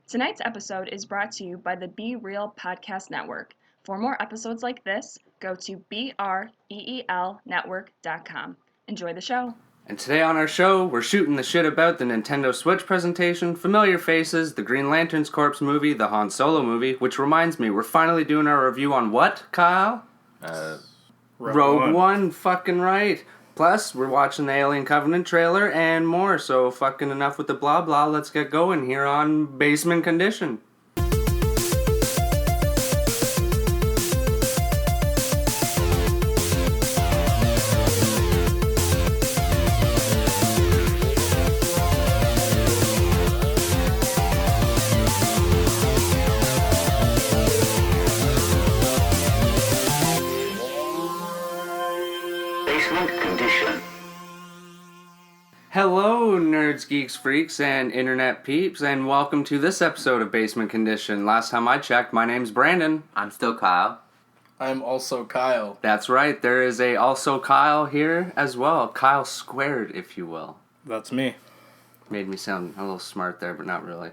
Tonight's episode is brought to you by the Be Real Podcast Network. For more episodes like this, go to BREELnetwork.com. Enjoy the show. And today on our show, we're shooting the shit about the Nintendo Switch presentation, familiar faces, the Green Lantern's Corpse movie, the Han Solo movie, which reminds me, we're finally doing our review on what, Kyle? Rogue One, fucking right. Plus, we're watching the Alien Covenant trailer and more, so fucking enough with the blah blah, let's get going here on Basement Condition. Hello, nerds, geeks, freaks, and internet peeps, and welcome to this episode of Basement Condition. Last time I checked, my name's Brandon. I'm still Kyle. I'm also Kyle. That's right, there is a also Kyle here as well. Kyle squared, if you will. That's me. Made me sound a little smart there, but not really.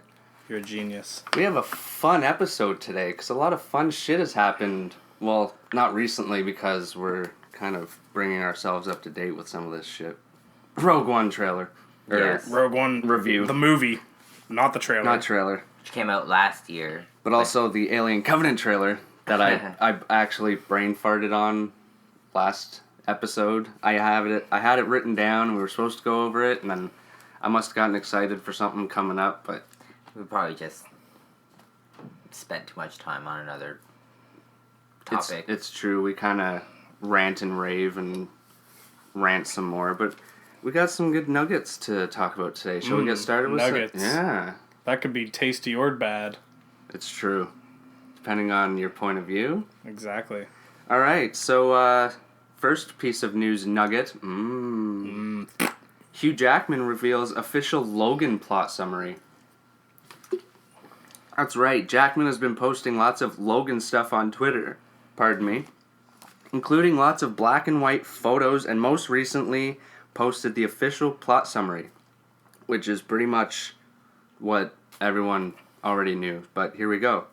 You're a genius. We have a fun episode today, because a lot of fun shit has happened. Well, not recently, because we're kind of bringing ourselves up to date with some of this shit. Rogue One trailer. Yes. Rogue One review. The movie, not the trailer. Not trailer. Which came out last year. But also the Alien Covenant trailer that I actually brain farted on last episode. I had it written down, and we were supposed to go over it, and then I must have gotten excited for something coming up, but We probably just spent too much time on another topic. It's true. We kind of rant and rave and rant some more, but we got some good nuggets to talk about today. Shall we get started with nuggets? Yeah. That could be tasty or bad. It's true. Depending on your point of view. Exactly. All right, so first piece of news nugget. Hugh Jackman reveals official Logan plot summary. That's right, Jackman has been posting lots of Logan stuff on Twitter, including lots of black and white photos, and most recently posted the official plot summary, which is pretty much what everyone already knew, but here we go.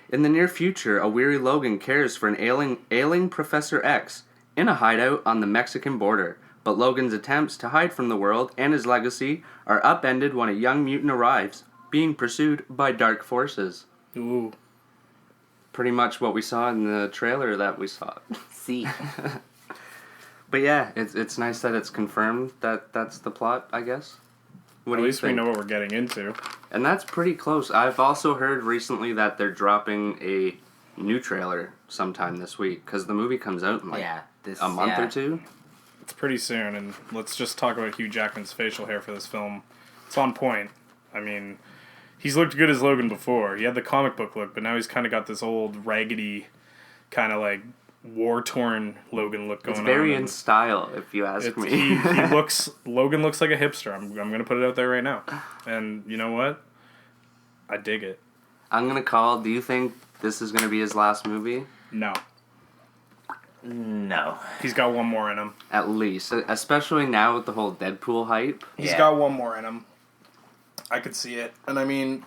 In the near future, a weary Logan cares for an ailing Professor X in a hideout on the Mexican border, but Logan's attempts to hide from the world and his legacy are upended when a young mutant arrives, being pursued by dark forces. Ooh. Pretty much what we saw in the trailer that we saw. See. But yeah, it's nice that it's confirmed that that's the plot, I guess. What At do you least think? we know what we're getting into. And that's pretty close. I've also heard recently that they're dropping a new trailer sometime this week, because the movie comes out in a month or two. It's pretty soon, and let's just talk about Hugh Jackman's facial hair for this film. It's on point. I mean, he's looked good as Logan before. He had the comic book look, but now he's kind of got this old, raggedy, kind of like war-torn Logan look going on. It's very in style, if you ask me. Logan looks like a hipster. I'm going to put it out there right now. And you know what? I dig it. I'm going to call, do you think this is going to be his last movie? No. No. He's got one more in him. At least. Especially now with the whole Deadpool hype. He's got one more in him. I could see it. And I mean,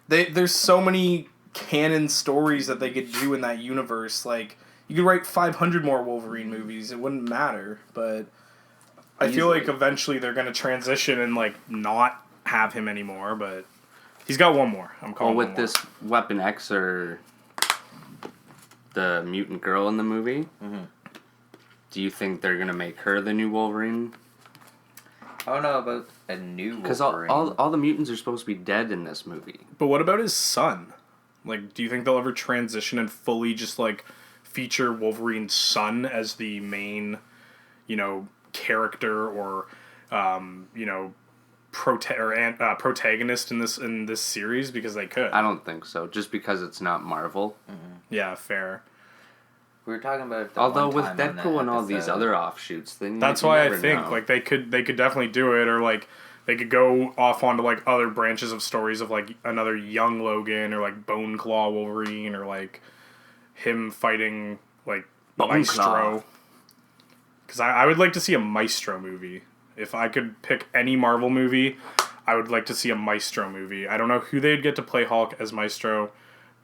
there's so many canon stories that they could do in that universe. Like, you could write 500 more Wolverine movies. It wouldn't matter. But I feel like eventually they're going to transition and, like, not have him anymore. But he's got one more. I'm calling with this Weapon X or the mutant girl in the movie, do you think they're going to make her the new Wolverine? I don't know about a new Wolverine. Because all the mutants are supposed to be dead in this movie. But what about his son? Like, do you think they'll ever transition and fully just, like, feature Wolverine's son as the main, character or, protagonist in this series? Because they could. I don't think so, just because it's not Marvel. Yeah, fair. We were talking about it although with Deadpool and all these other offshoots, that's why I think like they could definitely do it, or like they could go off onto like other branches of stories of like another young Logan or like Bone Claw Wolverine or like him fighting like Maestro. Because I would like to see a Maestro movie. If I could pick any Marvel movie, I would like to see a Maestro movie. I don't know who they'd get to play Hulk as Maestro,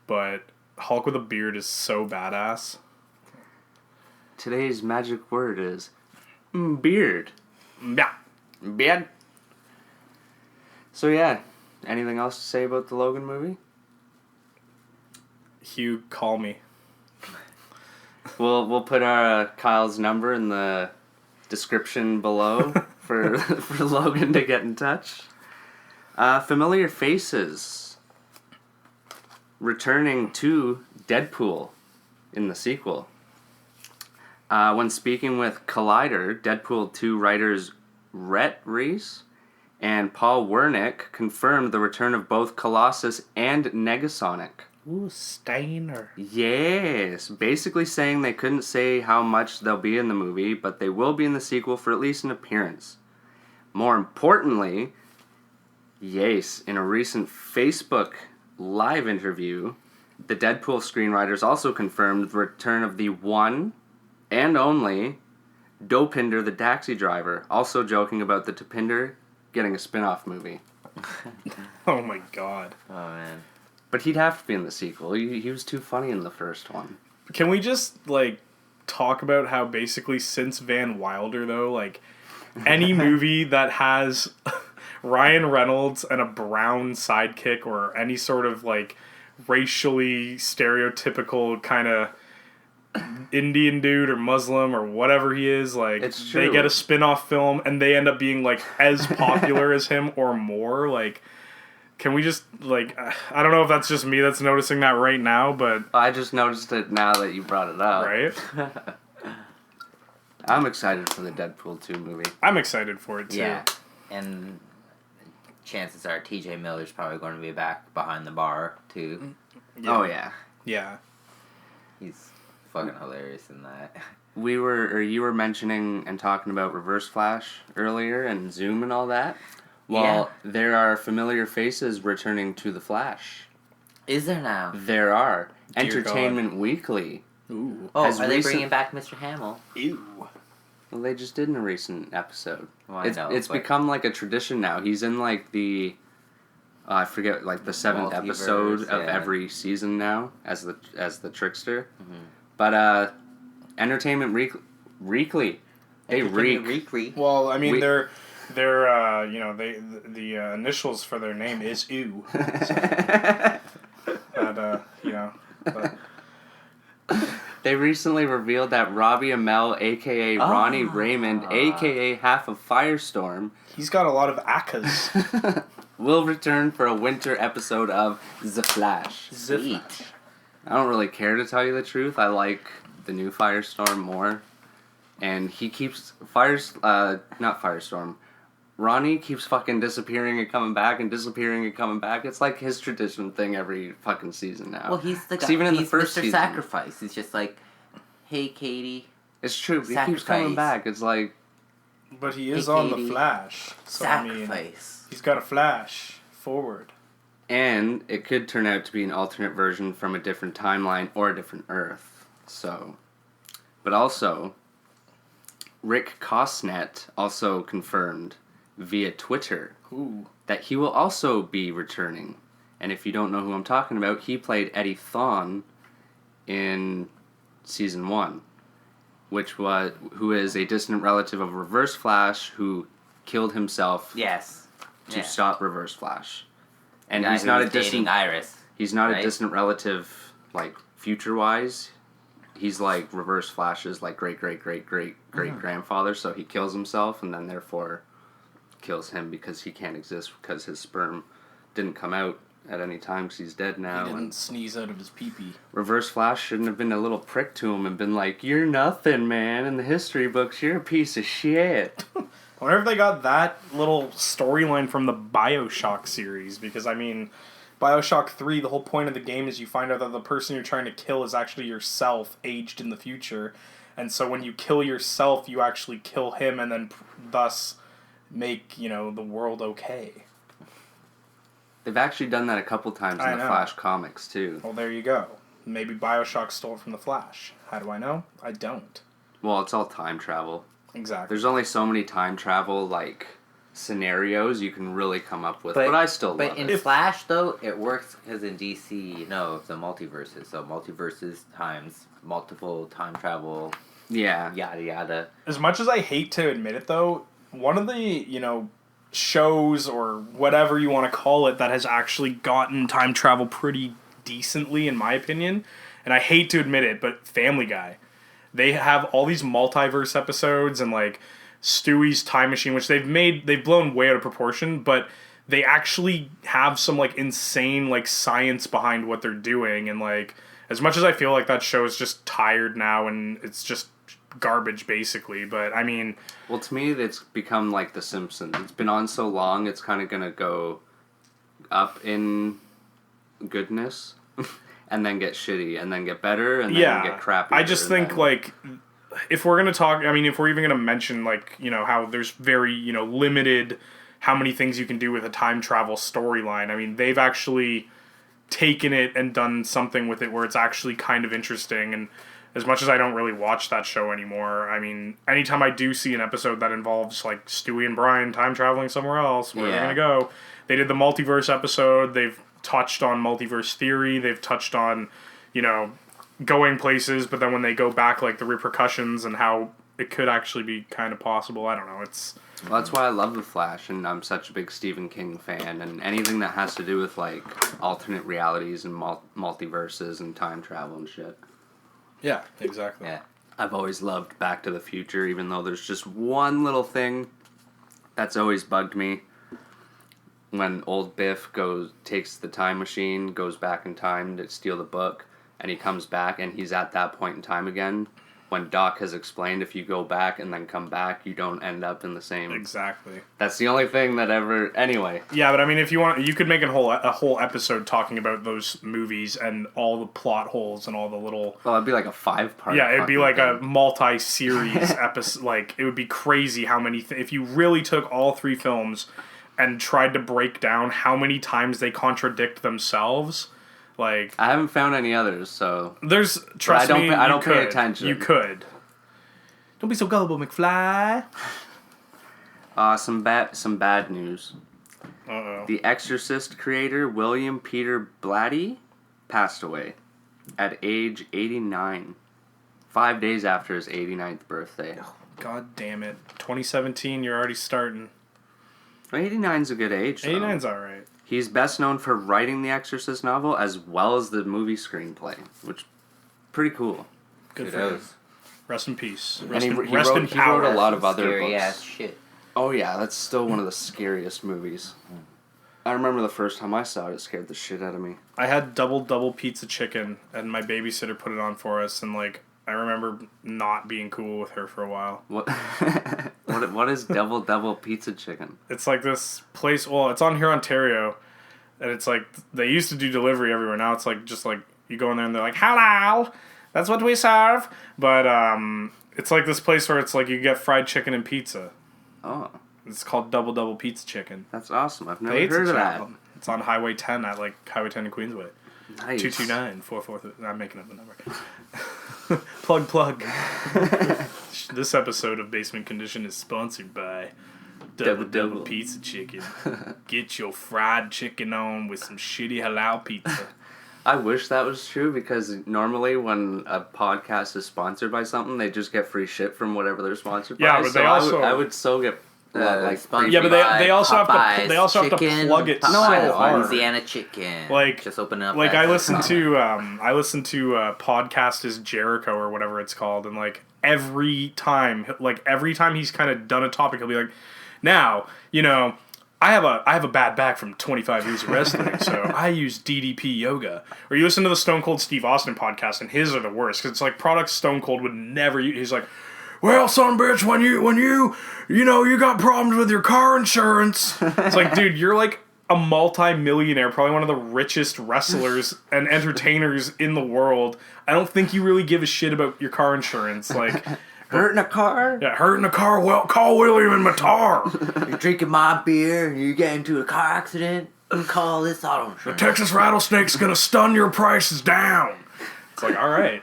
but Hulk with a beard is so badass. Today's magic word is beard. Yeah. Beard. So yeah, anything else to say about the Logan movie? Hugh, call me. We'll put our Kyle's number in the description below for Logan to get in touch. Familiar faces returning to Deadpool in the sequel. When speaking with Collider, Deadpool 2 writers Rhett Reese and Paul Wernick confirmed the return of both Colossus and Negasonic. Ooh, Steiner. Yes, basically saying they couldn't say how much they'll be in the movie, but they will be in the sequel for at least an appearance. More importantly, yes, in a recent Facebook live interview, the Deadpool screenwriters also confirmed the return of the one and only Dopinder the taxi driver, also joking about the Dopinder getting a spin-off movie. Oh my god. Oh, man. But he'd have to be in the sequel. He was too funny in the first one. Can we just, talk about how basically since Van Wilder, though, any movie that has Ryan Reynolds and a brown sidekick or any sort of, racially stereotypical kind of Indian dude or Muslim or whatever he is, It's true. they get a spin-off film and they end up being, as popular as him or more, Can we just, I don't know if that's just me that's noticing that right now, but... I just noticed it now that you brought it up. Right? I'm excited for the Deadpool 2 movie. I'm excited for it, too. Yeah, and chances are TJ Miller's probably going to be back behind the bar, too. Oh, yeah. Yeah. He's fucking hilarious in that. You were mentioning and talking about Reverse Flash earlier and Zoom and all that. Well, there are familiar faces returning to The Flash. Is there now? There are. Dear Entertainment Weekly. Ooh. Oh, Has are they recent- bringing back Mr. Hamill? Ew. Well, they just did in a recent episode. Well, I know, it's but- become like a tradition now. He's in the... I forget, the 7th Multiverse, episode of yeah. every season now as the trickster. Mm-hmm. But Entertainment Weekly. They reek. Well, I mean, We- they're the initials for their name is EW. But, They recently revealed that Robbie Amell, a.k.a. Ronnie Raymond, a.k.a. half of Firestorm, he's got a lot of ACCAs. will return for a winter episode of The Flash. Sweet. I don't really care to tell you the truth. I like the new Firestorm more. And he keeps... not Firestorm. Ronnie keeps fucking disappearing and coming back and disappearing and coming back. It's like his tradition thing every fucking season now. Well, he's the guy. 'Cause even in the He's first Mr. season- Sacrifice. He's just like, hey, Katie. It's true. He keeps coming Sacrifice. back. It's like... But he is Hey, on Katie. the Flash. So, I mean, Sacrifice. he's got a Flash forward. And it could turn out to be an alternate version from a different timeline or a different Earth. So... But also... Rick Cosnet also confirmed via Twitter Ooh. that he will also be returning. And if you don't know who I'm talking about, he played Eddie Thawne in season 1, who is a distant relative of Reverse Flash who killed himself Yes. to stop Reverse Flash. And Guy he's who not a was dating distant Iris. he's not right? a distant relative future-wise. He's like Reverse Flash's great grandfather, so he kills himself and then therefore kills him because he can't exist because his sperm didn't come out at any time because he's dead now. He didn't And sneeze out of his pee-pee. Reverse Flash shouldn't have been a little prick to him and been like, "You're nothing, man. In the history books, you're a piece of shit." I wonder if they got that little storyline from the BioShock series, because, I mean, BioShock 3, the whole point of the game is you find out that the person you're trying to kill is actually yourself, aged in the future. And so when you kill yourself, you actually kill him and then thus make, the world okay. They've actually done that a couple times in the Flash comics, too. Well, there you go. Maybe BioShock stole it from the Flash. How do I know? I don't. Well, it's all time travel. Exactly. There's only so many time travel, scenarios you can really come up with. But I still love But in it. Flash, though, it works because in DC, the multiverses. So multiverses times multiple time travel, Yeah. yada yada. As much as I hate to admit it, though, one of the, shows or whatever you want to call it that has actually gotten time travel pretty decently, in my opinion, and I hate to admit it, but Family Guy. They have all these multiverse episodes and, like, Stewie's Time Machine, which they've blown way out of proportion, but they actually have some, like, insane, like, science behind what they're doing, and, like, as much as I feel like that show is just tired now and it's just garbage, basically, but, I mean... Well, to me, it's become like The Simpsons. It's been on so long, it's kind of going to go up in goodness, and then get shitty, and then get better, and then get crappy. I just think, like, if we're going to talk... I mean, if we're even going to mention, like, how there's very, limited how many things you can do with a time travel storyline, I mean, they've actually taken it and done something with it where it's actually kind of interesting, and as much as I don't really watch that show anymore, I mean, anytime I do see an episode that involves, like, Stewie and Brian time traveling somewhere else, where they're going to go, they did the multiverse episode, they've touched on multiverse theory, they've touched on, going places, but then when they go back, like, the repercussions and how it could actually be kind of possible, I don't know, it's... Well, that's why I love The Flash, and I'm such a big Stephen King fan, and anything that has to do with, like, alternate realities and multiverses and time travel and shit. Yeah, exactly. Yeah. I've always loved Back to the Future, even though there's just one little thing that's always bugged me. When old Biff takes the time machine, goes back in time to steal the book, and he comes back, and he's at that point in time again. When Doc has explained if you go back and then come back, you don't end up in the same... Exactly. That's the only thing that ever... Anyway. Yeah, but I mean, if you want, you could make a whole episode talking about those movies and all the plot holes and all the little... Well, it'd be like a 5-part... Yeah, it'd be like a multi-series episode. Like, it would be crazy how many... if you really took all 3 films and tried to break down how many times they contradict themselves... Like, I haven't found any others, so... There's... Trust me, I don't pay attention. You could. Don't be so gullible, McFly. Some bad news. Uh-oh. The Exorcist creator, William Peter Blatty, passed away at age 89. 5 days after his 89th birthday. God damn it. 2017, you're already starting. 89's a good age, though. 89's alright. He's best known for writing the Exorcist novel as well as the movie screenplay, which pretty cool. Good for him. Rest in peace. And Rest he in wrote power. a lot of other Scary books. ass shit. Oh yeah, that's still one of the scariest movies. I remember the first time I saw it, it scared the shit out of me. I had double pizza chicken, and my babysitter put it on for us, and, like, I remember not being cool with her for a while. What? What is double pizza chicken? It's like this place, well, it's on here, Ontario, and it's like, they used to do delivery everywhere. Now it's like, just like, you go in there and they're like, hello, that's what we serve. But, it's like this place where it's like, you get fried chicken and pizza. Oh. It's called double pizza chicken. That's awesome. I've never Pizza heard of that. Chow. It's on Highway 10 at, like, Highway 10 in Queensway. Nice. 229-443. I'm making up the number. Plug. This episode of Basement Condition is sponsored by Double Pizza Chicken. Get your fried chicken on with some shitty halal pizza. I wish that was true, because normally when a podcast is sponsored by something, they just get free shit from whatever they're sponsored by. Yeah, but so they also... I would still get... sponsored yeah, but they also Popeye's have to chicken, plug it Popeye's so hard. Louisiana chicken. Like, just open up. Like, I listened to Podcast is Jericho or whatever it's called, and like every time he's kind of done a topic, he'll be like, now, I have a bad back from 25 years of wrestling, so I use DDP yoga. Or you listen to the Stone Cold Steve Austin podcast, and his are the worst, because it's like products Stone Cold would never use. He's like, well, son bitch, when you got problems with your car insurance. It's like, dude, you're like a multi-millionaire, probably one of the richest wrestlers and entertainers in the world. I don't think you really give a shit about your car insurance. Like, hurting a car? Yeah, hurting a car. Well, call William and Matar. You're drinking my beer, you get into a car accident, call this auto insurance. The Texas rattlesnake's gonna stun your prices down. It's like, all right.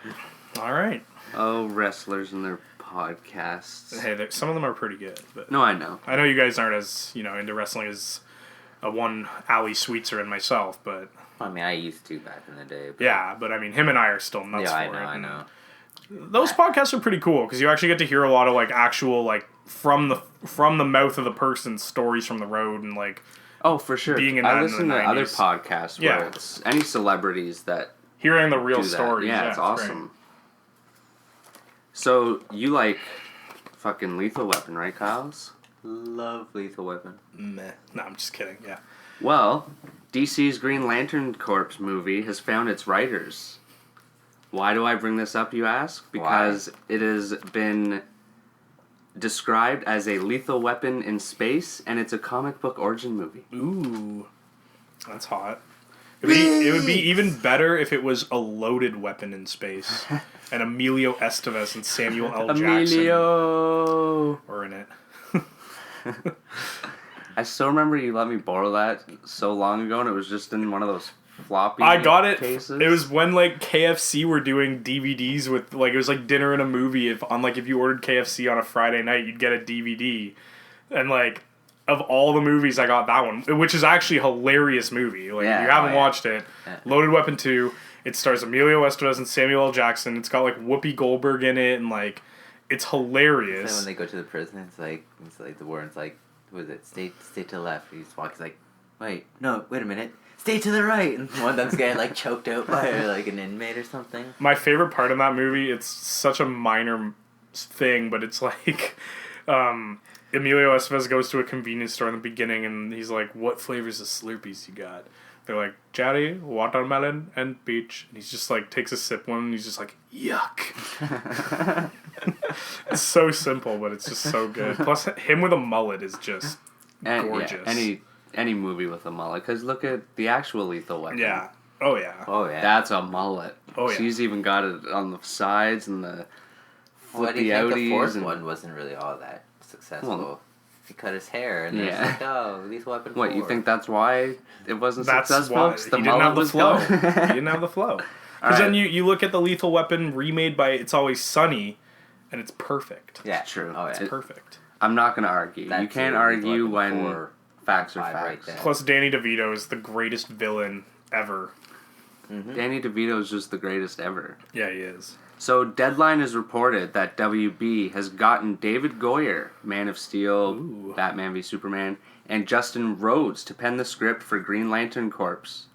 Oh, wrestlers and their podcasts. Hey, some of them are pretty good. But No, I know. I know you guys aren't as, into wrestling as one Ali Sweetser and myself, but... I mean, I used to back in the day. But Yeah, but I mean, him and I are still nuts for it. I know. Those podcasts are pretty cool because you actually get to hear a lot of actual from the mouth of the person stories from the road and Oh, for sure. Being in I that in listen the to other 90s. podcasts where it's any celebrities that hearing the real do that. stories. Yeah, it's awesome. So you like fucking Lethal Weapon, right, Kyle's? Love Lethal Weapon. Meh. No, I'm just kidding. Yeah. Well, DC's Green Lantern Corps movie has found its writers. Why do I bring this up, you ask? Because it has been described as a lethal weapon in space, and it's a comic book origin movie. Ooh, that's hot. It would be even better if it was a loaded weapon in space, and Emilio Estevez and Samuel L. Jackson Emilio! were in it. I still remember you let me borrow that so long ago, and it was just in one of those floppy I got it. cases. It was when KFC were doing DVDs with it was like dinner and a movie. If you ordered KFC on a Friday night, you'd get a DVD, and of all the movies, I got that one, which is actually a hilarious movie. If you haven't watched it, Loaded Weapon 2. It stars Emilio Estevez and Samuel L. Jackson. It's got Whoopi Goldberg in it, and it's hilarious. So when they go to the prison, it's the warden's was it stay to the left? He just walks wait a minute. Stay to the right, and one of them's getting choked out by an inmate or something. My favorite part of that movie, it's such a minor thing, but it's Emilio Estevez goes to a convenience store in the beginning, and he's like, "What flavors of Slurpees you got?" They're like, "Cherry, watermelon, and peach." And he's just takes a sip one, and he's just yuck. It's so simple, but it's just so good. Plus, him with a mullet is just gorgeous. Yeah, any movie with a mullet, because look at the actual Lethal Weapon. Yeah. Oh, yeah. Oh, yeah. That's a mullet. Oh, yeah. She's even got it on the sides and the What do you flippy think the fourth outies. one wasn't really all that successful? Well, he cut his hair, and it's oh, Lethal Weapon 4. What, you think that's why it wasn't That's successful? why 'Cause he the didn't mullet have the was flow. gone? He didn't have the flow. Because then you look at the Lethal Weapon remade by It's Always Sunny, and it's perfect. Yeah, It's true. Oh, yeah. It's perfect. I'm not going to argue. That's you can't it, argue Lethal Weapon when 4, facts are 5 facts. right there. Plus, Danny DeVito is the greatest villain ever. Mm-hmm. Danny DeVito is just the greatest ever. Yeah, he is. So, Deadline has reported that WB has gotten David Goyer, Man of Steel, Ooh. Batman v Superman, and Justin Rhodes to pen the script for Green Lantern Corps.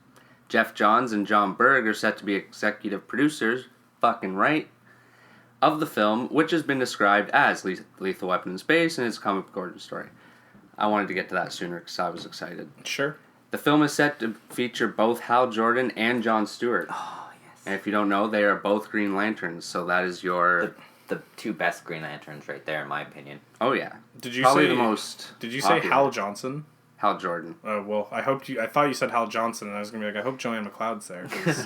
Jeff Johns and John Berg are set to be executive producers, fucking right, of the film, which has been described as Lethal Weapon in Space and its comic book origin story. I wanted to get to that sooner because I was excited. Sure. The film is set to feature both Hal Jordan and Jon Stewart. Oh, yes. And if you don't know, they are both Green Lanterns, so that is your... The two best Green Lanterns right there, in my opinion. Oh, yeah. Did you Probably say the most Did you popular. say Hal Johnson? Hal Jordan. Oh well, I thought you said Hal Johnson, and I was gonna be I hope Joanne McLeod's there. 'Cause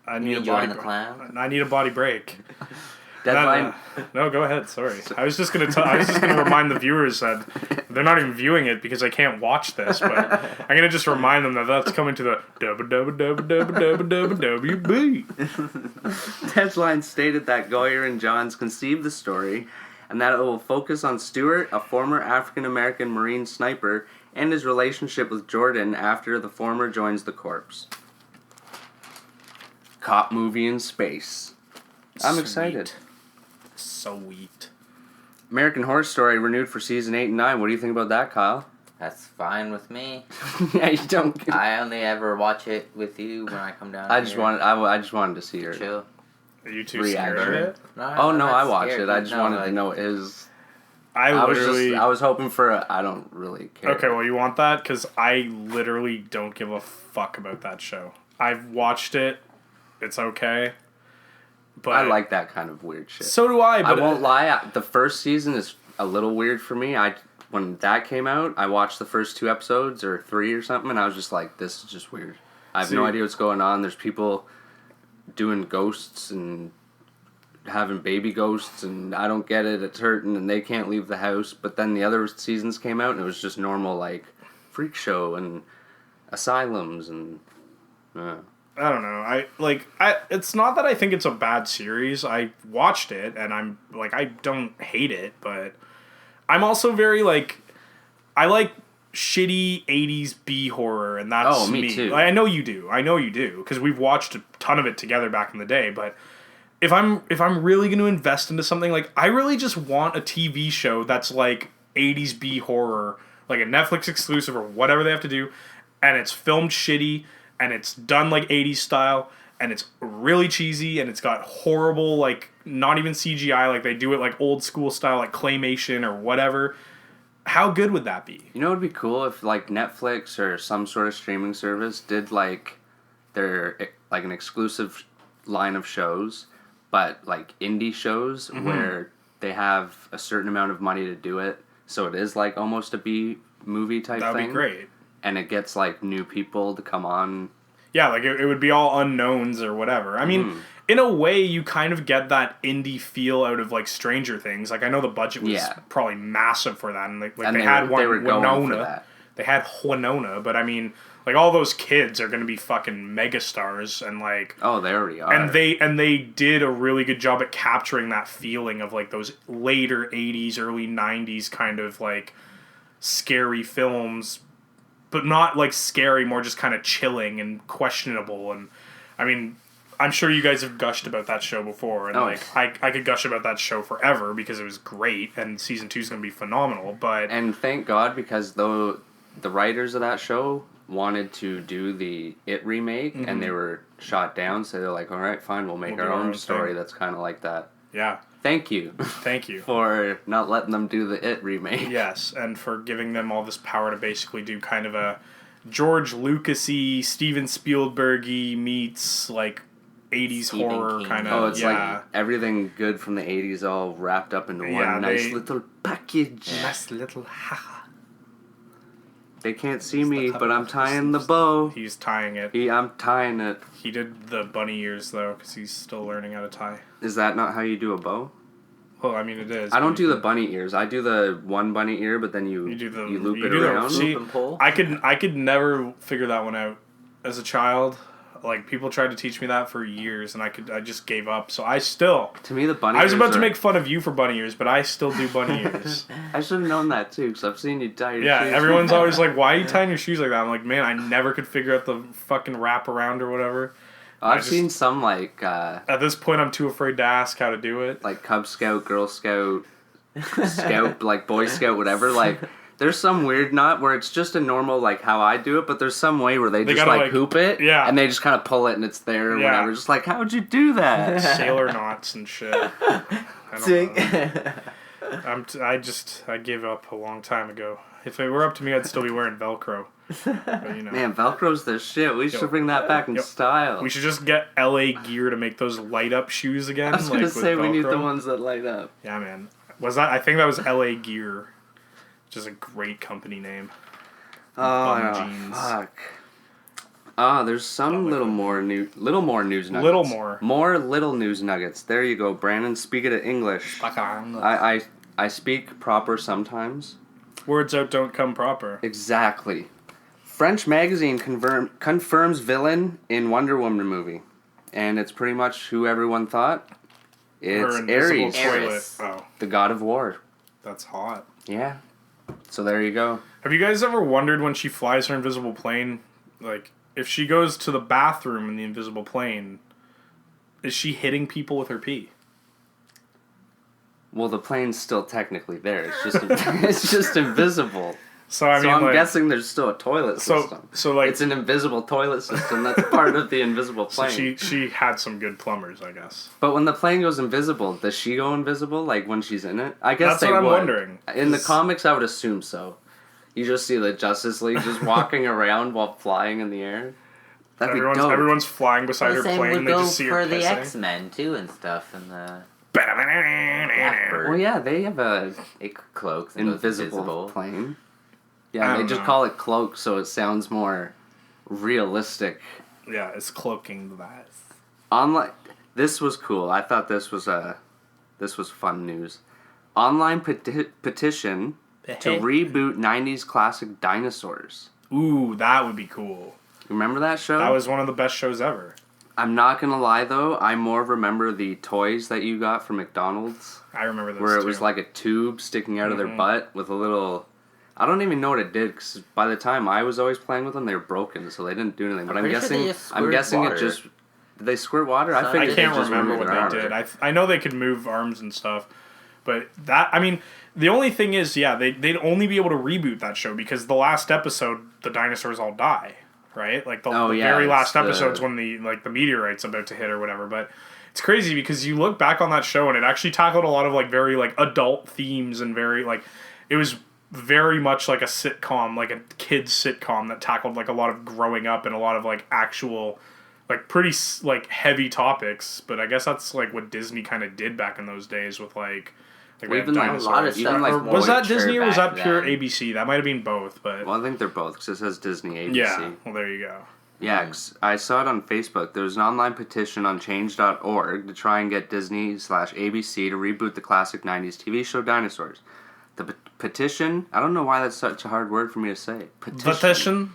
I need a Joanne body. the Clown? I need a body break. Deadline... No, go ahead. Sorry, I was just gonna remind the viewers that they're not even viewing it because I can't watch this. But I'm gonna just remind them that that's coming to the WB. Deadline stated that Goyer and Johns conceived the story, and that it will focus on Stewart, a former African-American Marine sniper, and his relationship with Jordan after the former joins the Corps. Cop movie in space. I'm excited. Sweet. American Horror Story renewed for season 8 and 9. What do you think about that, Kyle? That's fine with me. Yeah, you don't. I only ever watch it with you when I come down I here. just wanted to see her. Chill. Are you too scared of Reaction. it? Oh no, I'm not I watched scared, it. I but just no, wanted like, to know his. I was hoping for a. I don't really care. Okay, well, you want that? Because I literally don't give a fuck about that show. I've watched it. It's okay. But I like that kind of weird shit. So do I, but I won't lie. The first season is a little weird for me. When that came out, I watched the first 2 episodes or 3 or something, and I was just like, "This is just weird." I have no idea what's going on. There's people doing ghosts and having baby ghosts, and I don't get it. It's hurting, and they can't leave the house. But then the other seasons came out, and it was just normal, freak show and asylums and. I don't know. It's not that I think it's a bad series. I watched it, and I'm like, I don't hate it, but I'm also very like, I like shitty 80s B horror, and that's me too. Like, I know you do, because we've watched a ton of it together back in the day, but if I'm really going to invest into something, like, I really just want a TV show that's like 80s B horror, like a Netflix exclusive or whatever they have to do, and it's filmed shitty, and it's done like 80s style, and it's really cheesy, and it's got horrible, like, not even CGI, like they do it like old school style, like claymation or whatever. How good would that be? You know what would be cool if like Netflix or some sort of streaming service did like their like an exclusive line of shows, but like indie shows where they have a certain amount of money to do it, so it is like almost a B movie type thing. That'd be great. And it gets like new people to come on. Yeah, like it would be all unknowns or whatever. I mean, in a way, you kind of get that indie feel out of like Stranger Things. Like I know the budget was probably massive for that, and like and they had they were going Winona. for that. They had Winona, but I mean, like all those kids are going to be fucking megastars, and like oh, they already are. and they did a really good job at capturing that feeling of like those later '80s, early '90s kind of like scary films. But not like scary, more just kind of chilling and questionable. And I mean, I'm sure you guys have gushed about that show before, and I could gush about that show forever because it was great, and season 2 is going to be phenomenal. But and thank God, because though the writers of that show wanted to do the It remake, and they were shot down, so they're like, all right, fine, we'll make our own story that's kind of like that. Yeah. Thank you. Thank you. For not letting them do the It remake. Yes, and for giving them all this power to basically do kind of a George Lucas-y, Steven Spielberg-y meets, like, 80s Stephen horror King. kind of. Oh, it's like everything good from the 80s all wrapped up into one nice little package. Nice little haha. They can't see me, but I'm tying the bow. He's tying it. I'm tying it. He did the bunny ears, though, because he's still learning how to tie. Is that not how you do a bow? Well, I mean, it is. I don't do the bunny ears. I do the one bunny ear, but then you loop it around. See, Loop and pull? I could never figure that one out as a child. Like, people tried to teach me that for years, and I just gave up. So I still... To me, the bunny I was ears about to make fun of you for bunny ears, but I still do bunny ears. I should have known that, too, because I've seen you tie your shoes. Yeah, everyone's always like, why are you tying your shoes like that? I'm like, man, I never could figure out the fucking wrap around or whatever. I've seen some, like... at this point, I'm too afraid to ask how to do it. Like Cub Scout, Girl Scout, Scout, like Boy Scout, whatever, like... There's some weird knot where it's just a normal, like, how I do it, but there's some way where they just, gotta, like, hoop it, yeah. and they just kind of pull it, and it's there, or whatever. Just like, how'd you do that? Sailor knots and shit. I don't know. I gave up a long time ago. If it were up to me, I'd still be wearing Velcro. But, you know. Man, Velcro's the shit. We should bring that back in style. We should just get LA Gear to make those light-up shoes again. I was going to say, we need the ones that light up. Yeah, man. I think that was LA Gear. Which is a great company name. Oh, jeans. Fuck. There's some little more news nuggets. More little news nuggets. There you go, Brandon. Speak it in English. I speak proper sometimes. Words out don't come proper. Exactly. French magazine confirms villain in Wonder Woman movie. And it's pretty much who everyone thought. It's Ares. Oh. The god of war. That's hot. Yeah. So there you go. Have you guys ever wondered when she flies her invisible plane, like, if she goes to the bathroom in the invisible plane, is she hitting people with her pee? Well, the plane's still technically there. It's just invisible. So I mean, I'm guessing there's still a toilet system. So like, it's an invisible toilet system that's part of the invisible plane. So she had some good plumbers, I guess. But when the plane goes invisible, does she go invisible? Like when she's in it? I guess that's what I'm wondering. In the comics, I would assume so. You just see the Justice League just walking around while flying in the air. That'd be dope. Everyone's flying beside her plane. They just see her for the pissing. X-Men too and stuff, and the. Well, yeah, they have it cloaks and invisible plane. Yeah, they just call it cloak, so it sounds more realistic. Yeah, it's cloaking that. This was cool. I thought this was fun news. Online petition to reboot 90s classic dinosaurs. Ooh, that would be cool. Remember that show? That was one of the best shows ever. I'm not gonna lie though, I more remember the toys that you got from McDonald's. I remember those where it too. was like a tube sticking out of their butt with a little... I don't even know what it did, because by the time I was always playing with them, they were broken, so they didn't do anything. But I'm guessing it just... Did they squirt water? So I can't remember what they did. I know they could move arms and stuff, but that... I mean, the only thing is, yeah, they'd only be able to reboot that show, because the last episode, the dinosaurs all die, right? Like, the very last episode's when the meteorite's about to hit or whatever, but... It's crazy because you look back on that show and it actually tackled a lot of like very like adult themes and very like it was very much like a sitcom, like a kids sitcom that tackled like a lot of growing up and a lot of like actual like pretty like heavy topics. But I guess that's like what Disney kind of did back in those days with like we had dinosaurs. A lot of stuff. Like was that Disney or was that pure ABC? That might have been both, but well, I think they're both because it says Disney ABC. Yeah, well there you go. Yeah, I saw it on Facebook. There was an online petition on change.org to try and get Disney/ABC to reboot the classic 90s TV show Dinosaurs. The petition, I don't know why that's such a hard word for me to say. Petition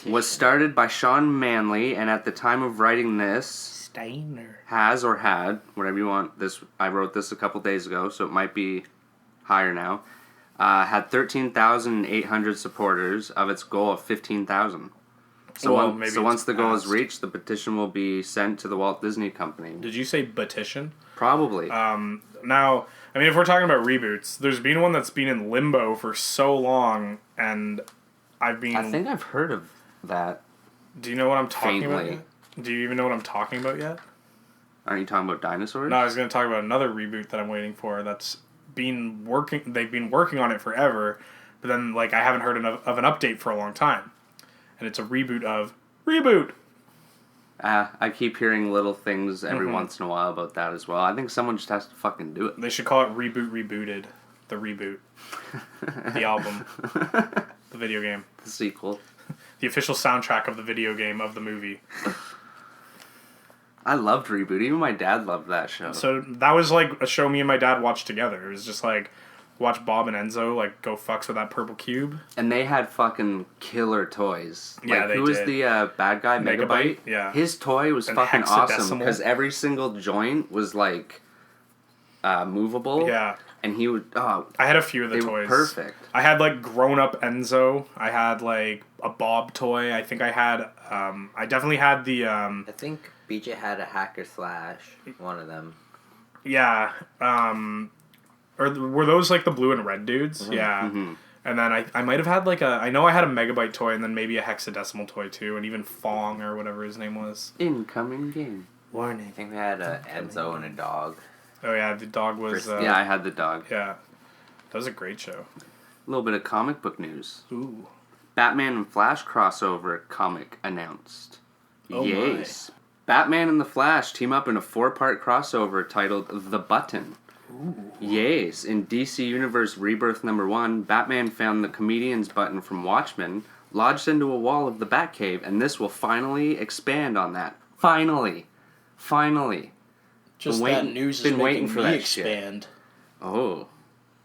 was started by Sean Manley, and at the time of writing this, Steiner has or had, whatever you want, this I wrote this a couple days ago, so it might be higher now, had 13,800 supporters of its goal of 15,000. So, once the goal is reached, the petition will be sent to the Walt Disney Company. Did you say petition? Probably. Now, I mean, if we're talking about reboots, there's been one that's been in limbo for so long, and I think I've heard of that. Do you know what I'm talking about? Faintly. Do you even know what I'm talking about yet? Aren't you talking about Dinosaurs? No, I was going to talk about another reboot that I'm waiting for that's been working. They've been working on it forever, but then like I haven't heard of an update for a long time. And it's a reboot of Reboot. I keep hearing little things every once in a while about that as well. I think someone just has to fucking do it. They should call it Reboot Rebooted. The reboot. The album. The video game. The sequel. The official soundtrack of the video game of the movie. I loved Reboot. Even my dad loved that show. So that was like a show me and my dad watched together. It was just like... Watch Bob and Enzo, like, go fucks with that purple cube. And they had fucking killer toys. Yeah, like, they who was did. the bad guy? Megabyte? Yeah. His toy was fucking awesome. Because every single joint was, like, movable. Yeah. And he would... Oh, I had a few of the toys. Were perfect. I had, like, grown-up Enzo. I had, like, a Bob toy. I think I had... I definitely had the... I think BJ had a Hacker Slash. One of them. Yeah. Or were those like the blue and red dudes? Mm-hmm. Yeah. Mm-hmm. And then I might have had like I know I had a Megabyte toy and then maybe a hexadecimal toy too, and even Fong or whatever his name was. Incoming game. Warning. I think we had a Enzo and a dog. Oh yeah, the dog was... yeah, I had the dog. Yeah. That was a great show. A little bit of comic book news. Ooh. Batman and Flash crossover comic announced. Oh yes. My. Batman and the Flash team up in a 4-part crossover titled The Button. Ooh. Yes, in DC Universe Rebirth #1, Batman found the comedian's button from Watchmen lodged into a wall of the Batcave, and this will finally expand on that. Finally. Just that news is making me expand. Shit. Oh.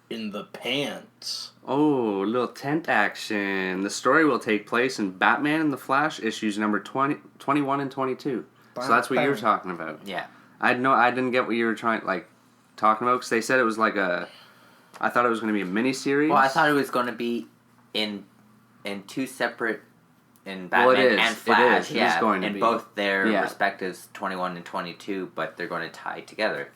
In the pants. Oh, a little tent action. The story will take place in Batman and the Flash issues number 21 and 22. So that's what you were talking about. Yeah. I didn't get what you were talking about, because they said it was like I thought it was going to be a mini-series. Well, I thought it was going to be in two separate, in Batman and Flash. It is going to in be. both their respectives 21 and 22, but they're going to tie together.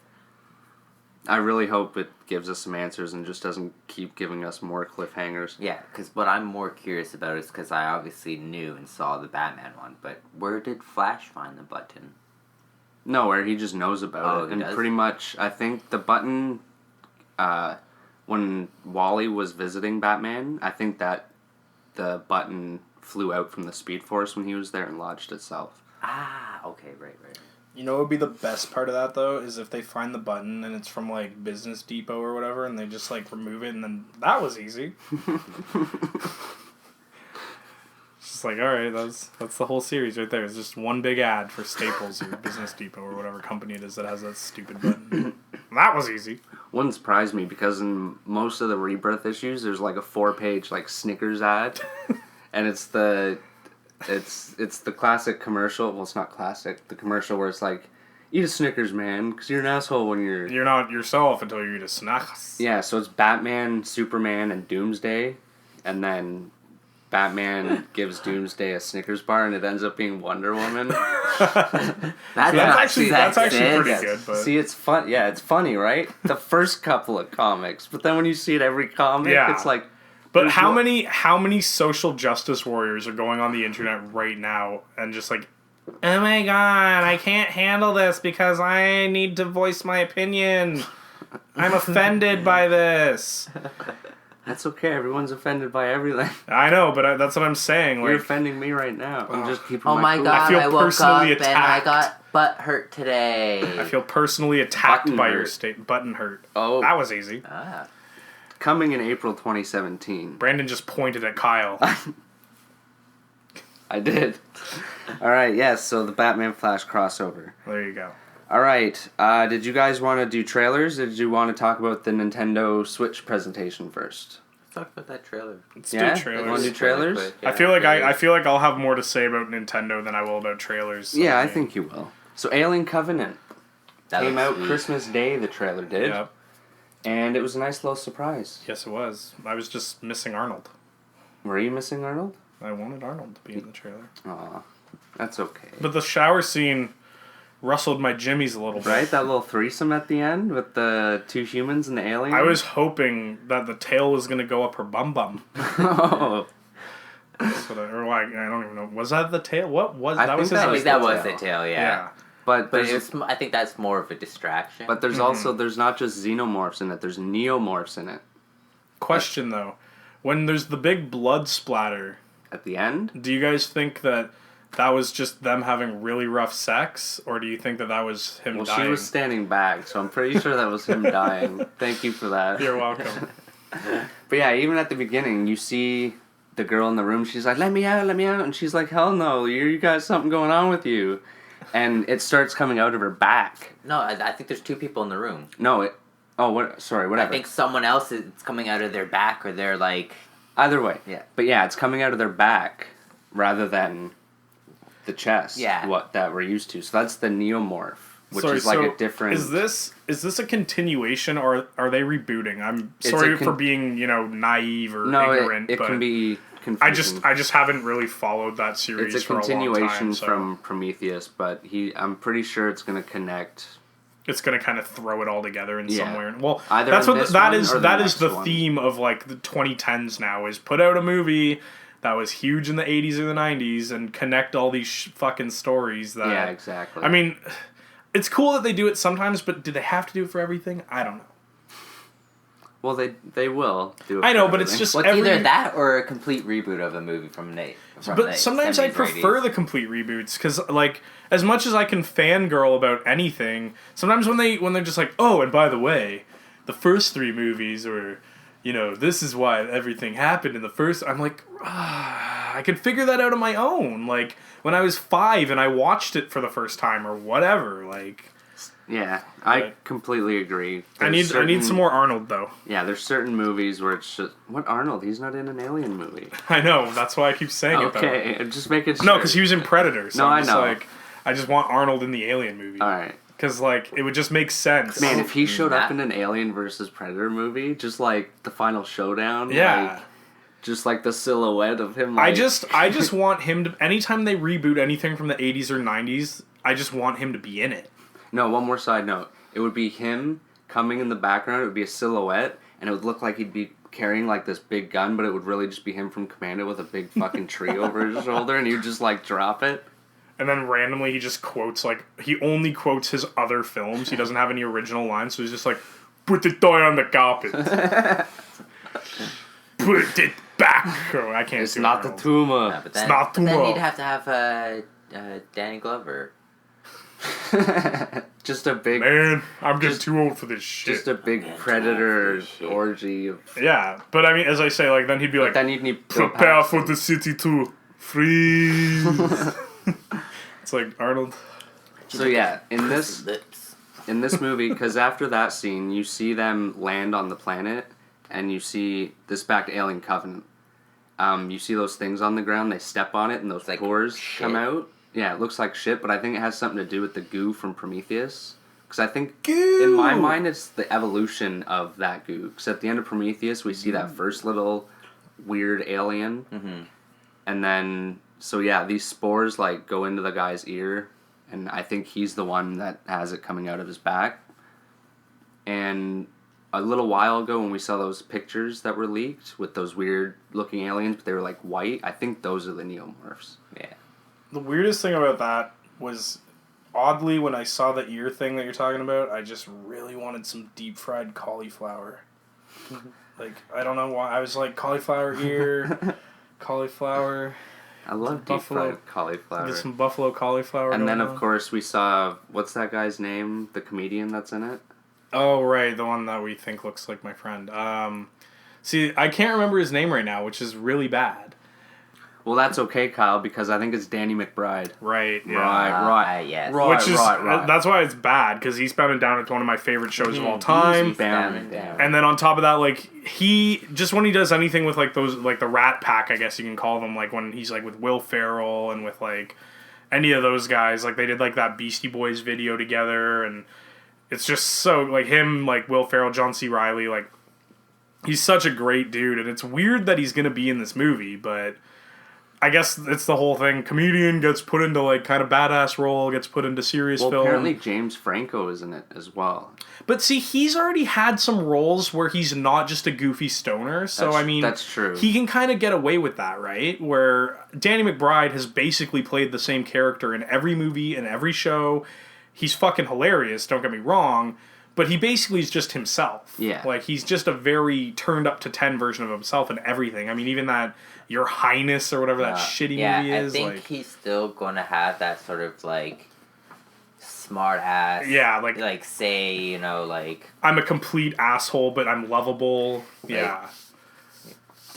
I really hope it gives us some answers and just doesn't keep giving us more cliffhangers. Yeah, because what I'm more curious about is because I obviously knew and saw the Batman one, but where did Flash find the button? Nowhere, he just knows about it. And pretty much, I think the button, when Wally was visiting Batman, I think that the button flew out from the Speed Force when he was there and lodged itself. Ah, okay, right. You know what would be the best part of that, though, is if they find the button and it's from, like, Business Depot or whatever, and they just, like, remove it, and then that was easy. It's just like, alright, that's the whole series right there. It's just one big ad for Staples or Business Depot or whatever company it is that has that stupid button. That was easy. Wouldn't surprise me, because in most of the Rebirth issues, there's, like, a 4-page, like, Snickers ad, and it's the It's the classic commercial. Well, it's not classic. The commercial where it's like, eat a Snickers, man, because you're an asshole when you're... You're not yourself until you eat a Snickers. Yeah, so it's Batman, Superman, and Doomsday. And then Batman gives Doomsday a Snickers bar, and it ends up being Wonder Woman. That's actually pretty good. But... See, it's fun. Yeah, it's funny, right? The first couple of comics, but then when you see it every comic, it's like... But how many social justice warriors are going on the internet right now and just like, oh my god, I can't handle this because I need to voice my opinion. I'm offended by this. That's okay. Everyone's offended by everything. I know, but that's what I'm saying. You're like, offending me right now. I'm just keeping oh my cool. god, I I feel woke personally up and I got butt hurt today. I feel personally attacked Button by hurt. your state. Button hurt. Oh. That was easy. Ah. Coming in April 2017. Brandon just pointed at Kyle. I did. All right, yes, so the Batman Flash crossover. There you go. All right, did you guys want to do trailers, or did you want to talk about the Nintendo Switch presentation first? Let's talk about that trailer. Let's Yeah? do trailers. Want to do trailers? Quick, I feel like I feel like I'll have more to say about Nintendo than I will about trailers. Yeah, I think you will. So Alien Covenant That came looks out sweet. Christmas Day, the trailer did. Yep. And it was a nice little surprise. Yes, it was. I was just missing Arnold. Were you missing Arnold? I wanted Arnold to be in the trailer. Aw, that's okay. But the shower scene rustled my jimmies a little bit. Right? That little threesome at the end with the two humans and the alien? I was hoping that the tail was going to go up her bum bum. Oh. That's what I don't even know. Was that the tail? What was I that? Was think his I that think that was the the tail. tail, yeah. But But there's, I think that's more of a distraction. but there's also, there's not just xenomorphs in it, there's neomorphs in it. Question though, when there's the big blood splatter, At the end? do you guys think that was just them having really rough sex, or do you think that was him Well, dying? she was standing back, so I'm pretty sure that was him dying. Thank you for that. You're welcome. But yeah, even at the beginning, you see the girl in the room, she's like, let me out, and she's like, hell no, you got something going on with you. And it starts coming out of her back. No, I think there's two people in the room. No, whatever. I think someone else is coming out of their back, or they're like... Either way. Yeah. But yeah, it's coming out of their back rather than the chest. Yeah. What that we're used to. So that's the neomorph, which is like a different... Is this a continuation, or are they rebooting? I'm It's sorry a for being, naive or No, ignorant. it but can be confusing. I just haven't really followed that series It's a for a long continuation time. So from Prometheus, but I'm pretty sure it's going to connect. it's going to kind of throw it all together in some Yeah. way. Well, Either that's in what this that one is. or the That is next the one. theme of like the 2010s now. Is put out a movie that was huge in the 80s or the 90s and connect all these fucking stories. That Yeah, exactly. I mean, it's cool that they do it sometimes, but do they have to do it for everything? I don't know. Well, they will do it. I know, for but it's everything. just What's every... either that or a complete reboot of a movie from Nate. But sometimes I prefer the complete reboots because, like, as much as I can fangirl about anything, sometimes when they're just like, oh, and by the way, the first three movies were, this is why everything happened in the first. I'm like, I could figure that out on my own. Like when I was 5 and I watched it for the first time or whatever. Like, Yeah, I But- completely agree. I need some more Arnold though. Yeah, there's certain movies where it's just what Arnold? He's not in an Alien movie. I know that's why I keep saying it. Okay, just make it. Though. No, because he was in Predator. So No, I'm I just know. Like, I just want Arnold in the Alien movie. All right. Because, like, it would just make sense. Man, if he showed up That- in an Alien versus Predator movie, just like the final showdown, Yeah. like, just like the silhouette of him. Like, I just want him to... Anytime they reboot anything from the 80s or 90s, I just want him to be in it. No, one more side note. It would be him coming in the background. It would be a silhouette, and it would look like he'd be carrying like this big gun, but it would really just be him from Commando with a big fucking tree over his shoulder, and he'd just like drop it. And then randomly he just quotes, like... He only quotes his other films. He doesn't have any original lines, so he's just like... Put the toy on the carpet. Put it back. Oh, I can't It's do not the Arnold. tumor. Yeah, but then, It's not but then too you'd much. have to have Danny Glover. Just a big, Man, I'm just too old for this shit. just a big getting predator too old for this shit. orgy of. Yeah, but I mean, as I say, like, then he'd be like... Then you'd need Bill Prepare Paxton. for the city to freeze. It's like Arnold. So yeah, in this Lips. movie, because after that scene, you see them land on the planet, and you see this back to Alien Covenant, You see those things on the ground, they step on it, and those like pores shit. come out. Yeah, it looks like shit, but I think it has something to do with the goo from Prometheus. Because I think, Goo! in my mind, it's the evolution of that goo. Because at the end of Prometheus, we see that first little weird alien. Mm-hmm. And then, so yeah, these spores, like, go into the guy's ear. And I think he's the one that has it coming out of his back. And a little while ago when we saw those pictures that were leaked with those weird-looking aliens, but they were, like, white, I think those are the neomorphs. Yeah. The weirdest thing about that was, oddly, when I saw the ear thing that you're talking about, I just really wanted some deep-fried cauliflower. Like, I don't know why. I was like, cauliflower ear, cauliflower. I love Buffalo- deep-fried cauliflower. Get some buffalo cauliflower. And then, going of on. course, we saw, what's that guy's name? The comedian that's in it? Oh, right, the one that we think looks like my friend. See, I can't remember his name right now, which is really bad. Well, that's okay, Kyle, because I think it's Danny McBride. Right, yeah. Right. Yes. Right. Which is, right. that's why it's bad, because he's bound down to one of my favorite shows of all time. Easy spamming down. And then on top of that, like, he, just when he does anything with, like, those, like, the Rat Pack, I guess you can call them, like, when he's, like, with Will Ferrell and with, like, any of those guys, like, they did, like, that Beastie Boys video together, and it's just so, like, him, like, Will Ferrell, John C. Reilly, like, he's such a great dude, and it's weird that he's gonna be in this movie, but I guess it's the whole thing. Comedian gets put into, like, kind of badass role, gets put into serious Well, film. apparently James Franco is in it as well. But see, he's already had some roles where he's not just a goofy stoner, so That's- I mean... that's true. He can kind of get away with that, right? Where Danny McBride has basically played the same character in every movie and every show. He's fucking hilarious, don't get me wrong, but he basically is just himself. Yeah. Like, he's just a very turned up to 10 version of himself and everything. I mean, even that Your Highness or whatever that shitty movie is. I think like, he's still going to have that sort of, like, smart ass. Yeah, like say, you know, like... I'm a complete asshole, but I'm lovable. Yeah.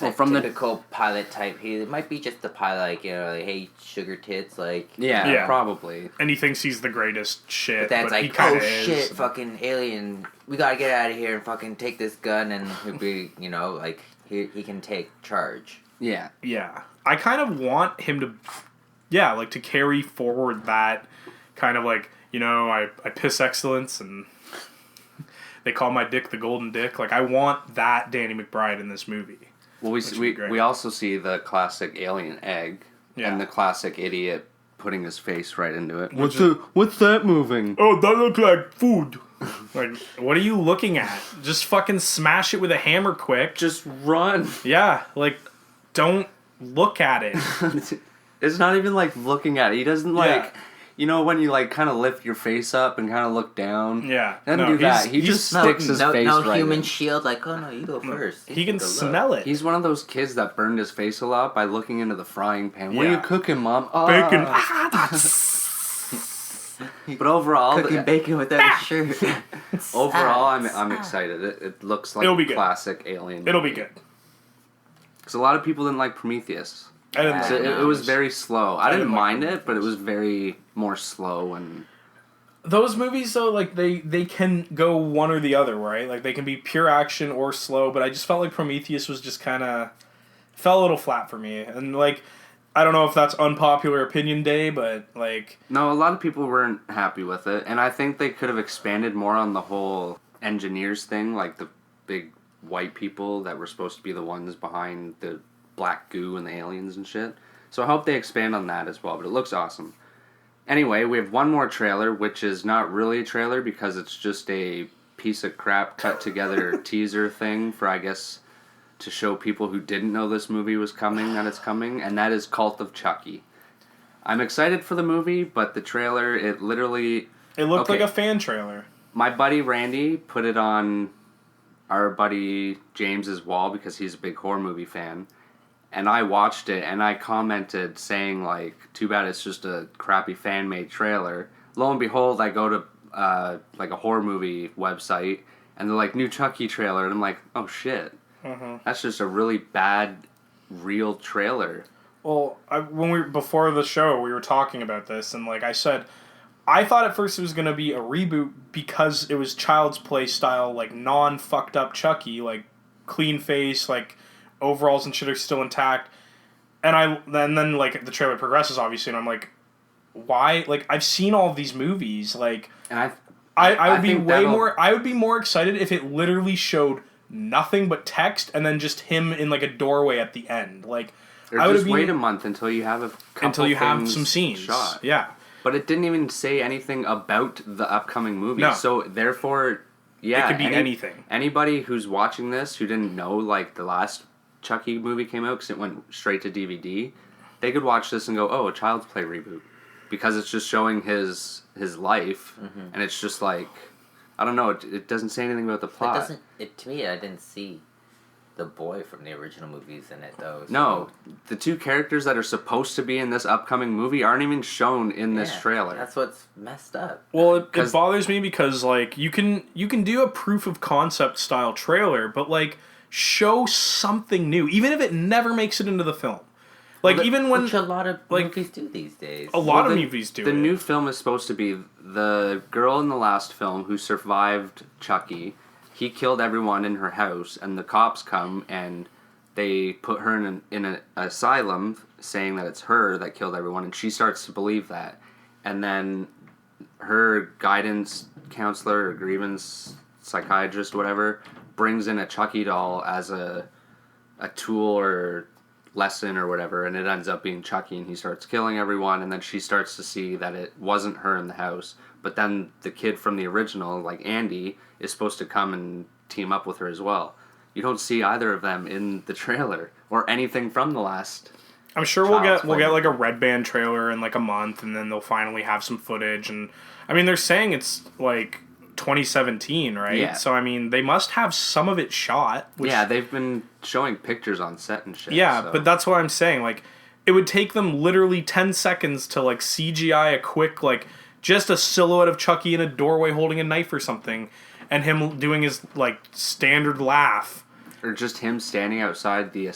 Well, from the typical pilot type. He might be just the pilot, like, you know, like, hey, sugar tits, like... yeah, probably. And he thinks he's the greatest shit, But that's he like, kind oh of is. shit, fucking alien, we gotta get out of here and fucking take this gun, and he'll be, you know, like, he can take charge. Yeah. Yeah. I kind of want him to, yeah, like, to carry forward that kind of, like, you know, I piss excellence, and they call my dick the golden dick. Like, I want that Danny McBride in this movie. Well, we also see the classic alien egg and the classic idiot putting his face right into it. What's that moving? Oh, that looks like food. Like, what are you looking at? Just fucking smash it with a hammer quick. Just run. Yeah, like, don't look at it. It's not even like looking at it. He doesn't like, Yeah. you know, when you like kind of lift your face up and kind of look down. Yeah. He doesn't No, do that. he's- He he's- just sticks his face no right human in. shield, like, oh no, you go first. He can Take a look. smell it. He's one of those kids that burned his face a lot by looking into the frying pan. What are Yeah. you cooking, Mom? Bacon. But overall, Cooking bacon without a shirt. overall, I'm excited. It looks like It'll be a good. classic alien. It'll be good. Because a lot of people didn't like Prometheus. I didn't So like it was very slow. I didn't didn't like mind it, but it was very more slow and Those movies, though, like, they can go one or the other, right? Like, they can be pure action or slow, but I just felt like Prometheus was just kind of... fell a little flat for me. And, like, I don't know if that's unpopular opinion day, but, like... no, a lot of people weren't happy with it, and I think they could have expanded more on the whole engineers thing, like the big white people that were supposed to be the ones behind the black goo and the aliens and shit. So I hope they expand on that as well, but it looks awesome. Anyway, we have one more trailer, which is not really a trailer because it's just a piece of crap cut together teaser thing for, I guess, to show people who didn't know this movie was coming that it's coming, and that is Cult of Chucky. I'm excited for the movie, but the trailer, it literally... It looked Okay. like a fan trailer. My buddy Randy put it on our buddy James's wall because he's a big horror movie fan. And I watched it, and I commented saying, like, too bad it's just a crappy fan-made trailer. Lo and behold, I go to, like, a horror movie website, and they're like, new Chucky trailer. And I'm like, oh, shit. That's just a really bad, real trailer. Well, before the show, we were talking about this, and, like I said, I thought at first it was going to be a reboot because it was Child's Play style, like, non-fucked up Chucky, like, clean face, like, overalls and shit are still intact. And then like the trailer progresses, obviously, and I'm like, why? Like, I've seen all of these movies. Like, And I would be I would be more excited if it literally showed nothing but text and then just him in like a doorway at the end. Like, Or just wait a month until you have some scenes shot. Yeah. But it didn't even say anything about the upcoming movie. No. So therefore, yeah, it could be anything. Anybody who's watching this who didn't know like the last Chucky movie came out because it went straight to DVD, they could watch this and go, "Oh, a Child's Play reboot," because it's just showing his life, and it's just like, I don't know, it doesn't say anything about the plot. To me, I didn't see the boy from the original movies in it, though. So. No, the two characters that are supposed to be in this upcoming movie aren't even shown in this trailer. That's what's messed up. Well, it bothers me because like you can do a proof of concept style trailer, but like show something new, even if it never makes it into the film. Like which a lot of movies do these days. A lot of movies do. The new film is supposed to be the girl in the last film who survived Chucky. He killed everyone in her house, and the cops come and they put her in an asylum, saying that it's her that killed everyone, and she starts to believe that. And then her guidance counselor or grievance psychiatrist, whatever, brings in a Chucky doll as a tool or lesson or whatever, and it ends up being Chucky, and he starts killing everyone, and then she starts to see that it wasn't her in the house, but then the kid from the original, like Andy, is supposed to come and team up with her as well. You don't see either of them in the trailer or anything from the last. I'm sure we'll get like a Red Band trailer in like a month, and then they'll finally have some footage. And I mean, they're saying it's like 2017, right? Yeah. So I mean, they must have some of it shot. Yeah, they've been showing pictures on set and shit. Yeah, so. But that's what I'm saying. Like, it would take them literally 10 seconds to like CGI a quick like just a silhouette of Chucky in a doorway holding a knife or something, and him doing his like standard laugh. Or just him standing outside the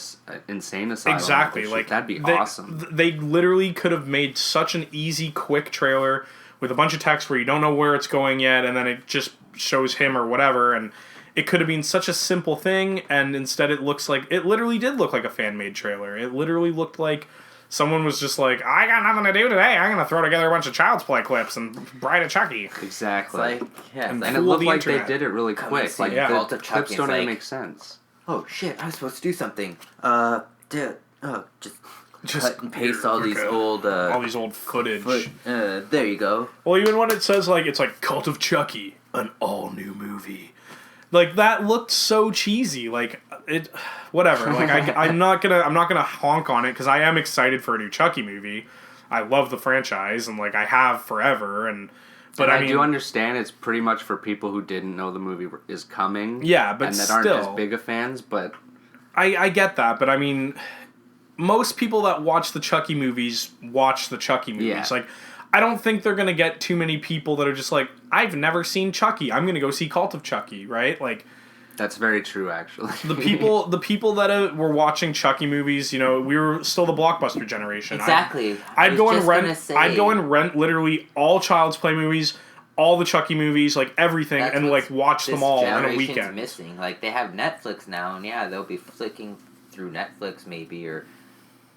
insane asylum. Exactly, like that'd be awesome. They literally could have made such an easy, quick trailer with a bunch of text where you don't know where it's going yet, and then it just shows him or whatever, and it could have been such a simple thing, and instead it literally did look like a fan-made trailer. It literally looked like someone was just like, I got nothing to do today, I'm going to throw together a bunch of Child's Play clips and Bride of Chucky. Exactly. And it looked like they did it really quick. Like, the clips don't even make sense. Oh shit, I was supposed to do something. Just cut and paste all these old footage. There you go. Well, even when it says like it's like Cult of Chucky, an all new movie, like that looked so cheesy. Like it, whatever. Like I'm not gonna honk on it because I am excited for a new Chucky movie. I love the franchise and like I have forever. But I mean, do understand it's pretty much for people who didn't know the movie is coming. Yeah, but and that still, aren't as big of fans. But I get that. But I mean, most people that watch the Chucky movies watch the Chucky movies. Yeah. Like, I don't think they're gonna get too many people that are just like, I've never seen Chucky, I'm gonna go see Cult of Chucky, right? Like, that's very true, actually. the people that were watching Chucky movies, you know, we were still the blockbuster generation. Exactly. I'd go and rent literally all Child's Play movies, all the Chucky movies, like everything, and like watch them all in a weekend. Missing. Like, they have Netflix now, and yeah, they'll be flicking through Netflix maybe, or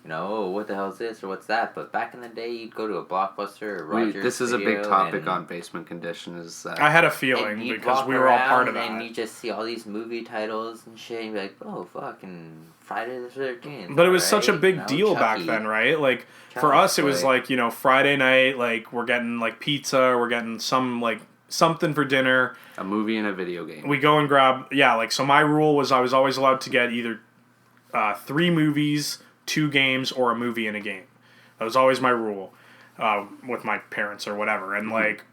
you know, oh, what the hell is this or what's that? But back in the day, you'd go to a Blockbuster or Rogers. This is a big topic on Basement Condition. I had a feeling because we were all part of that. And you just see all these movie titles and shit, and you're like, oh, fucking Friday the 13th. But it was such a big deal back then, right? Like, for us, it was like, you know, Friday night, like, we're getting, like, pizza, we're getting some, like, something for dinner. A movie and a video game. We go and grab, so my rule was I was always allowed to get either 3 movies, 2 games, or a movie and a game. That was always my rule with my parents or whatever. And, like,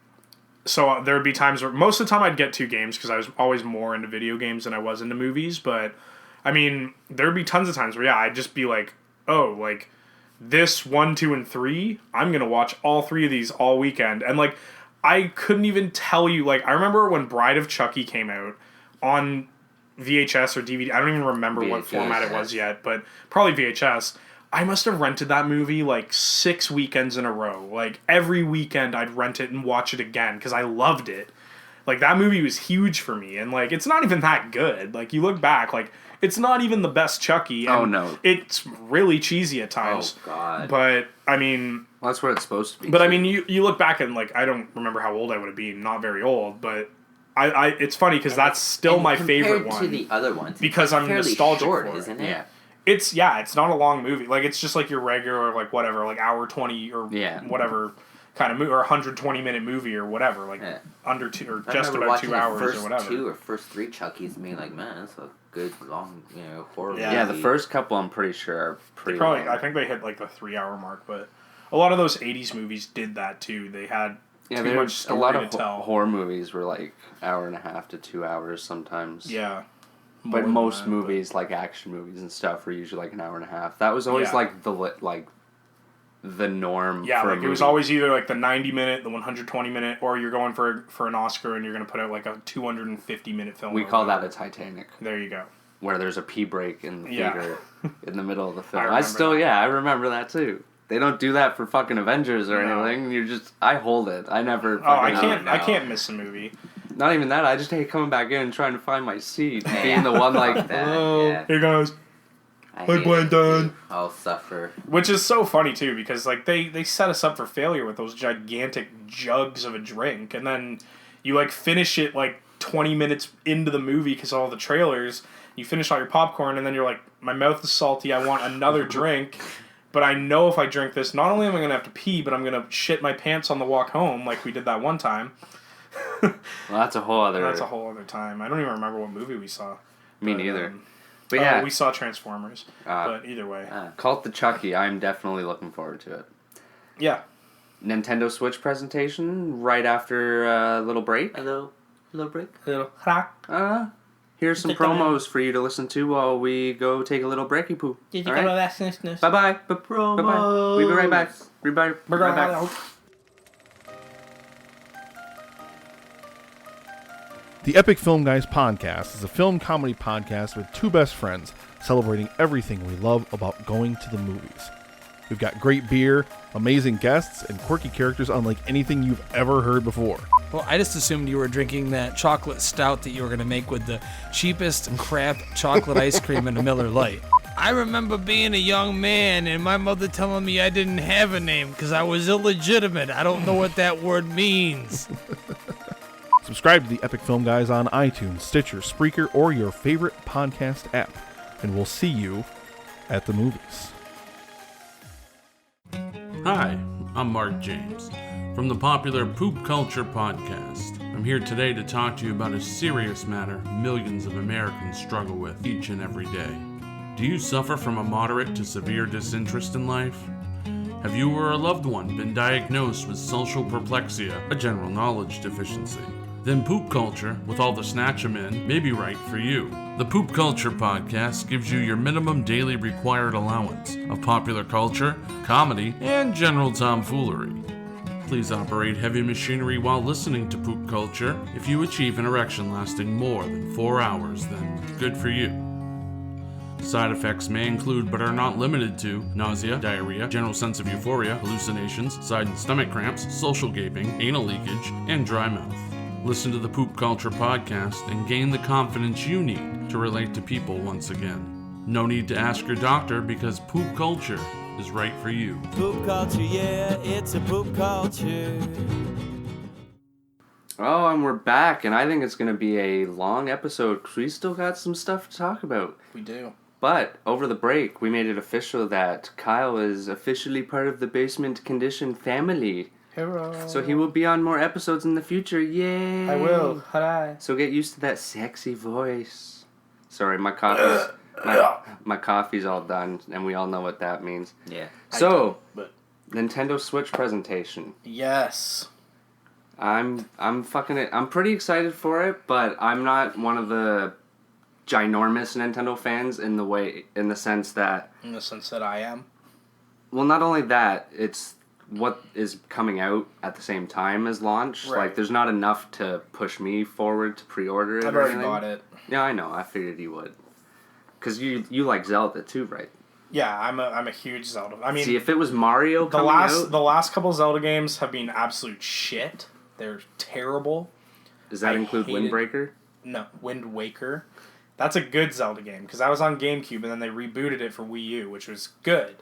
so there would be times where most of the time I'd get 2 games because I was always more into video games than I was into movies. But, I mean, there would be tons of times where, I'd just be like, oh, like, this 1, 2, and 3, I'm going to watch all 3 of these all weekend. And, like, I couldn't even tell you, like, I remember when Bride of Chucky came out on VHS or DVD. I don't even remember what format it was yet, but probably VHS. I must have rented that movie like 6 weekends in a row. Like every weekend I'd rent it and watch it again because I loved it. Like that movie was huge for me, and like it's not even that good. Like you look back, like It's not even the best Chucky. Oh, no. It's really cheesy at times. Oh, God. But, I mean... Well, that's what it's supposed to be. But, I mean, you look back and, like, I don't remember how old I would have been. Not very old, but... it's funny because that's still my favorite one. Compared to the other ones, because I'm nostalgic short, for it. Isn't it? Yeah. It's not a long movie. Like, it's just like your regular, like, whatever, like, hour 20 or whatever kind of movie, or 120-minute movie or whatever, like, under two, or just about 2 hours or whatever. Two or first three Chuckies and being like, man, that's a good, long, horror movie. Yeah, the first couple I'm pretty sure are pretty long. I think they hit, like, the 3-hour mark, but a lot of those 80s movies did that, too. They had too much story a lot to of tell. horror movies were, like, hour and a half to 2 hours sometimes. Yeah. But most movies, like action movies and stuff, were usually like an hour and a half. That was always like the norm. Yeah, for like it was always either like the 90-minute, the 120-minute, or you're going for an Oscar and you're going to put out like a 250-minute film. We call that a Titanic. There you go. Where there's a pee break in the theater in the middle of the film. I remember that too. They don't do that for fucking Avengers or anything. I hold it. I never. I can't miss a movie. Not even that. I just hate coming back in and trying to find my seat. Being the one like, that. Hey guys. Hi, Brendan. I'll suffer. Which is so funny too, because like they set us up for failure with those gigantic jugs of a drink, and then you like finish it like 20 minutes into the movie because all the trailers. You finish all your popcorn, and then you're like, my mouth is salty. I want another drink. But I know if I drink this, not only am I going to have to pee, but I'm going to shit my pants on the walk home, like we did that one time. Well, that's a whole other time. I don't even remember what movie we saw. Me neither. But yeah, we saw Transformers. But either way, Call it the Chucky. I'm definitely looking forward to it. Yeah. Nintendo Switch presentation right after a little break. A little break. Here's some promos for you to listen to while we go take a little breaky poo. All right? Bye-bye. Bye-bye. We'll be right back. Right back. The Epic Film Guys podcast is a film comedy podcast with two best friends celebrating everything we love about going to the movies. We've got great beer, amazing guests, and quirky characters unlike anything you've ever heard before. Well, I just assumed you were drinking that chocolate stout that you were going to make with the cheapest crap chocolate ice cream in a Miller Lite. I remember being a young man and my mother telling me I didn't have a name because I was illegitimate. I don't know what that word means. Subscribe to the Epic Film Guys on iTunes, Stitcher, Spreaker, or your favorite podcast app, and we'll see you at the movies. Hi, I'm Mark James from the popular Poop Culture Podcast. I'm here today to talk to you about a serious matter millions of Americans struggle with each and every day. Do you suffer from a moderate to severe disinterest in life? Have you or a loved one been diagnosed with social perplexia, a general knowledge deficiency? Then Poop Culture, with all the snatch 'em in, may be right for you. The Poop Culture Podcast gives you your minimum daily required allowance of popular culture, comedy, and general tomfoolery. Please operate heavy machinery while listening to Poop Culture. If you achieve an erection lasting more than 4 hours, then good for you. Side effects may include, but are not limited to, nausea, diarrhea, general sense of euphoria, hallucinations, side and stomach cramps, social gaping, anal leakage, and dry mouth. Listen to the Poop Culture Podcast and gain the confidence you need to relate to people once again. No need to ask your doctor because Poop Culture is right for you. Poop culture, yeah, it's a poop culture. Oh, and we're back, and I think it's going to be a long episode because we still got some stuff to talk about. We do. But over the break, we made it official that Kyle is officially part of the Basement Condition family. Hero. So he will be on more episodes in the future. Yay! I will. Hooray. So get used to that sexy voice. Sorry, my coffee's all done, and we all know what that means. Yeah. So, Nintendo Switch presentation. Yes. I'm fucking it. I'm pretty excited for it, but I'm not one of the ginormous Nintendo fans in the sense that I am. Well, not only that, it's what is coming out at the same time as launch. Right. Like, there's not enough to push me forward to pre-order it. I've or already anything. bought it. Yeah, I know. I figured you would. Because you like Zelda too, right? Yeah, I'm a huge Zelda. I mean, see, if it was Mario the last couple Zelda games have been absolute shit. They're terrible. Does that include Windbreaker? No, Wind Waker. That's a good Zelda game, because that was on GameCube, and then they rebooted it for Wii U, which was good.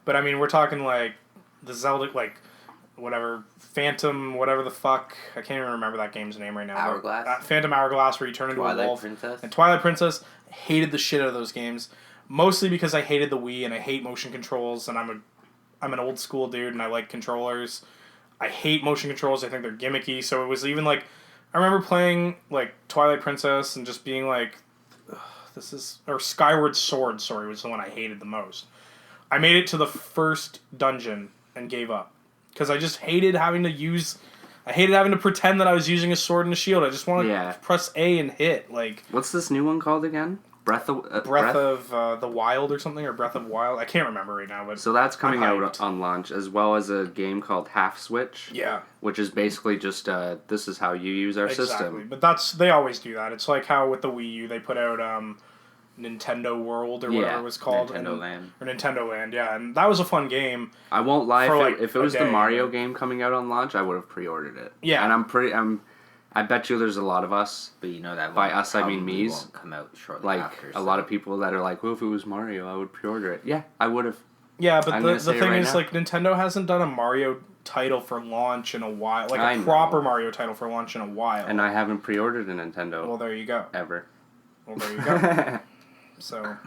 But, I mean, we're talking, like, the Zelda, like, whatever, Phantom, whatever the fuck, I can't even remember that game's name right now. Hourglass? Phantom Hourglass, where you turn into a wolf. Princess? And Twilight Princess, hated the shit out of those games. Mostly because I hated the Wii, and I hate motion controls, and I'm an old school dude, and I like controllers. I hate motion controls, I think they're gimmicky, so it was even, like, I remember playing, like, Twilight Princess and just being like, or Skyward Sword, sorry, was the one I hated the most. I made it to the first dungeon and gave up. Because I just hated having to pretend that I was using a sword and a shield. I just wanted to press A and hit. Like, what's this new one called again? Breath of the Wild or something, or Breath of Wild. I can't remember right now. But so that's coming out on launch, as well as a game called Half Switch. Yeah. Which is basically just, this is how you use our system. But they always do that. It's like how with the Wii U, they put out Nintendo World or whatever it was called. Nintendo Land. Or Nintendo Land, yeah. And that was a fun game. I won't lie, if it was the Mario game coming out on launch, I would have pre-ordered it. Yeah. And I bet you there's a lot of us. But you know that by us I mean me's. Won't come out shortly like after, a lot of people that are like, well, if it was Mario, I would pre-order it. Yeah, I would have. Yeah, but the thing is, like, Nintendo hasn't done a Mario title for launch in a while, like a proper Mario title for launch in a while. And I haven't pre-ordered a Nintendo. Well, there you go. Ever. Well, there you go. So,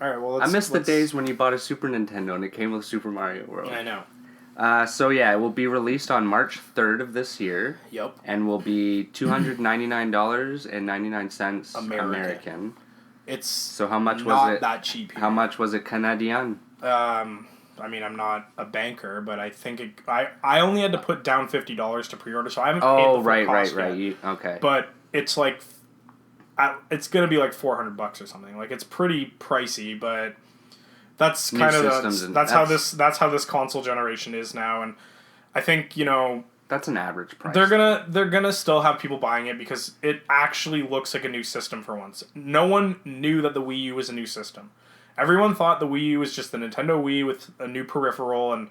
all right. Well, I miss the days when you bought a Super Nintendo and it came with Super Mario World. I know. So yeah, it will be released on March 3rd of this year. Yep. And will be $299.99 American. It's how much was not it? That cheap here. How much was it Canadian? I mean, I'm not a banker, but I think I only had to put down $50 to pre-order, so I haven't paid the full cost yet. Okay. But it's like, it's gonna be like $400 or something. Like, it's pretty pricey, but. That's kind of that's how this console generation is now, and I think that's an average price. They're gonna still have people buying it because it actually looks like a new system for once. No one knew that the Wii U was a new system. Everyone thought the Wii U was just the Nintendo Wii with a new peripheral and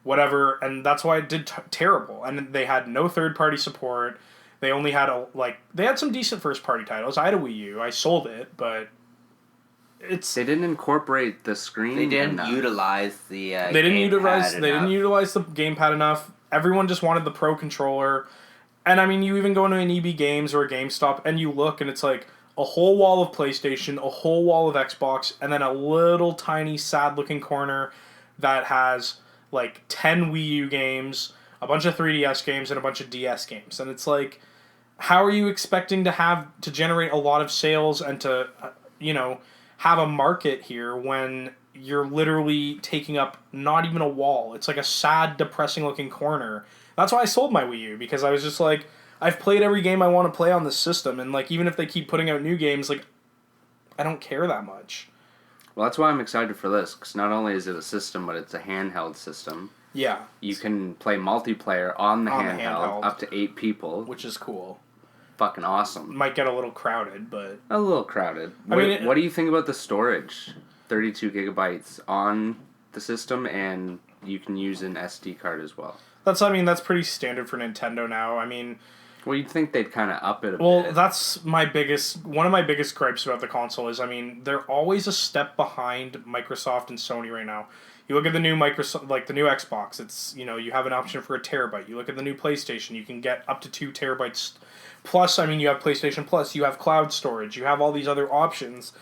whatever, and that's why it did terrible. And they had no third-party support. They only had they had some decent first-party titles. I had a Wii U. I sold it, but. They didn't incorporate the screen. They didn't utilize the. They didn't utilize the gamepad enough. Everyone just wanted the Pro controller, and I mean, you even go into an EB Games or a GameStop and you look, and it's like a whole wall of PlayStation, a whole wall of Xbox, and then a little tiny sad-looking corner that has like 10 Wii U games, a bunch of 3DS games, and a bunch of DS games, and it's like, how are you expecting to generate a lot of sales and to, have a market here when you're literally taking up not even a wall. It's like a sad, depressing looking corner. That's why I sold my Wii U, because I was just like, I've played every game I want to play on this system, and like, even if they keep putting out new games, like, I don't care that much. Well, that's why I'm excited for this, because not only is it a system, but it's a handheld system. Yeah. You can play multiplayer on the handheld, up to 8 people. Which is cool. Fucking awesome. Might get a little crowded, but... A little crowded. What do you think about the storage? 32 gigabytes on the system, and you can use an SD card as well. That's pretty standard for Nintendo now. I mean... Well, you'd think they'd kind of up it a bit. Well, that's one of my biggest gripes about the console is, I mean, they're always a step behind Microsoft and Sony right now. You look at the new Microsoft, like the new Xbox, it's, you have an option for 1 terabyte. You look at the new PlayStation, you can get up to 2 terabytes. Plus, I mean, you have PlayStation Plus, you have cloud storage, you have all these other options.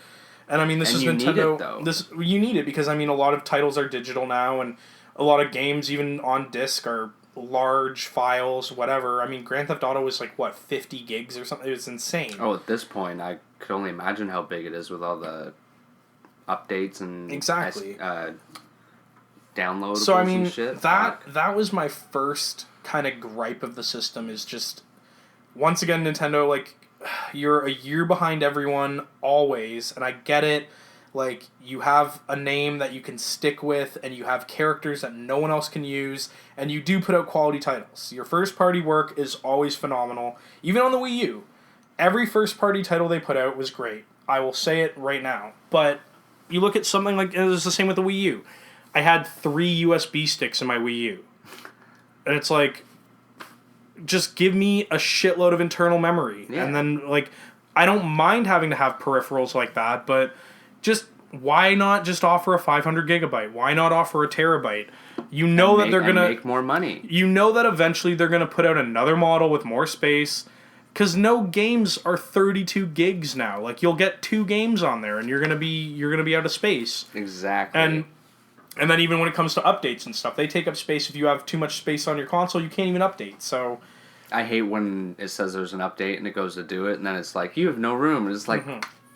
And I mean, this is Nintendo. Need it, though. You need it because, I mean, a lot of titles are digital now, and a lot of games, even on disc, are large files, whatever. I mean, Grand Theft Auto was like, 50 gigs or something? It was insane. Oh, at this point, I could only imagine how big it is with all the updates and exactly downloadables. So I mean, and shit. that was my first kind of gripe of the system, is just, once again, Nintendo, like, you're a year behind everyone always, and I get it. Like, you have a name that you can stick with, and you have characters that no one else can use, and you do put out quality titles. Your first-party work is always phenomenal. Even on the Wii U, every first-party title they put out was great. I will say it right now. But you look at something like, it was the same with the Wii U. I had 3 USB sticks in my Wii U. And it's like, just give me a shitload of internal memory. Yeah. And then, like, I don't mind having to have peripherals like that, but just why not just offer a 500 gigabyte? Why not offer a terabyte? You know that they're gonna make more money. You know that eventually they're gonna put out another model with more space, because no games are 32 gigs now. Like, you'll get 2 games on there, and you're gonna be out of space. Exactly. And then even when it comes to updates and stuff, they take up space. If you have too much space on your console, you can't even update. So I hate when it says there's an update and it goes to do it, and then it's like, you have no room. And it's like,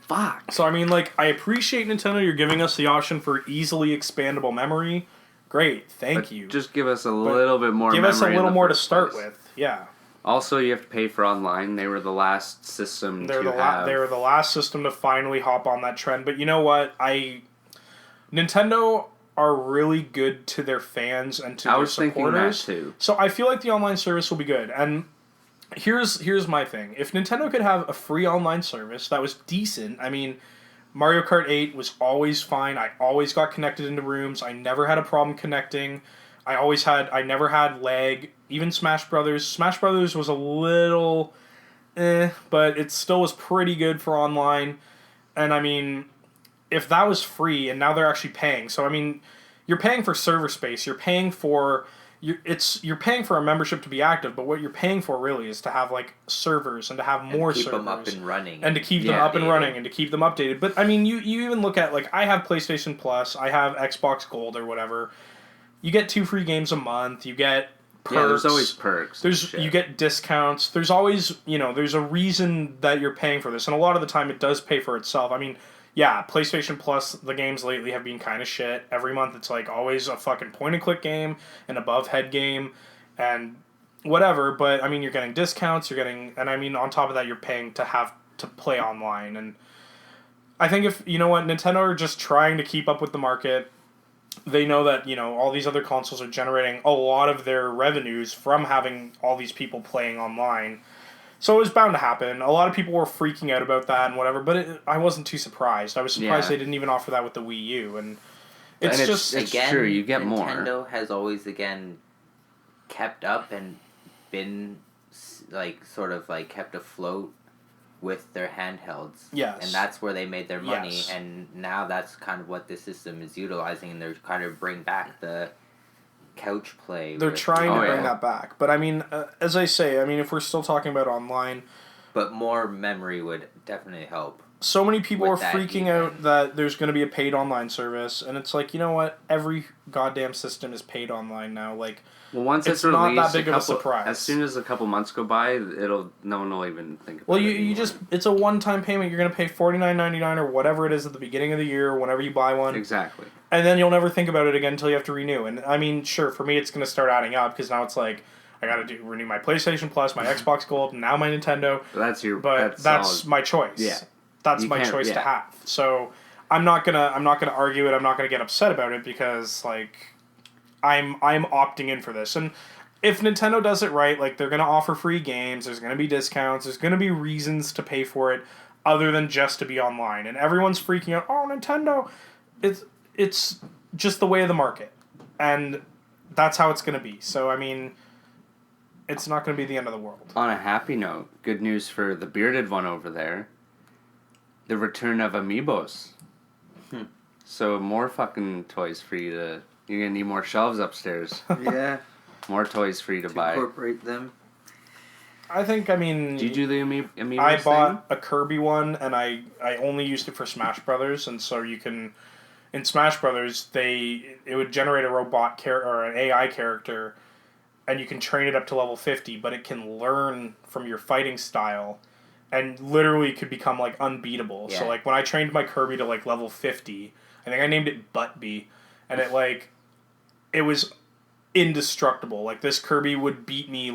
fuck. So, I mean, like, I appreciate Nintendo. You're giving us the option for easily expandable memory. Great, thank you. Just give us a little bit more. Give memory us a little more to first start place. with. Yeah. Also, you have to pay for online. They were the last system They were the last system to finally hop on that trend. But you know what? Nintendo are really good to their fans and to their supporters. Thinking that too. So I feel like the online service will be good. And here's my thing. If Nintendo could have a free online service that was decent, I mean, Mario Kart 8 was always fine. I always got connected into rooms. I never had a problem connecting. I never had lag. Even Smash Brothers. Smash Brothers was a little but it still was pretty good for online. And I mean, if that was free and now they're actually paying. So I mean, you're paying for server space. You're paying for you're paying for a membership to be active, but what you're paying for really is to have like servers and to have more servers. Keep them up and running. And to keep them up and running and to keep them updated. But I mean, you even look at, like, I have PlayStation Plus, I have Xbox Gold or whatever. You get 2 free games a month, you get perks. Yeah, there's always perks. You get discounts. There's always, there's a reason that you're paying for this. And a lot of the time it does pay for itself. I mean, yeah, PlayStation Plus, the games lately have been kind of shit. Every month it's like always a fucking point-and-click game, an above-head game, and whatever. But, I mean, you're getting discounts, and I mean, on top of that, you're paying to play online. And I think if, Nintendo are just trying to keep up with the market. They know that, all these other consoles are generating a lot of their revenues from having all these people playing online. So it was bound to happen. A lot of people were freaking out about that and whatever, but I wasn't too surprised. I was surprised they didn't even offer that with the Wii U. And it's true, you get Nintendo more. Nintendo has always, kept up and been, kept afloat with their handhelds. Yes. And that's where they made their money. Yes. And now that's kind of what the system is utilizing, and they're kind of bring back the couch play. They're trying to bring that back. But, I mean, as I say, if we're still talking about online... But more memory would definitely help. So many people are freaking out that there's going to be a paid online service, and it's like, you know what? Every goddamn system is paid online now. Like, once it's not released, that big of a surprise. As soon as a couple months go by, no one will even think about it. Well, it's a one-time payment. You're going to pay $49.99 or whatever it is at the beginning of the year, whenever you buy one. Exactly. And then you'll never think about it again until you have to renew. And I mean, sure, for me, it's going to start adding up because now it's like, I got to renew my PlayStation Plus, my Xbox Gold, and now my Nintendo. That's my choice. Yeah. That's my choice to have. So I'm not gonna argue it. I'm not gonna get upset about it because I'm opting in for this. And if Nintendo does it right, they're gonna offer free games. There's gonna be discounts. There's gonna be reasons to pay for it other than just to be online. And everyone's freaking out. Oh, Nintendo! It's just the way of the market, and that's how it's gonna be. So I mean, it's not gonna be the end of the world. On a happy note, good news for the bearded one over there. The return of Amiibos. So more fucking toys for you to... You're going to need more shelves upstairs. Yeah. More toys for you to buy. Incorporate them. I think, Did you do the Amiibos I bought a Kirby one, and I only used it for Smash Brothers, and so you can... In Smash Brothers, it would generate a robot or an AI character, and you can train it up to level 50, but it can learn from your fighting style... And literally could become, unbeatable. Yeah. So, when I trained my Kirby to, level 50, I think I named it Buttby, and it was indestructible. This Kirby would beat me,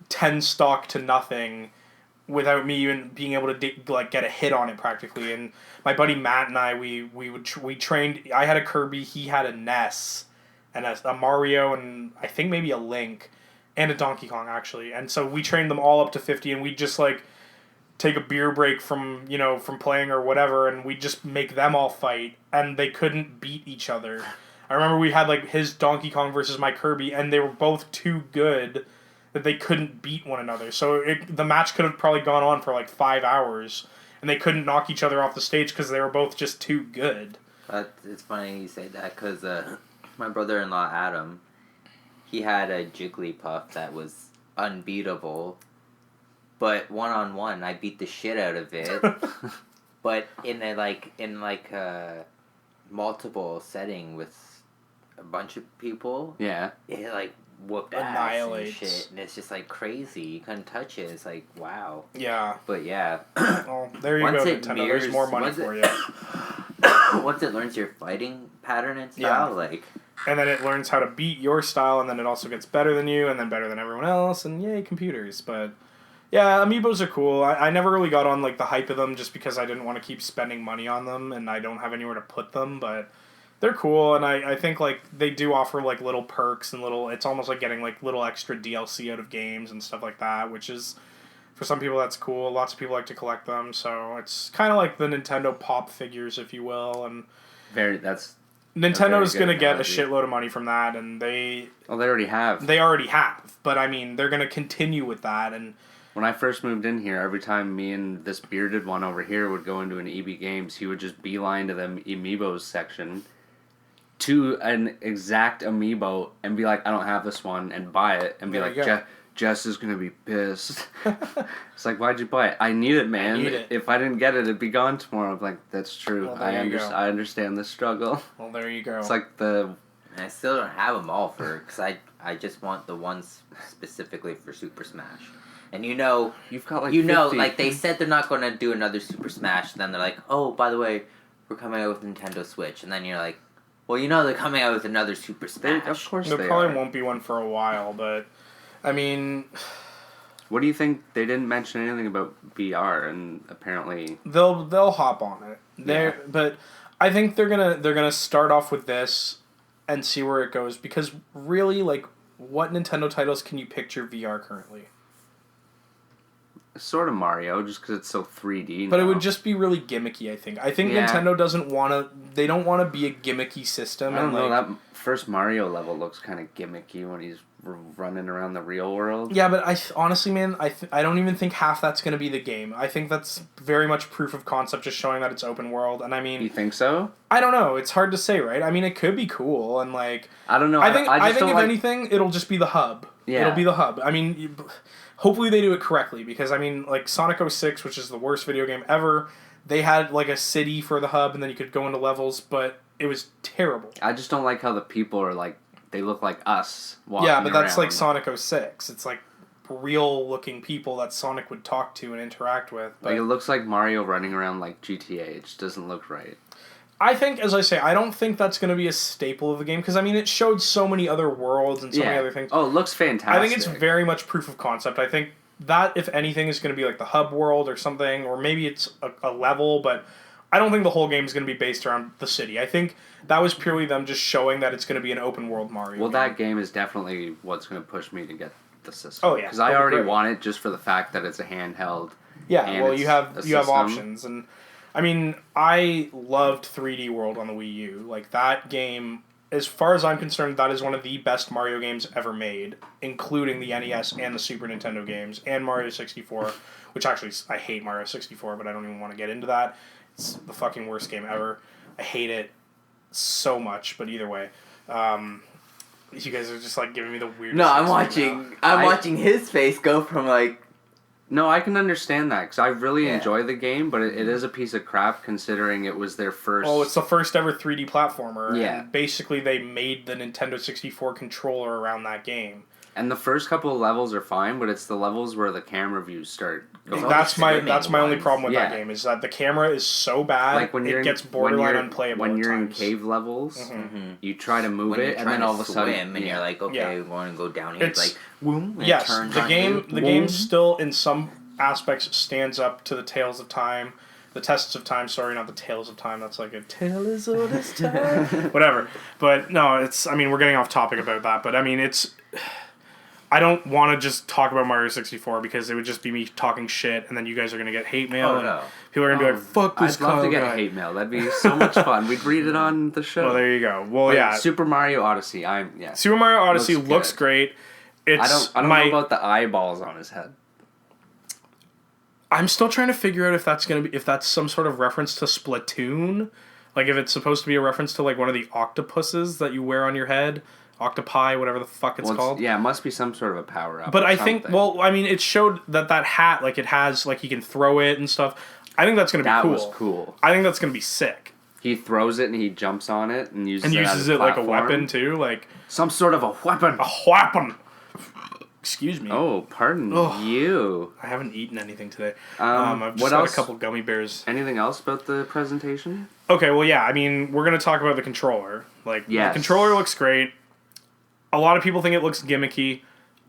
10 stock to nothing without me even being able to, get a hit on it practically. And my buddy Matt and I, we trained... I had a Kirby, he had a Ness, and a Mario, and I think maybe a Link... And a Donkey Kong, actually. And so we trained them all up to 50, and we'd just, take a beer break from playing or whatever, and we'd just make them all fight, and they couldn't beat each other. I remember we had, his Donkey Kong versus my Kirby, and they were both too good that they couldn't beat one another. So the match could have probably gone on for like 5 hours, and they couldn't knock each other off the stage because they were both just too good. But it's funny you say that because my brother-in-law Adam, he had a Jigglypuff that was unbeatable, but 1-on-1 I beat the shit out of it. But in a multiple setting with a bunch of people, Yeah. it like whooped ass and Annihilates. shit, and it's just like crazy. You couldn't touch it. It's like wow. Yeah. But yeah, Well, there you Once go, it Nintendo. There's more money once for it- you. once it learns your fighting pattern and Yeah. style, like And then it learns how to beat your style, and then it also gets better than you, and then better than everyone else, and yay, computers. But yeah, amiibos are cool. I never really got on like the hype of them just because I didn't want to keep spending money on them, and I don't have anywhere to put them, but they're cool, and I think like they do offer like little perks and it's almost like getting like little extra DLC out of games and stuff like that, which is, for some people that's cool. Lots of people like to collect them, so it's kind of like the Nintendo Pop figures, if you will, and That's Nintendo's very going to good get a analogy. shitload of money from that, and They already have. they already have, but I mean, they're going to continue with that, and When I first moved in here, every time me and this bearded one over here would go into an EB Games, he would just beeline to them amiibos section to an exact amiibo and be like, I don't have this one, and buy it, and be There like, you go. Jess is going to be pissed. It's like, why'd you buy it? I need it, man. need it. If I didn't get it, it'd be gone tomorrow. I'm like, that's true. Well, there you go. I understand the struggle. well, there you go. It's like the... and I still don't have them all because I just want the ones specifically for Super Smash. And You've got like 50. like they said they're not going to do another Super Smash. Then they're like, oh, by the way, we're coming out with Nintendo Switch. And then you're like, well, they're coming out with another Super Smash. Of course there they probably are. won't be one for a while, but I mean, What do you think? They didn't mention anything about VR, and apparently... they'll hop on it. But I think they're gonna start off with this and see where it goes, because really, like, what Nintendo titles can you picture VR currently? Sort of Mario, just because it's so 3D But now. it would just be really gimmicky, I think. I think Yeah. Nintendo doesn't want to... They don't want to be a gimmicky system. I don't and know, like, that first Mario level looks kind of gimmicky when he's running around the real world. Yeah, but honestly, man, I don't even think half that's going to be the game. I think that's very much proof of concept, just showing that it's open world. And I mean... You think so? I don't know. It's hard to say, right? I mean, it could be cool, and like... I don't know. I think just if don't like... anything, it'll just be the hub. Yeah. It'll be the hub. I mean... Hopefully they do it correctly, because, I mean, like, Sonic 06, which is the worst video game ever, they had, like, a city for the hub, and then you could go into levels, but it was terrible. I just don't like how the people are, like, they look like us walking Yeah, but that's around. like Sonic 06. It's, like, real-looking people that Sonic would talk to and interact with. But Like, it looks like Mario running around like GTA. It just doesn't look right. I think, as I say, I don't think that's going to be a staple of the game, because, I mean, it showed so many other worlds and so many other things. Oh, it looks fantastic. I think it's very much proof of concept. I think that, if anything, is going to be like the hub world or something, or maybe it's a level, but I don't think the whole game is going to be based around the city. I think that was purely them just showing that it's going to be an open world Mario Well, game. that game is definitely what's going to push me to get the system. Oh, yeah. Because I That'll be already great. want it just for the fact that it's a handheld. Yeah, and well, it's you have a system. options. And I mean, I loved 3D World on the Wii U. Like, that game, as far as I'm concerned, that is one of the best Mario games ever made, including the NES and the Super Nintendo games, and Mario 64, which actually, I hate Mario 64, but I don't even want to get into that. It's the fucking worst game ever. I hate it so much, but either way. You guys are just, like, giving me the weirdest... No, I'm looks right watching. now. I'm watching his face go from like. No, I can understand that, because I really Yeah. enjoy the game, but it is a piece of crap considering it was their first... Oh, it's the first ever 3D platformer. Yeah. And basically, they made the Nintendo 64 controller around that game. And the first couple of levels are fine, but it's the levels where the camera views start going. That's my swimming only ones. problem with that Yeah. game, is that the camera is so bad, Like when it gets borderline unplayable when at you're in times. cave levels, Mhm. you try to move When you're it, and trying then to all of a sudden, swim and you're like, okay, Yeah. we want to go down here. It's It's- like, boom. And Yes, it turns the on game you. the game still, in some aspects, stands up to the Tales of Time. The Tests of Time, sorry, not the Tales of Time. That's like a tale as old as time. Whatever. But no, I mean, we're getting off topic about that, but I mean, I don't want to just talk about Mario 64 because it would just be me talking shit, and then you guys are going to get hate mail, Oh, and no. people are going to be like, fuck this I'd love Kyle to get guy. hate mail. That'd be so much fun. We'd read it on the show. Well, there you go. Well, But yeah. Super Mario Odyssey. Super Mario Odyssey looks good. great. I don't know about the eyeballs on his head. I'm still trying to figure out if that's some sort of reference to Splatoon, like if it's supposed to be a reference to like one of the octopuses that you wear on your head, octopi, whatever the fuck it's called. Yeah, it must be some sort of a power up. But I think, it showed that hat, like it has, like you can throw it and stuff. I think that's gonna be cool. That was cool. I think that's gonna be sick. He throws it and he jumps on it and uses it like a weapon too, like some sort of a weapon. A weapon. Excuse me. Oh, pardon you. I haven't eaten anything today. I've just got a couple gummy bears. Anything else about the presentation? Okay, well, yeah. I mean, we're going to talk about the controller. Like, the controller looks great. A lot of people think it looks gimmicky.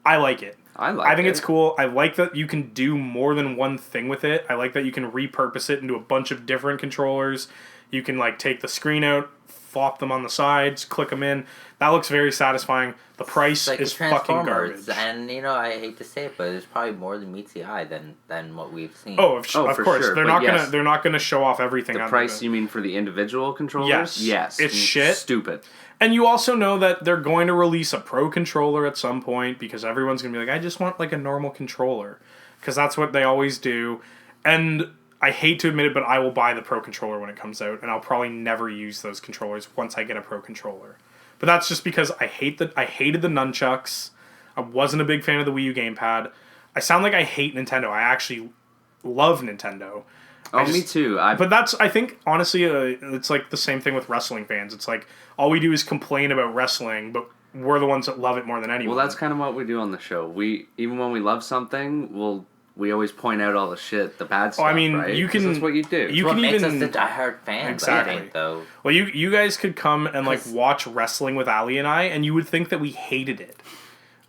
I like it. I think it's cool. I like that you can do more than one thing with it. I like that you can repurpose it into a bunch of different controllers. You can, like, take the screen out, flop them on the sides, click them in. That looks very satisfying. The price is fucking garbage. And, I hate to say it, but there's probably more than meets the eye than what we've seen. Of course. Sure. They're not gonna show off everything. The price, you mean for the individual controllers? Yes. It's shit. Stupid. And you also know that they're going to release a pro controller at some point because everyone's going to be like, I just want like a normal controller. Because that's what they always do. And I hate to admit it, but I will buy the pro controller when it comes out. And I'll probably never use those controllers once I get a pro controller. But that's just because I hated the nunchucks. I wasn't a big fan of the Wii U gamepad. I sound like I hate Nintendo. I actually love Nintendo. Me too. But I think, honestly, it's like the same thing with wrestling fans. It's like, all we do is complain about wrestling, but we're the ones that love it more than anyone. Well, that's kind of what we do on the show. Even when we love something, we always point out all the shit, the bad stuff, right? You can... That's what you do. What makes us the diehard fans, exactly. I think, though. Well, you guys could come and, like, watch wrestling with Ali and I, and you would think that we hated it.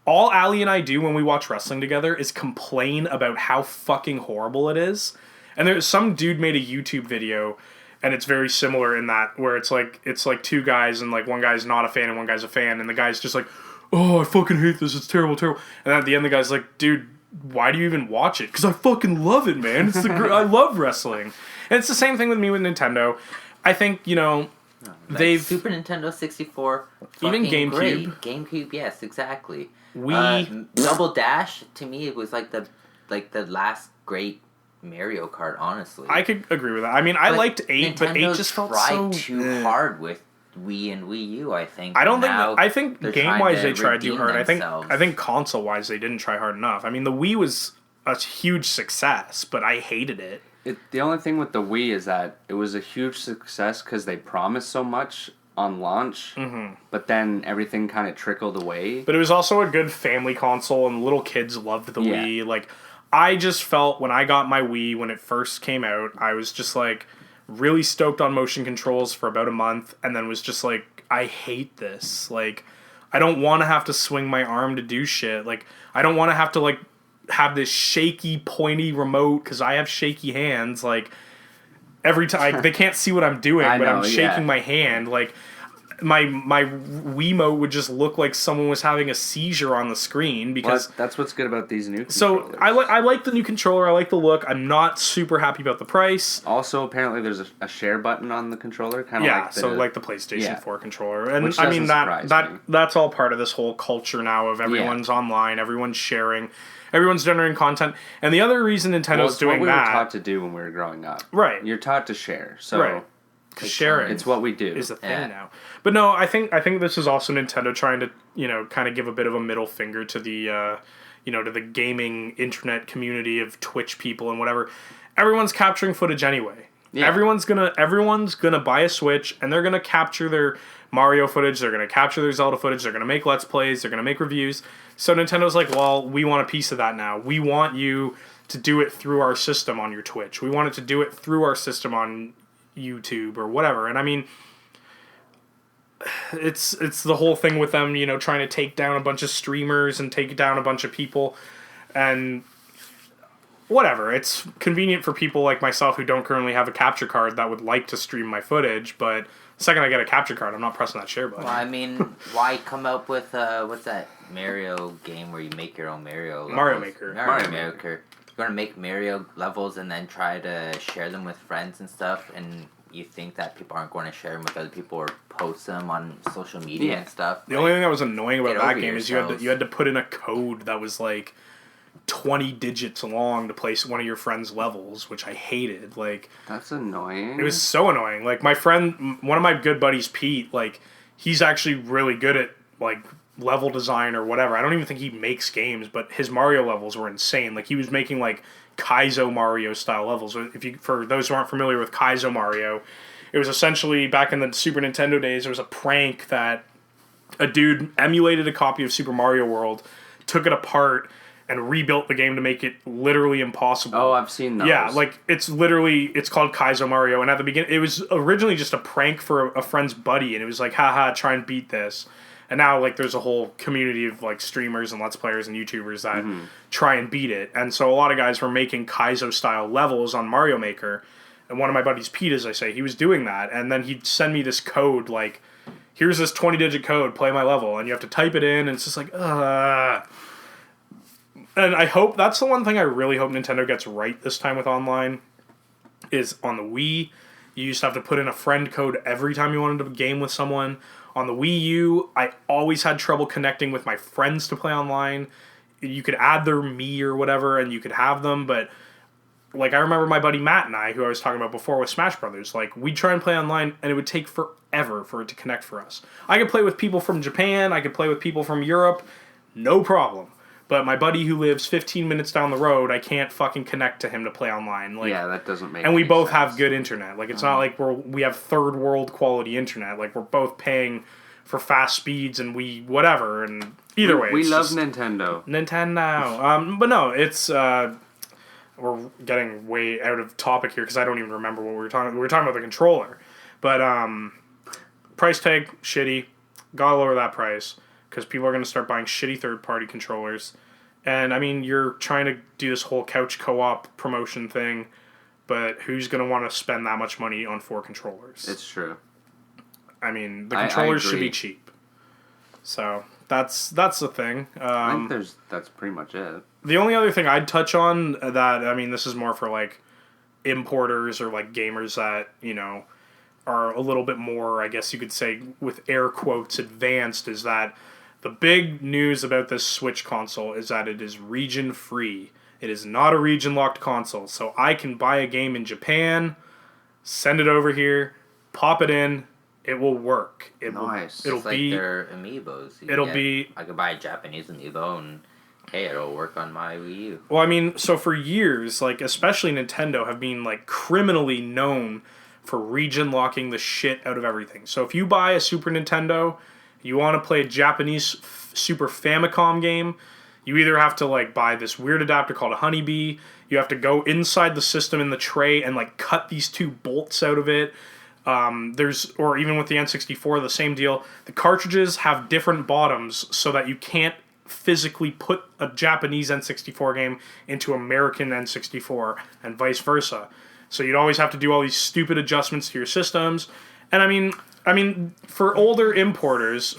All Ali and I do when we watch wrestling together is complain about how fucking horrible it is. And there's some dude made a YouTube video, and it's very similar in that, where it's like two guys, and like one guy's not a fan and one guy's a fan, and the guy's just like, oh, I fucking hate this, it's terrible. And at the end the guy's like, dude, why do you even watch it? Because I fucking love it, man. It's I love wrestling. And it's the same thing with me with Nintendo. I think, they've... Super Nintendo 64, even GameCube. Great. GameCube, yes, exactly. Double Dash, to me, it was like the last great Mario Kart, honestly. I could agree with that. I mean, I liked 8, but 8 just felt so... tried too hard with Wii and Wii U, I think. I think game-wise they tried too hard. I think console-wise they didn't try hard enough. I mean, the Wii was a huge success, but I hated it. The only thing with the Wii is that it was a huge success because they promised so much on launch, but then everything kind of trickled away. But it was also a good family console, and little kids loved the Wii. Like, I just felt when I got my Wii when it first came out, I was just like really stoked on motion controls for about a month, and then was just like, I hate this. Like, I don't want to have to swing my arm to do shit. Like, I don't want to have to like have this shaky, pointy remote because I have shaky hands. Like, every time they can't see what I'm doing, but I'm shaking my hand. Like, my Wiimote would just look like someone was having a seizure on the screen because that's what's good about these new controllers. So I like the new controller. I like the look. I'm not super happy about the price. Also, apparently there's a share button on the controller, kind of like the PlayStation 4 controller. And which I mean that's all part of this whole culture now of everyone's online, everyone's sharing, everyone's generating content. And the other reason Nintendo's doing what we that, were taught to do when we were growing up. Right. You're taught to share. So right. Sharing, it's what we do, is the thing now. But no, I think this is also Nintendo trying to kind of give a bit of a middle finger to the to the gaming internet community of Twitch people and whatever. Everyone's capturing footage anyway. Yeah. Everyone's gonna buy a Switch and they're gonna capture their Mario footage. They're gonna capture their Zelda footage. They're gonna make Let's Plays. They're gonna make reviews. So Nintendo's like, well, we want a piece of that now. We want you to do it through our system on your Twitch. We want it to do it through our system on YouTube or whatever. And I mean, it's the whole thing with them, trying to take down a bunch of streamers and take down a bunch of people and whatever. It's convenient for people like myself who don't currently have a capture card that would like to stream my footage, but the second I get a capture card, I'm not pressing that share button. Well, I mean, why come up with what's that Mario game where you make your own Mario levels? Mario Maker. You're gonna make Mario levels and then try to share them with friends and stuff, and you think that people aren't going to share them with other people or post them on social media and stuff. The only thing that was annoying about that game is you yourselves. had to put in a code that was like 20 digits long to place one of your friend's levels, which I hated. Like, that's annoying. It was so annoying. Like, my friend, one of my good buddies, Pete, like, he's actually really good at, like, level design or whatever. I don't even think he makes games, but his Mario levels were insane. Like, he was making, like, Kaizo Mario style levels. For those who aren't familiar with Kaizo Mario, it was essentially, back in the Super Nintendo days, there was a prank that a dude emulated a copy of Super Mario World, took it apart, and rebuilt the game to make it literally impossible. Oh, I've seen those. Yeah, like, it's called Kaizo Mario, and at the beginning, it was originally just a prank for a friend's buddy, and it was like, haha, try and beat this. And now, like, there's a whole community of, like, streamers and Let's Players and YouTubers that try and beat it. And so a lot of guys were making Kaizo-style levels on Mario Maker, and one of my buddies, Pete, as I say, he was doing that, and then he'd send me this code, like, here's this 20-digit code, play my level, and you have to type it in, and it's just like, ugh. And I hope, that's the one thing I really hope Nintendo gets right this time with online, is on the Wii, you used to have to put in a friend code every time you wanted to game with someone. On the Wii U, I always had trouble connecting with my friends to play online. You could add their me or whatever, and you could have them, but, like, I remember my buddy Matt and I, who I was talking about before with Smash Brothers, like, we'd try and play online, and it would take forever for it to connect for us. I could play with people from Japan, I could play with people from Europe, no problem. But my buddy who lives 15 minutes down the road, I can't fucking connect to him to play online. Like, yeah, that doesn't make And we both sense. have good internet. Like, it's not like we have third world quality internet. Like, we're both paying for fast speeds and whatever. And either way, we it's love just Nintendo. But no, it's we're getting way out of topic here because I don't even remember what we were talking. We were talking about the controller, but price tag shitty. Gotta lower that price because people are going to start buying shitty third party controllers. And I mean, you're trying to do this whole couch co-op promotion thing, but who's going to want to spend that much money on 4 controllers? It's true. I mean, the controllers I should be cheap. So that's the thing. I think that's pretty much it. The only other thing I'd touch on that, I mean, this is more for like importers or like gamers that, you know, are a little bit more, I guess you could say, with air quotes, advanced, is that the big news about this Switch console is that it is region free. It is not a region locked console. So I can buy a game in Japan, send it over here, pop it in, it will work. Nice. It's like their amiibos. I could buy a Japanese amiibo and hey, it'll work on my Wii U. Well, I mean, so for years, like, especially Nintendo have been, like, criminally known for region locking the shit out of everything. So if you buy a Super Nintendo, you want to play a Japanese Super Famicom game, you either have to, like, buy this weird adapter called a Honeybee, you have to go inside the system in the tray and, like, cut these 2 bolts out of it. Or even with the N64, the same deal. The cartridges have different bottoms so that you can't physically put a Japanese N64 game into American N64 and vice versa. So you'd always have to do all these stupid adjustments to your systems. And I mean for older importers,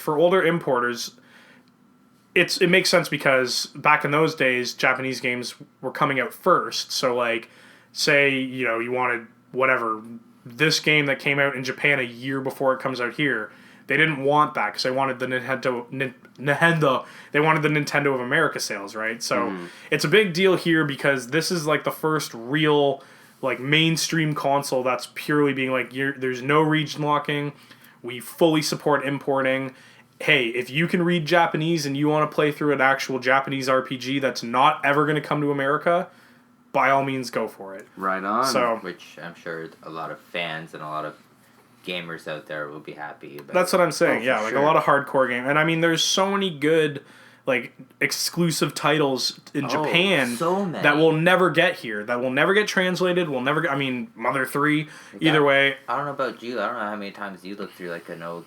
it makes sense because back in those days Japanese games were coming out first. So like, say, you know, you wanted whatever, this game that came out in Japan a year before it comes out here, they didn't want that because they wanted the they wanted the Nintendo of America sales, right? So it's a big deal here because this is like the first real like mainstream console that's purely being like, there's no region locking. We fully support importing. Hey, if you can read Japanese and you want to play through an actual Japanese RPG that's not ever going to come to America, by all means go for it. Right on. So, which I'm sure a lot of fans and a lot of gamers out there will be happy about. That's what I'm saying. Yeah, like sure. a lot of hardcore games. And I mean, there's so many good like exclusive titles in Japan that will never get here, that will never get translated, will never get, I mean, Mother 3, either way. I don't know about you. I don't know how many times you look through like an old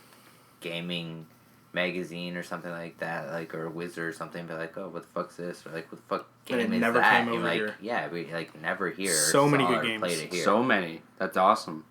gaming magazine or something like that, like, or Wizard or something, be like, oh, what the fuck's this? Or like, what the fuck game and it is never that? came over like, here. Yeah, we like never hear. So many good games. So many. That's awesome.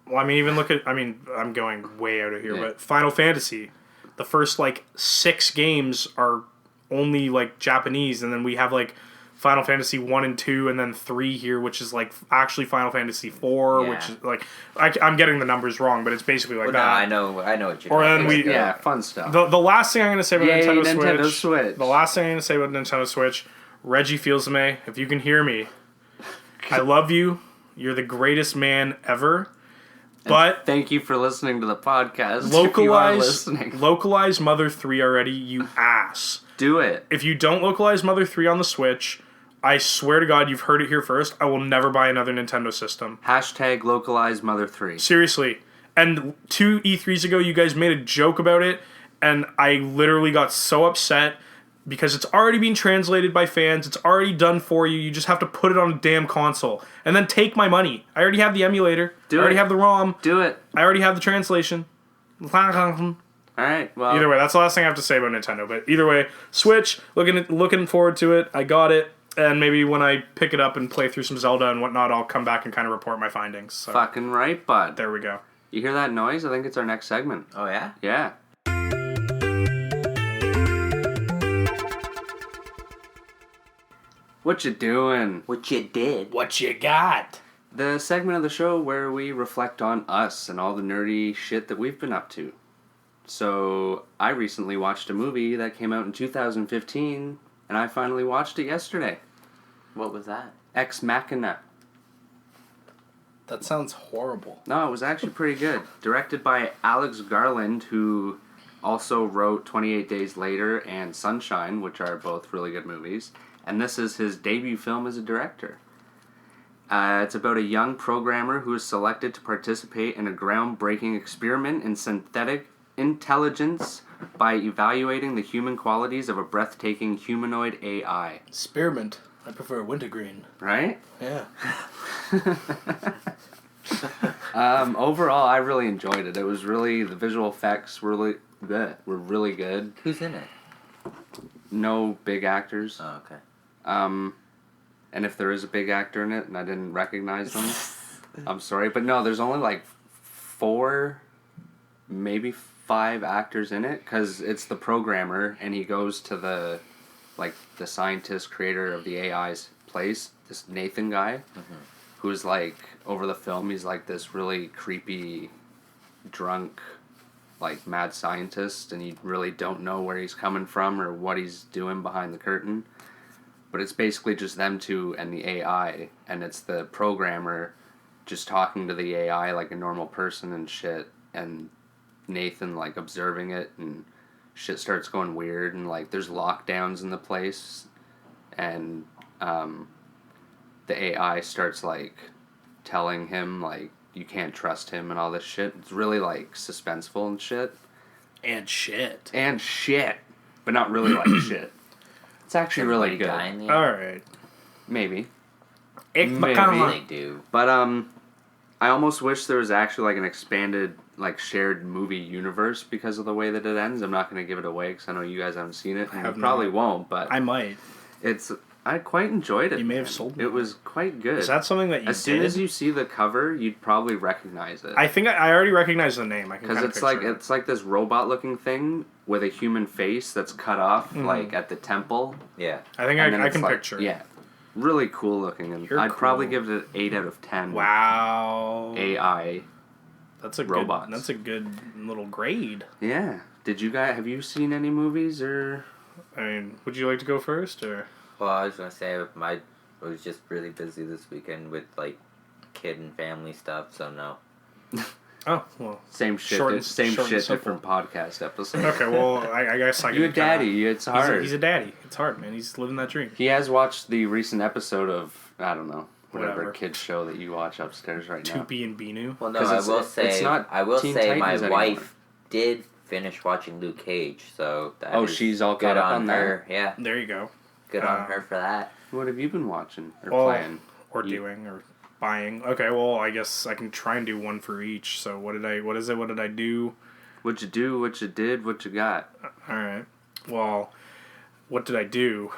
Well, I mean, even look at, I mean, I'm going way out of here, but Final Fantasy, the first like 6 games are only like Japanese, and then we have like Final Fantasy 1 and 2, and then 3 here, which is like actually Final Fantasy 4, which is like I'm getting the numbers wrong, but it's basically like that. No, I know what you're or talking then about. Yeah, fun stuff. The last thing I'm going to say about Nintendo Switch. The last thing I'm going to say about Nintendo Switch, Reggie Fils-Aimé, if you can hear me, I love you. You're the greatest man ever. But thank you for listening to the podcast. Localize Mother 3 already, you ass. Do it. If you don't localize Mother 3 on the Switch, I swear to God, you've heard it here first. I will never buy another Nintendo system. # localize Mother 3. Seriously. And 2 E3s ago, you guys made a joke about it, and I literally got so upset because it's already being translated by fans. It's already done for you. You just have to put it on a damn console. And then take my money. I already have the emulator. I already have the ROM. Do it. I already have the translation. Alright, well. Either way, that's the last thing I have to say about Nintendo. But either way, Switch, looking forward to it. I got it. And maybe when I pick it up and play through some Zelda and whatnot, I'll come back and kind of report my findings. So, fucking right, bud. There we go. You hear that noise? I think it's our next segment. Oh, yeah? Yeah. What you doing? What you did? What you got? The segment of the show where we reflect on us and all the nerdy shit that we've been up to. So, I recently watched a movie that came out in 2015, and I finally watched it yesterday. What was that? Ex Machina. That sounds horrible. No, it was actually pretty good. Directed by Alex Garland, who also wrote 28 Days Later and Sunshine, which are both really good movies. And this is his debut film as a director. It's about a young programmer who is selected to participate in a groundbreaking experiment in synthetic intelligence by evaluating the human qualities of a breathtaking humanoid AI. Spearmint. I prefer wintergreen. Right? Yeah. Overall, I really enjoyed it. It was really, the visual effects were really good. Who's in it? No big actors. Oh, okay. And if there is a big actor in it and I didn't recognize them, I'm sorry. But no, there's only like 4, maybe 5 actors in it, because it's the programmer and he goes to the scientist creator of the AI's place, this Nathan guy, who's like, over the film, he's like this really creepy, drunk, like mad scientist, and you really don't know where he's coming from or what he's doing behind the curtain. But it's basically just them two and the AI, and it's the programmer just talking to the AI like a normal person and shit, and Nathan like observing it, and shit starts going weird, and like there's lockdowns in the place, and the AI starts like telling him like you can't trust him and all this shit. It's really like suspenseful and shit. And shit. But not really like shit. It's actually really good. Alright. Maybe. Maybe they do. But I almost wish there was actually like an expanded, like shared movie universe because of the way that it ends. I'm not going to give it away because I know you guys haven't seen it. And you probably won't, but I might. I quite enjoyed it. You may have sold me. It was quite good. Is that something that you As soon as you see the cover, you'd probably recognize it. I think I already recognize the name. Because it's like this robot-looking thing with a human face that's cut off, like at the temple. Yeah. I think I can picture it. Yeah. Really cool looking, and I'd probably give it an 8 out of 10. Wow. AI. That's a robots. That's a good little grade. Yeah. Have you seen any movies or? I mean, would you like to go first or? Well, I was gonna say I was just really busy this weekend with like kid and family stuff, so no. Oh well. Same shit. Different podcast episode. Okay, well I guess I can. You're a daddy. It's hard. He's a daddy. It's hard, man. He's living that dream. He has watched the recent episode of whatever kids show that you watch upstairs right now. Tupi and Binu. Well, no, I will say my wife did finish watching Luke Cage, so that she's all caught up on her. that. Yeah, there you go. Good on her for that. What have you been watching or playing? Or doing or buying? Okay, well, I guess I can try and do one for each. So what did I do? What you do, what you did, what you got. Alright. Well, what did I do?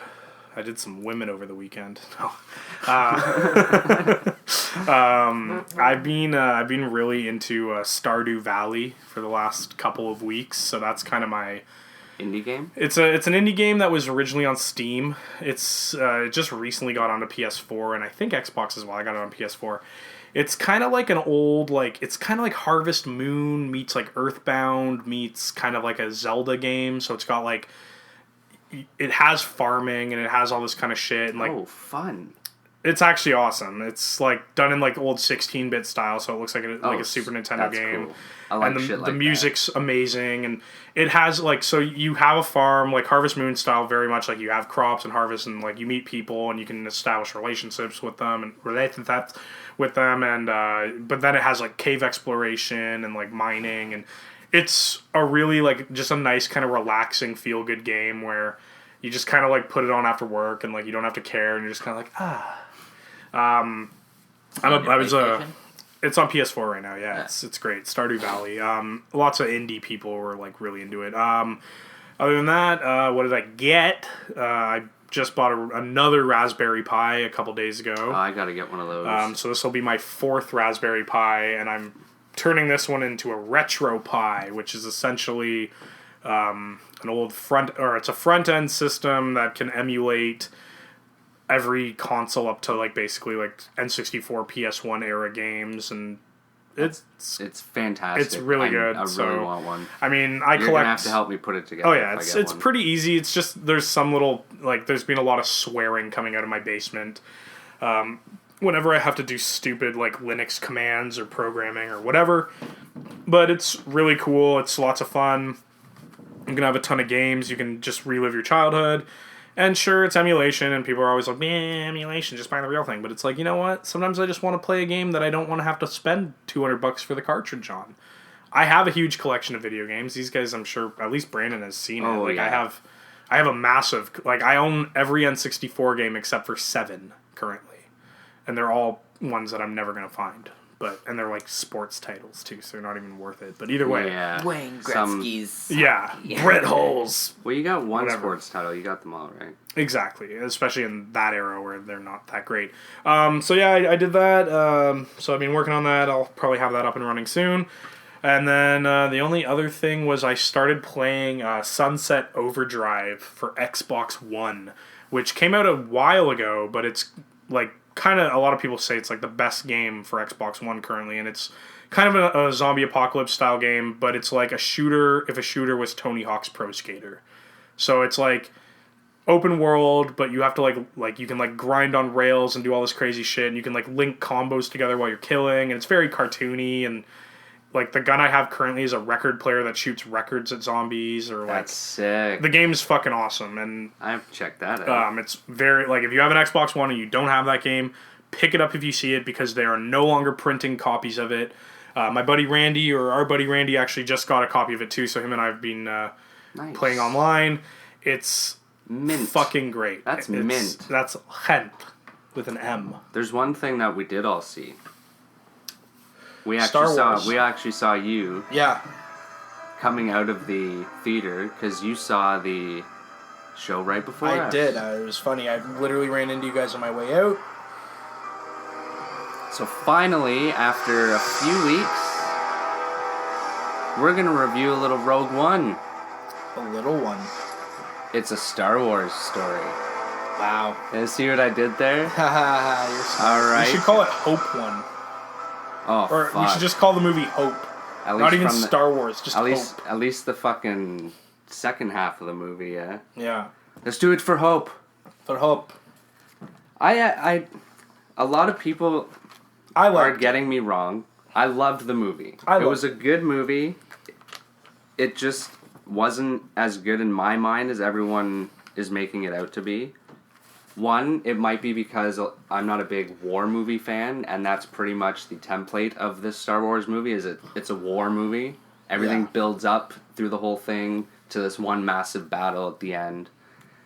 I did some women over the weekend. I've been really into Stardew Valley for the last couple of weeks, so that's kind of my indie game? It's an indie game that was originally on Steam. It just recently got onto PS4 and I think Xbox as well. I got it on PS4. It's kind of like an old, it's kind of like Harvest Moon meets like Earthbound meets kind of like a Zelda game. So it's got like, it has farming and it has all this kind of shit. And Oh, fun. It's actually awesome. It's like done in like old 16-bit style, so it looks like a Super Nintendo that's game. Cool. I like and shit like the music's amazing, and it has so you have a farm like Harvest Moon style, very much like you have crops and harvest, and like you meet people and you can establish relationships with them and relationships with them, and but then it has like cave exploration and like mining, and it's a really just a nice kind of relaxing feel good game where you just kind of like put it on after work and like you don't have to care and you're just kind of like it's on PS4 right now. Yeah, it's great. Stardew Valley. Lots of indie people were like really into it. Other than that, what did I get? I just bought another Raspberry Pi a couple days ago. Oh, I gotta get one of those. So this will be my 4th Raspberry Pi, and I'm turning this one into a Retro Pi, which is essentially an old it's a front end system that can emulate every console up to like basically like N64, PS1 era games, and it's fantastic. It's really good. I really want one. I mean, You're gonna have to help me put it together. Oh yeah, it's pretty easy. It's just there's some little there's been a lot of swearing coming out of my basement. Whenever I have to do stupid like Linux commands or programming or whatever, but it's really cool. It's lots of fun. You can have a ton of games. You can just relive your childhood. And sure, it's emulation, and people are always like, man, emulation, just buy the real thing. But it's like, you know what? Sometimes I just want to play a game that I don't want to have to spend $200 for the cartridge on. I have a huge collection of video games. These guys, I'm sure, at least Brandon has seen it. Oh, yeah. I have a massive, I own every N64 game except for 7 currently. And they're all ones that I'm never going to find. And they're like sports titles too, so they're not even worth it. But either way, Wayne Gretzky's. Brett Holes. Well, you got one sports title, you got them all, right? Exactly, especially in that era where they're not that great. So yeah, I did that. So I've been working on that. I'll probably have that up and running soon. And then the only other thing was I started playing Sunset Overdrive for Xbox One, which came out a while ago, but it's like kind of a lot of people say it's like the best game for Xbox One currently, and it's kind of a zombie apocalypse style game, but it's like a shooter if a shooter was Tony Hawk's Pro Skater. So it's like open world, but you have to like you can like grind on rails and do all this crazy shit, and you can like link combos together while you're killing, and it's very cartoony, and like the gun I have currently is a record player that shoots records at zombies, or like that's sick. The game's fucking awesome, and I have to check that out. It's very if you have an Xbox One and you don't have that game, pick it up if you see it, because they are no longer printing copies of it. My buddy Randy, or our buddy Randy, actually just got a copy of it too, so him and I have been playing online. It's mint. Fucking great. That's mint. That's gent with an M. There's one thing that we did all see. We actually saw you. Yeah. Coming out of the theater because you saw the show right before us. I did. It was funny. I literally ran into you guys on my way out. So finally, after a few weeks, we're going to review a little Rogue One. A little one. It's a Star Wars story. Wow. You see what I did there? Haha, you're smart. All right. We should call it Hope One. Oh, or fuck. we should just call the movie Hope. Not even Star Wars, just Hope. At least the fucking second half of the movie, yeah. Yeah. Let's do it for Hope. For Hope. A lot of people are getting me wrong. I loved the movie. It was a good movie. It just wasn't as good in my mind as everyone is making it out to be. One, it might be because I'm not a big war movie fan, and that's pretty much the template of this Star Wars movie. It's a war movie. Everything builds up through the whole thing to this one massive battle at the end.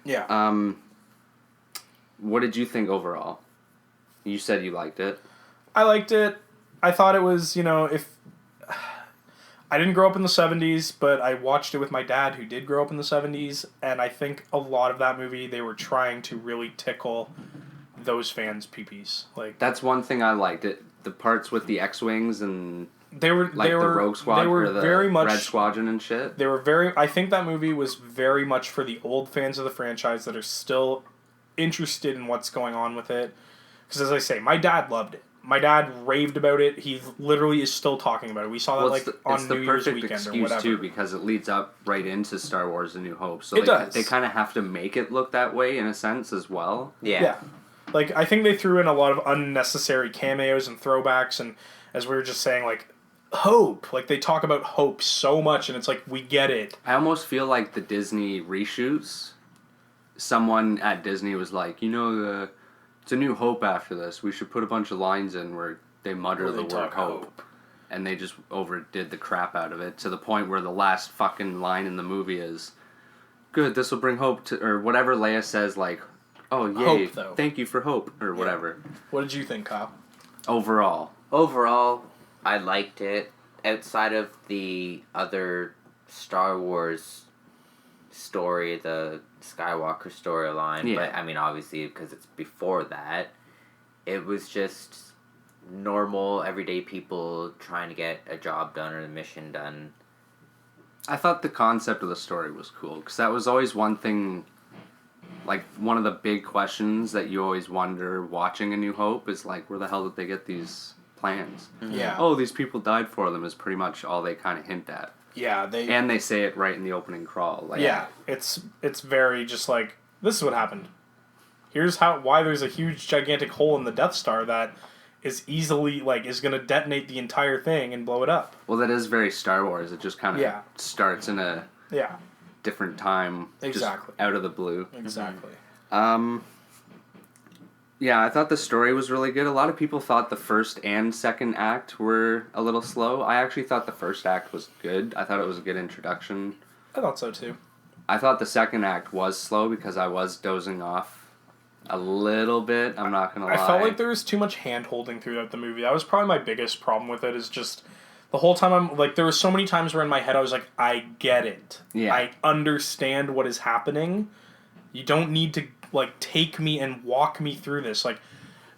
Yeah. What did you think overall? You said you liked it. I liked it. I thought it was, if I didn't grow up in the 70s, but I watched it with my dad who did grow up in the 70s, and I think a lot of that movie, they were trying to really tickle those fans' peepees. That's one thing I liked. The parts with the X-Wings and They were Like they the were Rogue Squadron they were or the very much Red Squadron and shit. They were very. I think that movie was very much for the old fans of the franchise that are still interested in what's going on with it. Because as I say, my dad loved it. My dad raved about it. He literally is still talking about it. We saw that on New Year's weekend or excuse whatever. too, because it leads up right into Star Wars: A New Hope. So It does. They kind of have to make it look that way in a sense as well. Yeah. Like, I think they threw in a lot of unnecessary cameos and throwbacks, and as we were just saying, like, hope. Like, they talk about hope so much, and it's like, we get it. I almost feel like the Disney reshoots, someone at Disney was like, it's a new hope after this. We should put a bunch of lines in where they mutter the word hope. And they just overdid the crap out of it to the point where the last fucking line in the movie is, good, this will bring hope to, or whatever Leia says, like, oh, yay, Hope, though. thank you for hope, or whatever. What did you think, Kyle? Overall, I liked it. Outside of the other Star Wars story, the Skywalker storyline, but I mean, obviously, because it's before that, it was just normal, everyday people trying to get a job done or a mission done. I thought the concept of the story was cool, because that was always one thing, like, one of the big questions that you always wonder watching A New Hope is, like, where the hell did they get these plans? Yeah. Oh, these people died for them is pretty much all they kind of hint at. Yeah, And they say it right in the opening crawl. Like, yeah, it's very just like, this is what happened. Here's why there's a huge, gigantic hole in the Death Star that is easily, like, is going to detonate the entire thing and blow it up. Well, that is very Star Wars. It just kind of starts in a different time. Exactly. Just out of the blue. Exactly. Yeah, I thought the story was really good. A lot of people thought the first and second act were a little slow. I actually thought the first act was good. I thought it was a good introduction. I thought so, too. I thought the second act was slow because I was dozing off a little bit. I'm not going to lie. I felt like there was too much hand-holding throughout the movie. That was probably my biggest problem with it, is just the whole time I'm, like, there were so many times where in my head I was like, I get it. Yeah. I understand what is happening. You don't need to, like, take me and walk me through this. Like,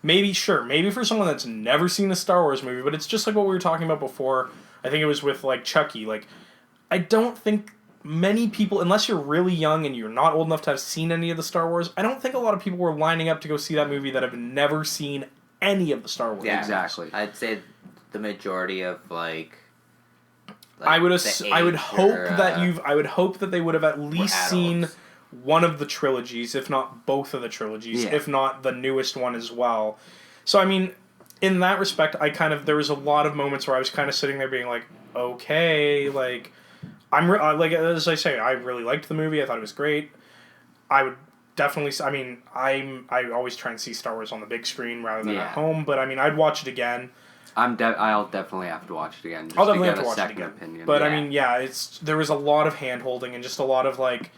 maybe for someone that's never seen a Star Wars movie, but it's just like what we were talking about before. I think it was with, like, Chucky. Like, I don't think many people, unless you're really young and you're not old enough to have seen any of the Star Wars, I don't think a lot of people were lining up to go see that movie that have never seen any of the Star Wars. Yeah, movies. Exactly. I'd say the majority of, like I would hope that they would have at least seen one of the trilogies, if not both of the trilogies, if not the newest one as well. So, I mean, in that respect, there was a lot of moments where I was kind of sitting there being like, okay, like, like, as I say, I really liked the movie. I thought it was great. I would definitely, I mean, I always try and see Star Wars on the big screen rather than at home, but I mean, I'd watch it again. I'll definitely have to watch it again just I'll to definitely get have to a watch it second again. opinion. But I mean, there was a lot of hand-holding and just a lot of, like,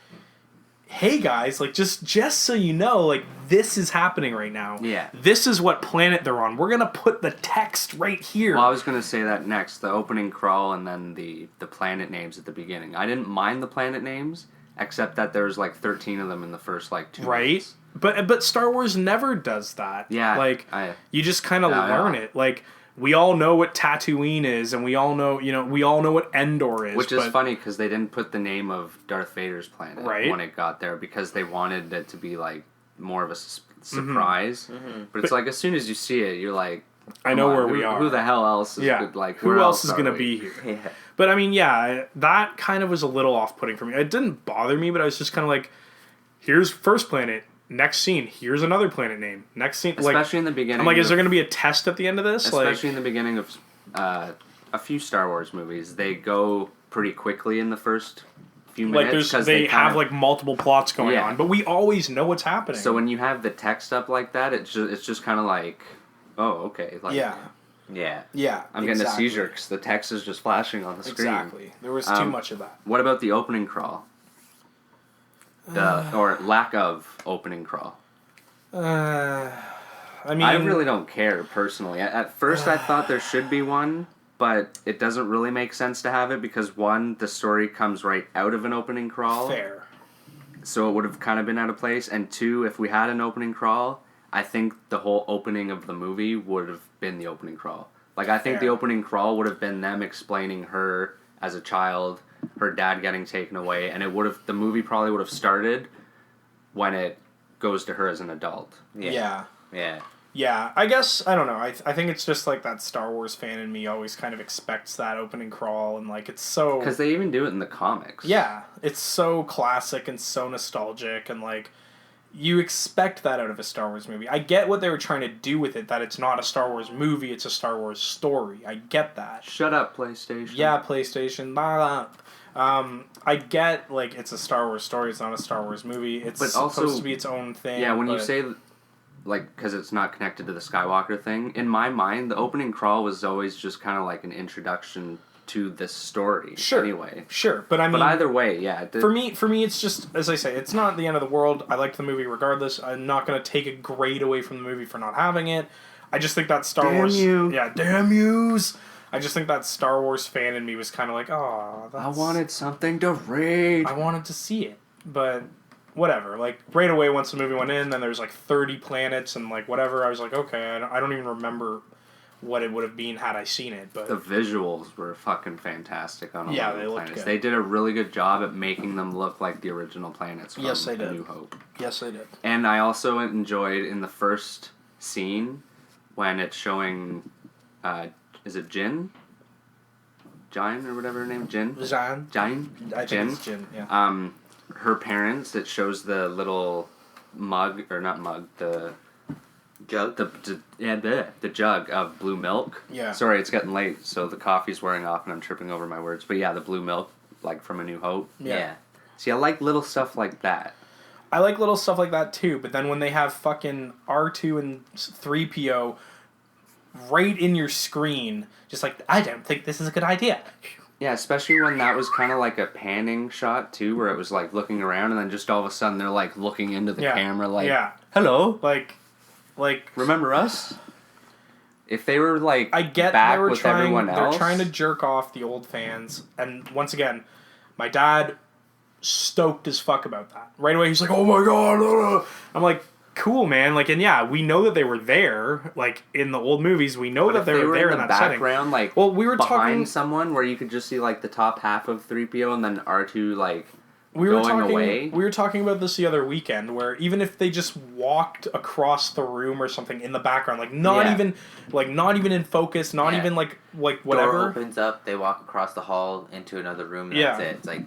hey guys, like, just so you know, like, this is happening right now. Yeah. This is what planet they're on. We're gonna put the text right here. Well, I was going to say that next, the opening crawl and then the planet names at the beginning. I didn't mind the planet names, except that there was like 13 of them in the first like 2 right? minutes. But Star Wars never does that. Yeah. Like, you just kind of learn it. Like, we all know what Tatooine is, and we all know what Endor is. Which is funny, because they didn't put the name of Darth Vader's planet when it got there, because they wanted it to be, like, more of a surprise. Mm-hmm. But it's like, as soon as you see it, you're like, I know where we are. Who the hell else is good? Like, who else is going to be here? Yeah. But, I mean, that kind of was a little off-putting for me. It didn't bother me, but I was just kind of like, here's first planet. Next scene, here's another planet name. Next scene, especially in the beginning. I'm like, is there going to be a test at the end of this? Especially in the beginning of a few Star Wars movies, they go pretty quickly in the first few minutes. Like, they have like multiple plots going on, but we always know what's happening. So when you have the text up like that, it's just kind of like, oh, okay, like yeah. I'm getting a seizure because the text is just flashing on the screen. Exactly, there was too much of that. What about the opening crawl? Or lack of opening crawl. I mean, I really don't care personally. At first, I thought there should be one, but it doesn't really make sense to have it because one, the story comes right out of an opening crawl. Fair. So it would have kind of been out of place. And two, if we had an opening crawl, I think the whole opening of the movie would have been the opening crawl. Like, I think the Fair. opening crawl would have been them explaining her as a child, her dad getting taken away, and the movie probably would have started when it goes to her as an adult. Yeah. Yeah. Yeah, I guess, I don't know, I think it's just, like, that Star Wars fan in me always kind of expects that opening crawl, and, like, it's so... Because they even do it in the comics. Yeah, it's so classic and so nostalgic, and, like, you expect that out of a Star Wars movie. I get what they were trying to do with it, that it's not a Star Wars movie, it's a Star Wars story. I get that. Shut up, PlayStation. Yeah, PlayStation. I get, like, it's a Star Wars story, it's not a Star Wars movie. It's supposed to be its own thing. Yeah, when you say... Like, because it's not connected to the Skywalker thing. In my mind, the opening crawl was always just kind of like an introduction to this story. Sure. Anyway. Sure, but I mean... But either way, yeah. For me, it's just, as I say, it's not the end of the world. I like the movie regardless. I'm not going to take a grade away from the movie for not having it. I just think that Star Wars... Damn you. Yeah, damn yous! I just think that Star Wars fan in me was kind of like, oh, that's... I wanted something to read. I wanted to see it, but... Whatever, like, right away once the movie went in, then there's, like, 30 planets and, like, whatever, I was like, okay, I don't even remember what it would have been had I seen it, but... The visuals were fucking fantastic on all Yeah, of they the looked planets. good. They did a really good job at making them look like the original planets from Yes, they did. A New Hope. Yes, they did. And I also enjoyed in the first scene when it's showing, is it Jin? Jin, or whatever her name, Jin? Zan? Jin? I think Jin? it's Jin, yeah. Her parents, it shows the little mug, or not mug, the Jug? the jug of blue milk. Yeah. Sorry, it's getting late, so the coffee's wearing off and I'm tripping over my words. But yeah, the blue milk, like from A New Hope. Yeah. See, I like little stuff like that. I like little stuff like that too, but then when they have fucking R2 and 3PO right in your screen, just like, I don't think this is a good idea. Yeah, especially when that was kind of like a panning shot too, where it was like looking around and then just all of a sudden they're like looking into the camera like, hello, like, remember us? If they were like I get back they were with trying, everyone else, they're trying to jerk off the old fans, and once again, my dad stoked as fuck about that. Right away, he's like, "Oh my god!" I'm like, "Cool, man!" Like, and yeah, we know that they were there. Like in the old movies, we know But that if they were there in the that setting. background, like Well, we were behind talking. someone where you could just see like the top half of 3PO and then R2 like We were going talking. away. We were talking about this the other weekend, where even if they just walked across the room or something in the background, like not even in focus, not Yeah. even like Door whatever. opens up, they walk across the hall into another room, and Yeah. that's it. It's like,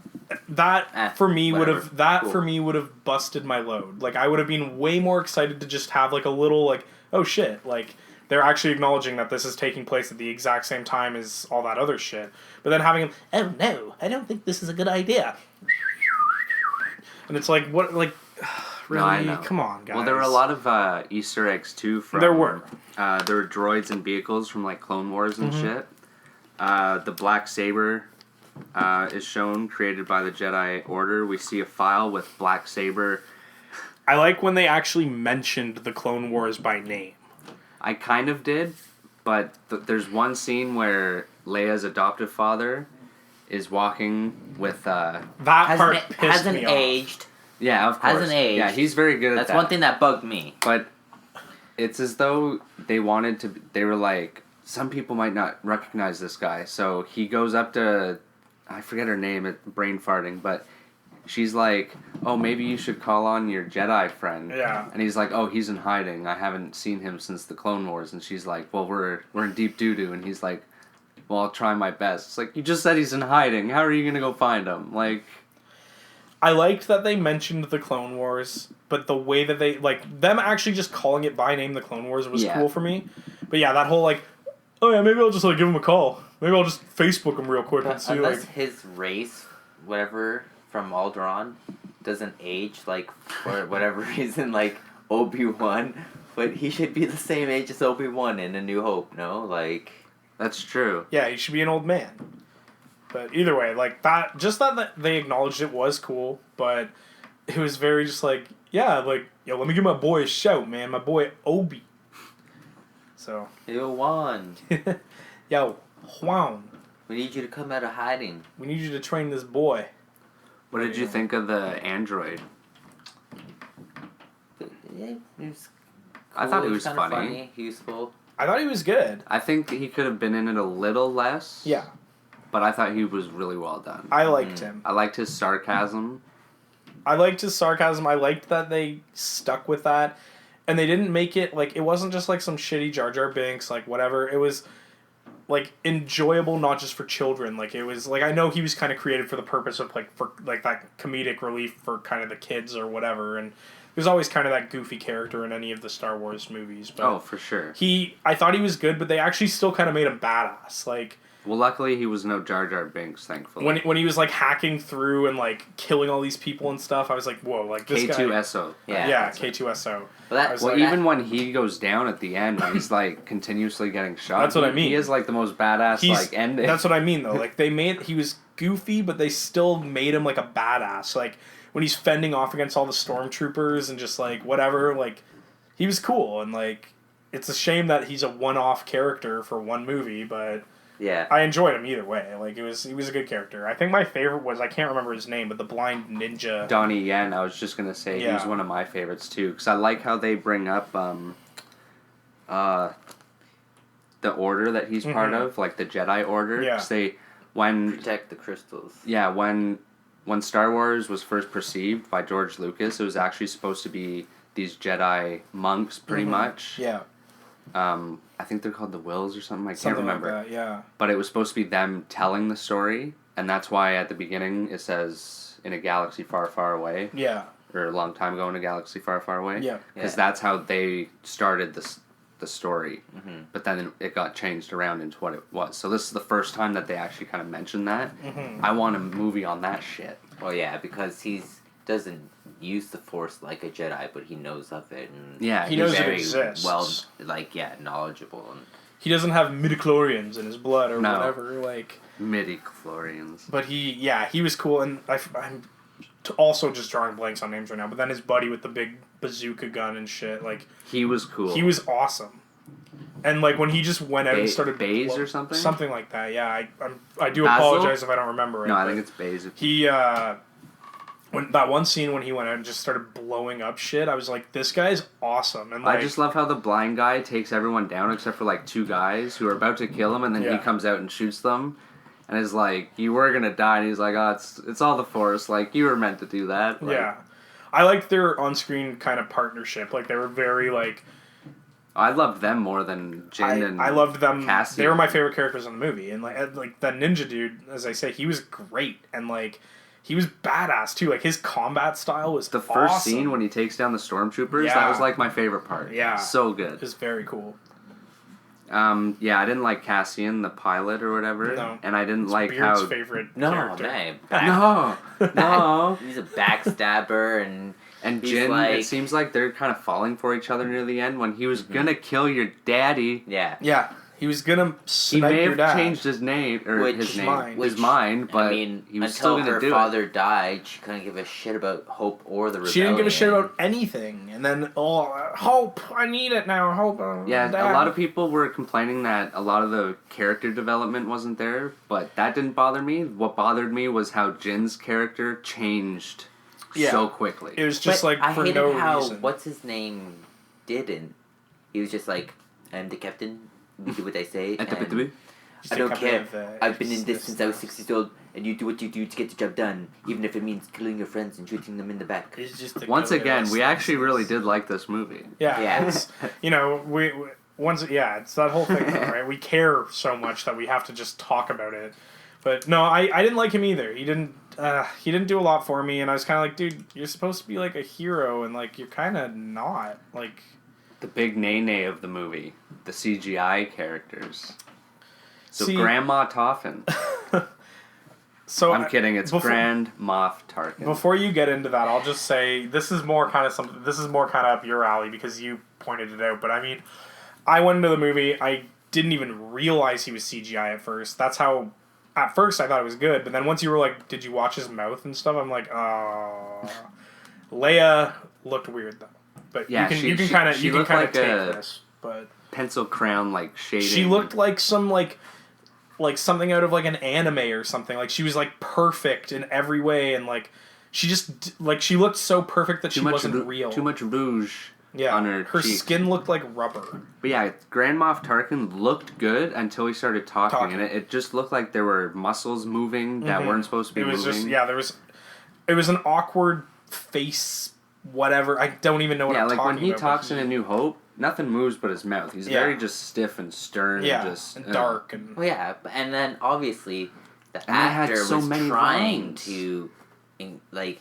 That for me would whatever. have Cool. for me would have busted my load. Like I would have been way more excited to just have like a little like, oh shit, like they're actually acknowledging that this is taking place at the exact same time as all that other shit. But then having them, oh no, I don't think this is a good idea. And it's like, what, like, really? No, I know. Come on, guys. Well, there were a lot of Easter eggs too. From There were. There were droids and vehicles from like Clone Wars and Mm-hmm. shit. The black saber is shown, created by the Jedi Order. We see a file with black saber. I like when they actually mentioned the Clone Wars by name. I kind of did, but there's one scene where Leia's adoptive father is walking with That part pissed hasn't me off. aged. Yeah, of course. Hasn't aged. Yeah, he's very good at that. That's one thing that bugged me. But it's as though they wanted to. They were like, some people might not recognize this guy, so he goes up to, I forget her name, it's brain farting, but she's like, oh, maybe you should call on your Jedi friend. Yeah. And he's like, oh, he's in hiding. I haven't seen him since the Clone Wars. And she's like, well, we're in deep doo-doo. And he's like, well, I'll try my best. It's like, you just said he's in hiding. How are you going to go find him? Like, I liked that they mentioned the Clone Wars, but the way that they, like, them actually just calling it by name the Clone Wars was cool for me. But yeah, that whole, like, oh yeah, maybe I'll just, like, give him a call. Maybe I'll just Facebook him real quick and see, Unless like... his race, whatever, from Alderaan, doesn't age, like, for whatever reason, like, Obi-Wan, but he should be the same age as Obi-Wan in A New Hope, no? Like... that's true. Yeah, he should be an old man. But either way, like, that, just that they acknowledged it was cool, but it was very just like, yeah, like, yo, let me give my boy a shout, man. My boy Obi. So... Yo, Juan, Yo, Juan, we need you to come out of hiding. we need you to train this boy. What did you think of the android? Yeah, it was I thought it cool, was kinda funny. useful. I thought he was good. I think he could have been in it a little less. Yeah. But I thought he was really well done. I liked him. I liked his sarcasm. I liked I liked that they stuck with that. And they didn't make it, like, it wasn't just, like, some shitty Jar Jar Binks, like, whatever. It was, like, enjoyable, not just for children. Like, it was, like, I know he was kind of created for the purpose of, like, for, like, that comedic relief for kind of the kids or whatever. And there's always kind of that goofy character in any of the Star Wars movies. But oh, for sure. I thought he was good, but they actually still kind of made him badass. Like... Well, luckily he was no Jar Jar Binks, thankfully. When he was, like, hacking through and, like, killing all these people and stuff, I was like, whoa, like, this guy... K2SO. Yeah, K2SO. Well, even when he goes down at the end, when he's, like, continuously getting shot... That's what I mean. He is, like, the most badass, like, ending. That's what I mean, though. Like, he was goofy, but they still made him, like, a badass. Like, when he's fending off against all the stormtroopers and just, like, whatever, like, he was cool. And, like, it's a shame that he's a one-off character for one movie, but... Yeah. I enjoyed him either way. Like, he was a good character. I think my favorite was, I can't remember his name, but the blind ninja. Donnie Yen, I was just going to say, he was one of my favorites, too. Because I like how they bring up the order that he's part of, like the Jedi Order. Yeah. 'Cause when... Protect the crystals. Yeah, when Star Wars was first perceived by George Lucas, it was actually supposed to be these Jedi monks, pretty much. Yeah. I think they're called the Wills or something. I can't Something remember. like that, yeah. But it was supposed to be them telling the story, and that's why at the beginning it says, in a galaxy far, far away. Yeah. Or a long time ago in a galaxy far, far away. Yeah. Because that's how they started the story. Mm-hmm. But then it got changed around into what it was. So this is the first time that they actually kind of mentioned that. Mm-hmm. I want a movie on that shit. Well, yeah, because doesn't use the Force like a Jedi, but he knows of it, and Yeah, he knows it very exists. well, knowledgeable, and He doesn't have midichlorians in his blood or No. whatever, like... Midi-chlorians. But he was cool, and I'm also just drawing blanks on names right now, but then his buddy with the big bazooka gun and shit, like... He was cool. He was awesome. And, like, when he just went out and started... Baze or something? Something like that, yeah. I do Basil? apologize if I don't remember it. No, I think it's Baze. He, when that one scene when he went out and just started blowing up shit, I was like, this guy's awesome. And like, I just love how the blind guy takes everyone down except for like two guys who are about to kill him, and then he comes out and shoots them, and is like, "You were gonna die," and he's like, "Oh, it's all the Force. Like, you were meant to do that." Like, yeah, I liked their on-screen kind of partnership. Like, they were very like. I loved them more than Jin and I loved them. Cassie. They were my favorite characters in the movie, and like that ninja dude, as I say, he was great, and like. He was badass, too. Like, his combat style was the first awesome. scene when he takes down the stormtroopers, that was, like, my favorite part. Yeah. So good. It was very cool. Yeah, I didn't like Cassian, the pilot or whatever. No. And I didn't like Beard's how... favorite No, character. man. No. He's a backstabber, and he's Jin, like... it seems like they're kind of falling for each other near the end when he was gonna kill your daddy. Yeah. Yeah. He was gonna He snipe may your have dad. changed his name, or his mind, but I mean, he was still until gonna her do father it. died, she couldn't give a shit about Hope or the rebellion. She didn't give a shit about anything. And then, Hope, I need it now, Hope. Yeah, Dad. a lot of people were complaining that a lot of the character development wasn't there, but that didn't bother me. What bothered me was how Jin's character changed so quickly. It was just But like for I hated no how, reason. what's his name, didn't. He was just like, I'm the captain, you do what I say, and I don't care. I've been in this since I was 6 years old, and you do what you do to get the job done, even if it means killing your friends and shooting them in the back. Once again, we actually really did like this movie. Yeah. It's, we it's that whole thing, though, right? We care so much that we have to just talk about it. But no, I didn't like him either. He didn't do a lot for me, and I was kind of like, dude, you're supposed to be like a hero, and like you're kind of not. Like the big nay of the movie, the CGI characters. So See, Grandma Toffin. So I'm kidding. It's Grand Moff Tarkin. Before you get into that, I'll just say this is more kind of up your alley because you pointed it out. But I mean, I went into the movie. I didn't even realize he was CGI at first. That's how. At first, I thought it was good, but then once you were like, "Did you watch his mouth and stuff?" I'm like, "Oh." Leia looked weird though, but yeah, you can kind of take like this. But pencil crown like shading. She looked like some like something out of like an anime or something. Like she was like perfect in every way, and like she just like she looked so perfect that she wasn't real. Too much rouge. Yeah, on her cheeks. skin looked like rubber. But yeah, Grand Moff Tarkin looked good until he started talking. And it just looked like there were muscles moving that weren't supposed to be moving. It was an awkward face, whatever. I don't even know what I'm talking about. Yeah, like when he talks in A New Hope, nothing moves but his mouth. He's very just stiff and stern and dark. And Well, yeah, and then obviously the actor was trying to, mimic.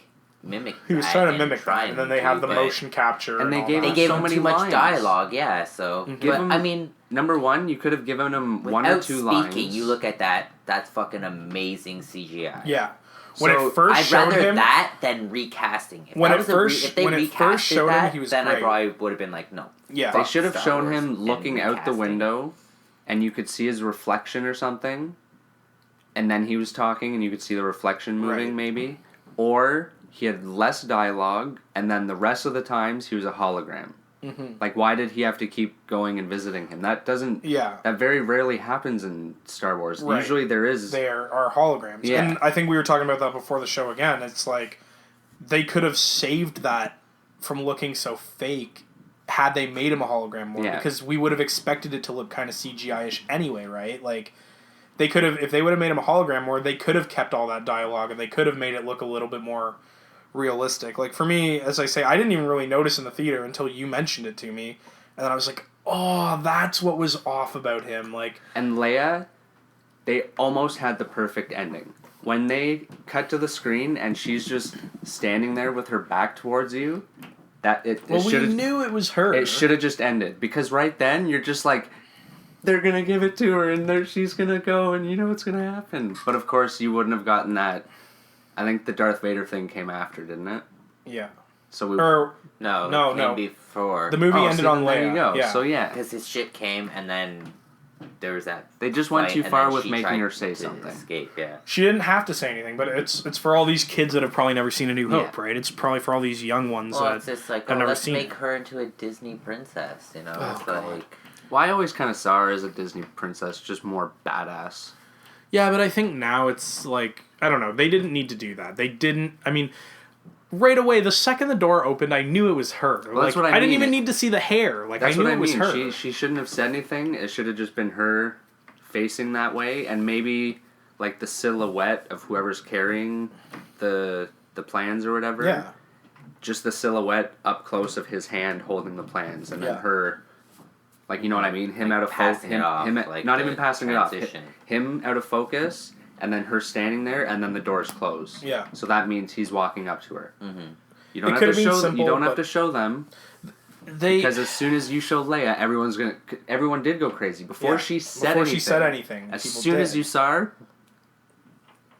He was trying to mimic that, and then they have the motion capture. And they gave him many too much lines. dialogue, yeah. So, I mean, number one, you could have given him one or two lines. You look at that. That's fucking amazing CGI. Yeah. When it first I'd showed rather him that than recasting. If they recasted that, he was then great. I probably would have been like, no. Yeah. They should have shown him looking out the window, and you could see his reflection or something, and then he was talking, and you could see the reflection moving, maybe, or he had less dialogue, and then the rest of the times he was a hologram. Mm-hmm. Like, why did he have to keep going and visiting him? That doesn't... Yeah. That very rarely happens in Star Wars. Right. Usually there is... There are holograms. Yeah. And I think we were talking about that before the show again. It's like, they could have saved that from looking so fake had they made him a hologram more. Yeah. Because we would have expected it to look kind of CGI-ish anyway, right? Like, they could have... If they would have made him a hologram more, they could have kept all that dialogue, and they could have made it look a little bit more realistic. Like, for me, as I say, I didn't even really notice in the theater until you mentioned it to me, and then I was like, oh, that's what was off about him. Like, and Leia, they almost had the perfect ending. When they cut to the screen and she's just standing there with her back towards you, we knew it was her. It should have just ended, because right then you're just like, they're gonna give it to her and she's gonna go and you know what's gonna happen. But of course you wouldn't have gotten that. I think the Darth Vader thing came after, didn't it? Yeah. So we no before. The movie ended on Leia. There you go. Yeah. So yeah, because his ship came and then there was that. They just went too far with making her say something. Escape, yeah. She didn't have to say anything, but it's for all these kids that have probably never seen A New Hope, right? It's probably for all these young ones that it's just like, have never let's seen. Make her into a Disney princess, you know? It's like. Well, I always kind of saw her as a Disney princess, just more badass. Yeah, but I think now it's like, I don't know, they didn't need to do that. They didn't, I mean, right away, the second the door opened, I knew it was her. Well, that's what I mean. I didn't even need to see the hair. Like, that's I knew what it was her. She shouldn't have said anything. It should have just been her facing that way, and maybe, like, the silhouette of whoever's carrying the plans or whatever. Yeah. Just the silhouette up close of his hand holding the plans, and then her... Like, you know what I mean? Him out of focus. Not even passing it off. Him out of focus, and then her standing there, and then the doors close. Yeah. So that means he's walking up to her. Mm-hmm. You don't have to show them. Because as soon as you show Leia, everyone did go crazy before she said anything. As soon as you saw her,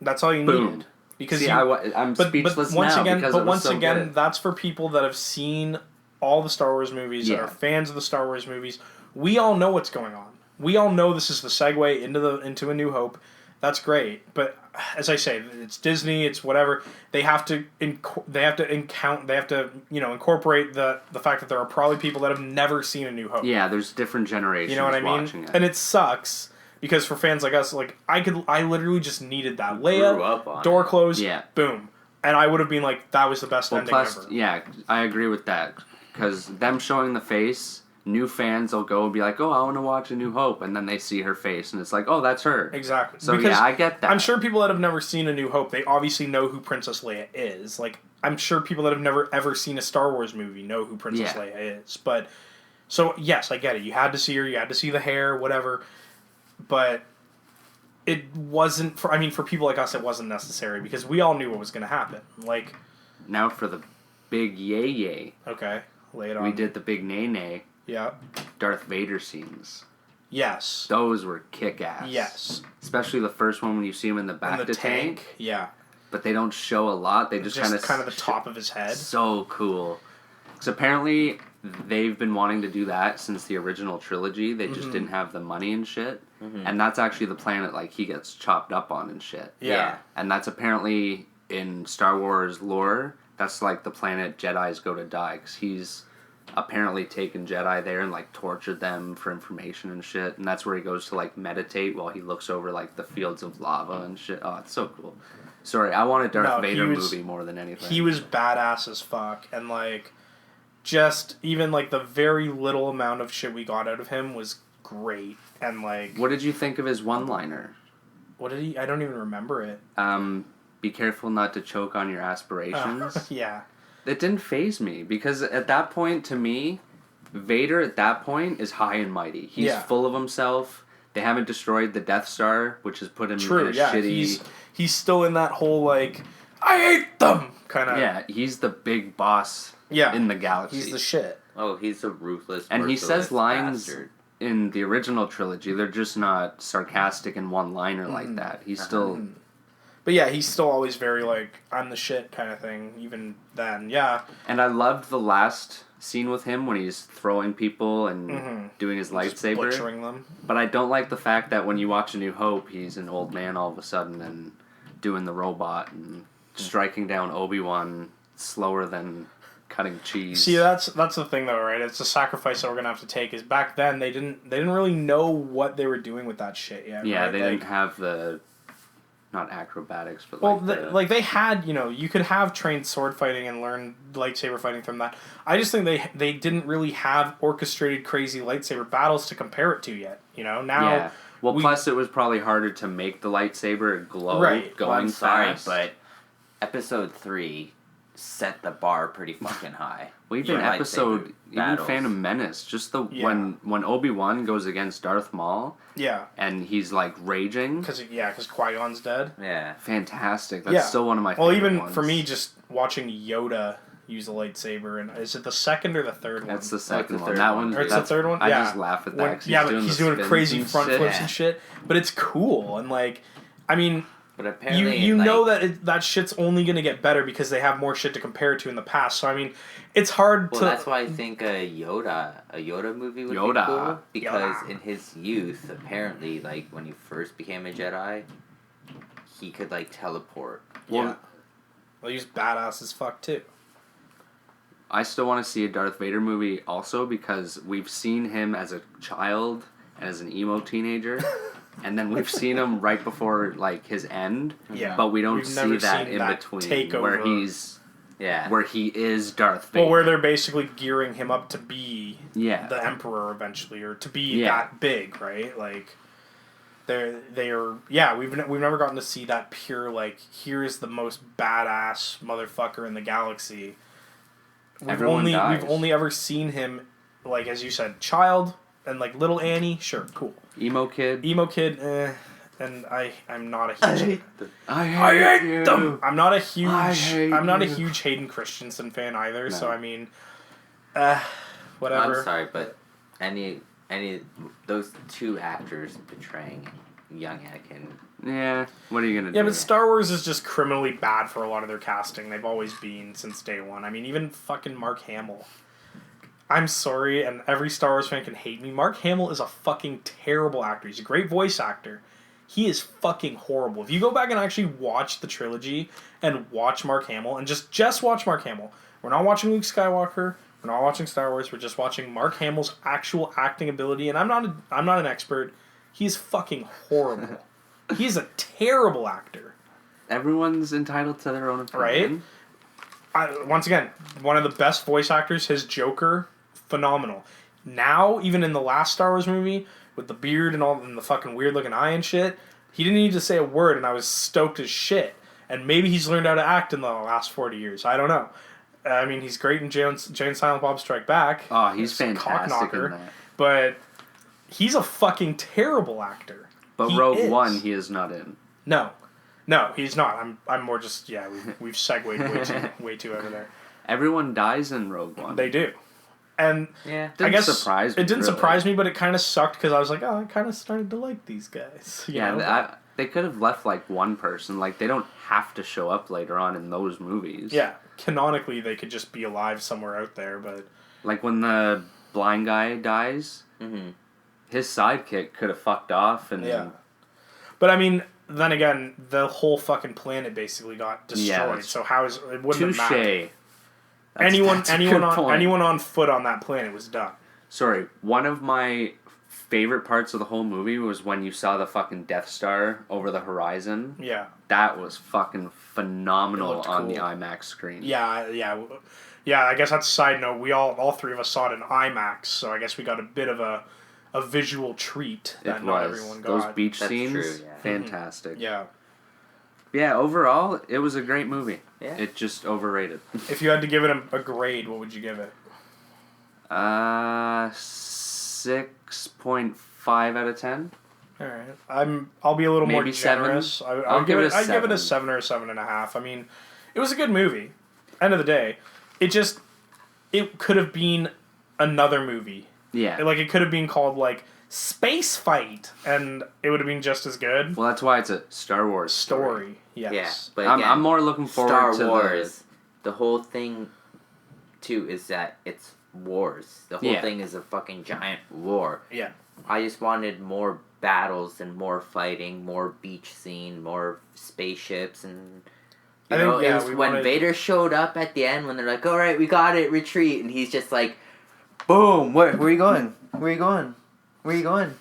that's all you needed. Because I'm speechless now. But once again, that's for people that have seen all the Star Wars movies, that are fans of the Star Wars movies. We all know what's going on. We all know this is the segue into A New Hope. That's great, but as I say, it's Disney. It's whatever. They have to incorporate the fact that there are probably people that have never seen A New Hope. Yeah, there's different generations. You know what I mean? Watching it. And it sucks because for fans like us, like I literally just needed that Leia door closed, boom, and I would have been like, that was the best ending ever. Yeah, I agree with that. Because them showing the face, new fans will go and be like, oh, I want to watch A New Hope. And then they see her face, and it's like, oh, that's her. Exactly. So, because I get that. I'm sure people that have never seen A New Hope, they obviously know who Princess Leia is. Like, I'm sure people that have never, ever seen a Star Wars movie know who Princess Leia is. But, so, yes, I get it. You had to see her, you had to see the hair, whatever. But it wasn't, for people like us, it wasn't necessary. Because we all knew what was going to happen. Like... Now for the big yay. Okay. Lay it on. We did the big nay. Yeah. Darth Vader scenes. Yes. Those were kick-ass. Yes. Especially the first one when you see him in the back of the tank. Yeah. But they don't show a lot. They just kind of the top of his head. So cool. Because apparently they've been wanting to do that since the original trilogy. They just didn't have the money and shit. Mm-hmm. And that's actually the planet like he gets chopped up on and shit. Yeah. And that's apparently in Star Wars lore... That's like the planet Jedis go to die, because he's apparently taken Jedi there and like tortured them for information and shit, and that's where he goes to like meditate while he looks over like the fields of lava and shit. Oh, it's so cool. Sorry, I want a Darth Vader movie more than anything. He was badass as fuck, and like just even like the very little amount of shit we got out of him was great. And like, What did you think of his one-liner? what did he? I don't even remember it. Be careful not to choke on your aspirations. Yeah. It didn't faze me because at that point, to me, Vader at that point is high and mighty. He's full of himself. They haven't destroyed the Death Star, which has put him in a shitty... He's still in that whole, like, I hate them kind of... Yeah, he's the big boss in the galaxy. He's the shit. Oh, he's a ruthless, and he says lines bastard. in the original trilogy. They're just not sarcastic and one-liner like that. He's still... But yeah, he's still always very, like, I'm the shit kind of thing, even then, yeah. And I loved the last scene with him when he's throwing people and doing his lightsaber. Just butchering them. But I don't like the fact that when you watch A New Hope, he's an old man all of a sudden and doing the robot and striking down Obi-Wan slower than cutting cheese. See, that's the thing though, right? It's a sacrifice that we're gonna have to take. Is back then they didn't really know what they were doing with that shit yet. Yeah, right? they like, didn't have the... Not acrobatics, but well, like they had, you could have trained sword fighting and learn lightsaber fighting from that. I just think they didn't really have orchestrated crazy lightsaber battles to compare it to yet. Now. Yeah. Well, plus it was probably harder to make the lightsaber glow going Well, I'm sorry, fast. but Episode 3 set the bar pretty fucking high. Well, even Phantom Menace, just when Obi-Wan goes against Darth Maul, and he's like raging because Qui-Gon's dead. Yeah, fantastic. That's still one of my favorite even ones. for me, just watching Yoda use a lightsaber, and is it the second or the third one? That's the second one. third That one. one. Or it's the third one. I just laugh at that. But he's doing crazy front flips and shit. But it's cool, and like, I mean. But apparently, you know that shit's only gonna get better because they have more shit to compare it to in the past. So I mean, it's hard to. Well, that's why I think a Yoda movie would be cool because in his youth, apparently, like when he first became a Jedi, he could like teleport. Well, he's badass as fuck too. I still want to see a Darth Vader movie also because we've seen him as a child and as an emo teenager. And then we've seen him right before like his end, but we don't see that in between where he's where he is Darth Vader. Well, where they're basically gearing him up to be the Emperor eventually, or to be that big, right? Like they are. Yeah, we've never gotten to see that pure like here's the most badass motherfucker in the galaxy. We've only ever seen him like as you said, child. And like little Annie, sure, cool. Emo kid, and I'm not a huge. I hate them. I'm not a huge Hayden Christensen fan either. No. So I mean, whatever. I'm sorry, but any those two actors portraying young Anakin. Yeah, what are you gonna do? Yeah, but Star Wars is just criminally bad for a lot of their casting. They've always been since day one. I mean, even fucking Mark Hamill. I'm sorry, and every Star Wars fan can hate me. Mark Hamill is a fucking terrible actor. He's a great voice actor. He is fucking horrible. If you go back and actually watch the trilogy and watch Mark Hamill, and just watch Mark Hamill. We're not watching Luke Skywalker. We're not watching Star Wars. We're just watching Mark Hamill's actual acting ability. And I'm not an expert. He's fucking horrible. He's a terrible actor. Everyone's entitled to their own opinion. Right? Once again, one of the best voice actors, his Joker, phenomenal. Now, even in the last Star Wars movie, with the beard and all and the fucking weird looking eye and shit, he didn't need to say a word, and I was stoked as shit. And maybe he's learned how to act in the last 40 years. I don't know. I mean, he's great in Jay and Silent Bob Strike Back. Oh, he's fantastic in that. But he's a fucking terrible actor. But Rogue One, he is not in. No, he's not. I'm more just we've segued way too over there. Everyone dies in Rogue One. They do, and I guess it didn't surprise me, but it kind of sucked because I was like, oh, I kind of started to like these guys. They could have left like one person. Like they don't have to show up later on in those movies. Yeah, canonically they could just be alive somewhere out there, but like when the blind guy dies, his sidekick could have fucked off and But I mean. Then again, the whole fucking planet basically got destroyed. So how is it wouldn't have mattered. Anyone on foot on that planet was done. Sorry, one of my favorite parts of the whole movie was when you saw the fucking Death Star over the horizon. Yeah, that was fucking phenomenal on the IMAX screen. Yeah. Yeah, I guess that's a side note. We all three of us saw it in IMAX, so I guess we got a bit of a visual treat that It not was. everyone Those got. beach That's scenes, true, yeah. fantastic. Yeah. Yeah, overall, it was a great movie. Yeah. It just overrated. If you had to give it a grade, what would you give it? 6.5 out of 10. All right, I'll be a little more Maybe 7. generous. I'll give it a I'd give it a 7. 7 or a 7.5. I mean, it was a good movie. End of the day, it could have been another movie. Yeah. Like it could have been called like Space Fight, and it would have been just as good. Well, that's why it's a Star Wars Story, yes. Yeah, but I'm, again, I'm more looking forward Star to Wars. The whole thing, too, is that it's wars. The whole Yeah. thing is a fucking giant war. Yeah. I just wanted more battles and more fighting, more beach scene, more spaceships, and I you know, think, yeah, it was we when wanted- Vader showed up at the end when they're like, "All right, we got it, retreat," and he's just like, "Boom! Where are you going? Where are you going? Where are you going?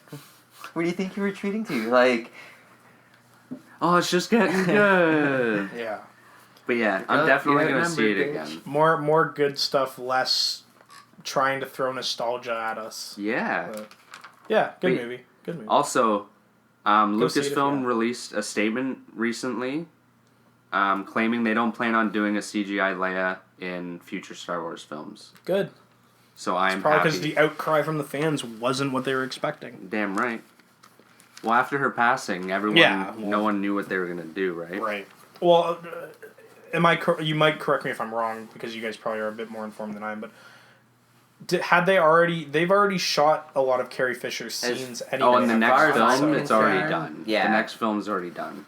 Where do you think you're retreating to?" Like, Oh, it's just getting good. Yeah. But yeah, I'm Oh, definitely you going to see it remember, again. More good stuff, less trying to throw nostalgia at us. Yeah. But, yeah, good Wait. movie. Good movie. Also, Go see it if you Lucasfilm have. released a statement recently claiming they don't plan on doing a CGI Leia in future Star Wars films. Good. So I am Probably happy. because the outcry from the fans wasn't what they were expecting. Damn right. Well, after her passing, no one knew what they were going to do, right? Right. Well, you might correct me if I'm wrong, because you guys probably are a bit more informed than I am, but they've already shot a lot of Carrie Fisher's scenes anyway. Oh, and the As next far as I'm film, it's already concerned, done. yeah. The next film's already done.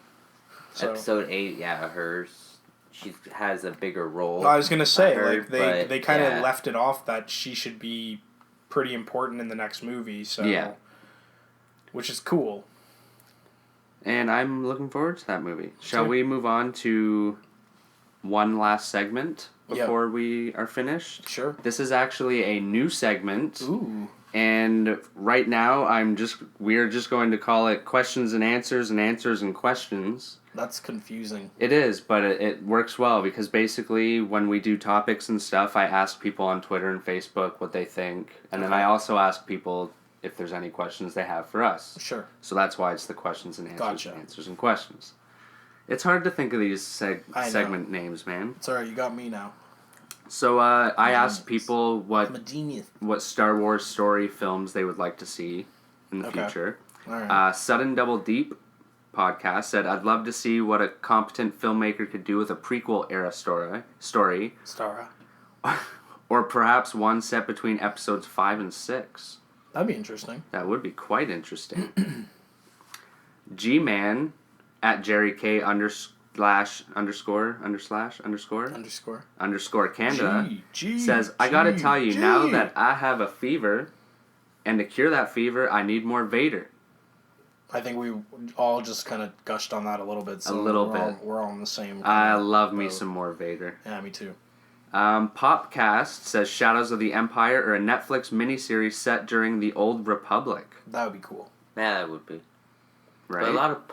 So- Episode 8, yeah, hers. She has a bigger role. I was gonna say, I heard, like they but, kind of yeah. left it off that she should be pretty important in the next movie. So Yeah. which is cool. And I'm looking forward to that movie. Shall Okay. we move on to one last segment before we are finished? Sure. This is actually a new segment. Ooh. And right now we're just going to call it questions and answers and questions. That's confusing. It is, but it works well because basically when we do topics and stuff, I ask people on Twitter and Facebook what they think. And then I also ask people if there's any questions they have for us. Sure. So that's why it's the questions and answers Gotcha. and answers and questions. It's hard to think of these I know. segment names, man. It's alright, you got me now. So I asked people I'm a genius. what Star Wars story films they would like to see in the Okay. future. Alright. Sudden Double Deep podcast said, I'd love to see what a competent filmmaker could do with a prequel era story, Stara. or perhaps one set between episodes 5 and 6. That'd be interesting. That would be quite interesting. G-Man at Jerry K underscore Canada says, I gotta tell you, now that I have a fever, and to cure that fever, I need more Vader. I think we all just kind of gushed on that a little bit. So A little we're all- bit. We're all in the same. I love me boat. some more Vader. Yeah, me too. Popcast says Shadows of the Empire or a Netflix miniseries set during the Old Republic. That would be cool. Yeah, that would be. Right? But a lot of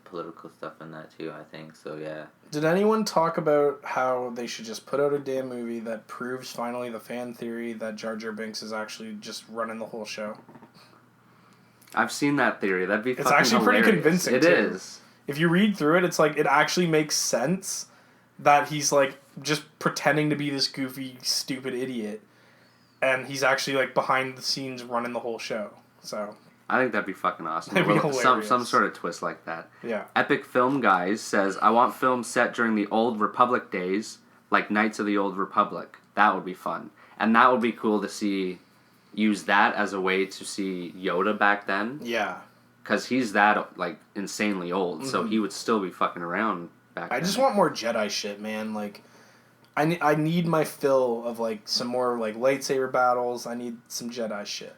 political stuff in that too, I think. So yeah. Did anyone talk about how they should just put out a damn movie that proves finally the fan theory that Jar Jar Binks is actually just running the whole show? I've seen that theory. That'd be It's fucking actually pretty hilarious. convincing, It too. is. If you read through it, it's like it actually makes sense that he's like just pretending to be this goofy, stupid idiot, and he's actually like behind the scenes running the whole show. So I think that'd be fucking awesome. That'd be Some hilarious. sort of twist like that. yeah, Epic Film Guys says, I want films set during the Old Republic days, like Knights of the Old Republic. That would be fun. And that would be cool to see, use that as a way to see Yoda back then. yeah. Because he's that, like, insanely old, so he would still be fucking around back then. I just want more Jedi shit, man. Like, I need my fill of like some more like lightsaber battles. I need some Jedi shit.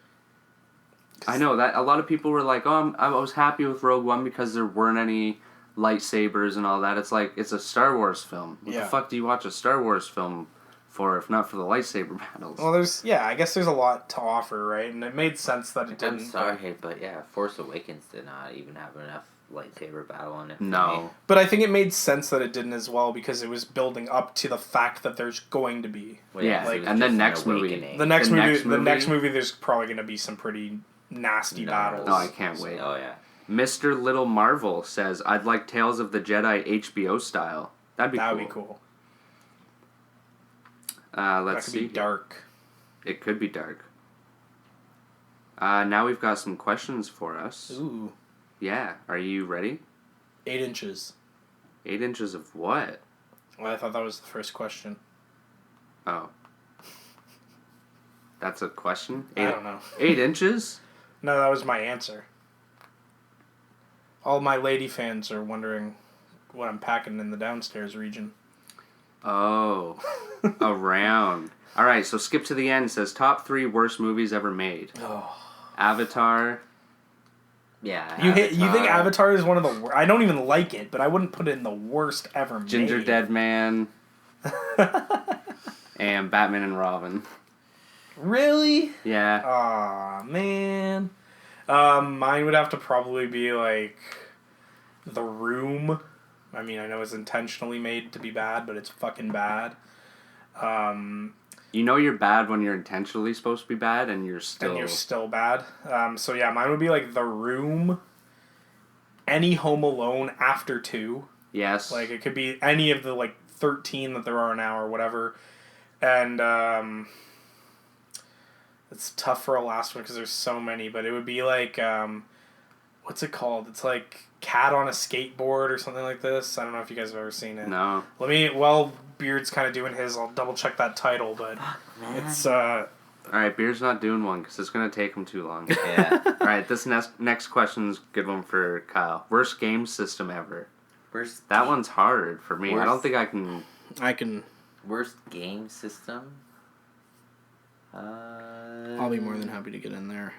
I know that a lot of people were like, "Oh, I was happy with Rogue One because there weren't any lightsabers and all that." It's like it's a Star Wars film. What Yeah. the fuck do you watch a Star Wars film for if not for the lightsaber battles? Well, I guess there's a lot to offer, right? And it made sense that it I'm didn't. sorry, but yeah, Force Awakens did not even have enough lightsaber battle on it. No. But I think it made sense that it didn't as well because it was building up to the fact that there's going to be. Well, Yeah, so it like, was and then just an next movie- awakening. The next next movie, there's probably going to be some pretty nasty battles. No, I can't wait. Oh yeah. Mr. Little Marvel says, I'd like Tales of the Jedi HBO style. That'd be That would be cool. Let's That could see. be dark. It could be dark. Now we've got some questions for us. Ooh. Yeah. Are you ready? 8 inches. 8 inches of what? Well, I thought that was the first question. Oh. That's a question? I don't know. 8 inches? No, that was my answer. All my lady fans are wondering what I'm packing in the downstairs region. Oh. Around. Alright, so skip to the end. Says top 3 worst movies ever made. Oh. Avatar. Yeah. You think Avatar is one of the worst? I don't even like it, but I wouldn't put it in the worst ever made. Ginger Dead Man. And Batman and Robin. Really? Yeah. Aw, man. Mine would have to probably be like The Room. I mean, I know it's intentionally made to be bad, but it's fucking bad. You know you're bad when you're intentionally supposed to be bad, and you're still bad. So yeah, mine would be like The Room. Any Home Alone after 2. Yes. Like it could be any of the like 13 that there are now or whatever. And it's tough for a last one because there's so many, but it would be like what's it called? It's like Cat on a Skateboard or something like this. I don't know if you guys have ever seen it. No. While Beard's kind of doing his, I'll double check that title, but it's Alright, Beard's not doing one because it's going to take him too long. Yeah. Alright, this next question's a good one for Kyle. Worst game system ever. That one's hard for me. I don't think I can... Worst game system? I'll be more than happy to get in there.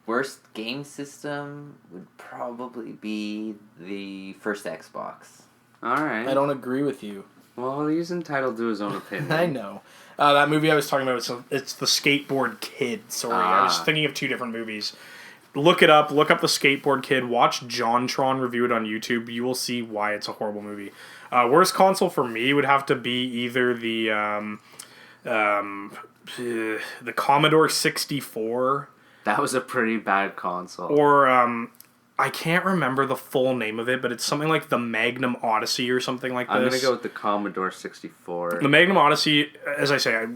Worst game system would probably be the first Xbox. Alright. I don't agree with you. Well, he's entitled to his own opinion. I know. That movie I was talking about, it's The Skateboard Kid. Sorry, I was thinking of 2 different movies. Look it up. Look up The Skateboard Kid. Watch JonTron review it on YouTube. You will see why it's a horrible movie. Worst console for me would have to be either the Commodore 64. That was a pretty bad console. Or, I can't remember the full name of it, but it's something like the Magnum Odyssey or something like this. I'm going to go with the Commodore 64. The Magnum Odyssey, as I say,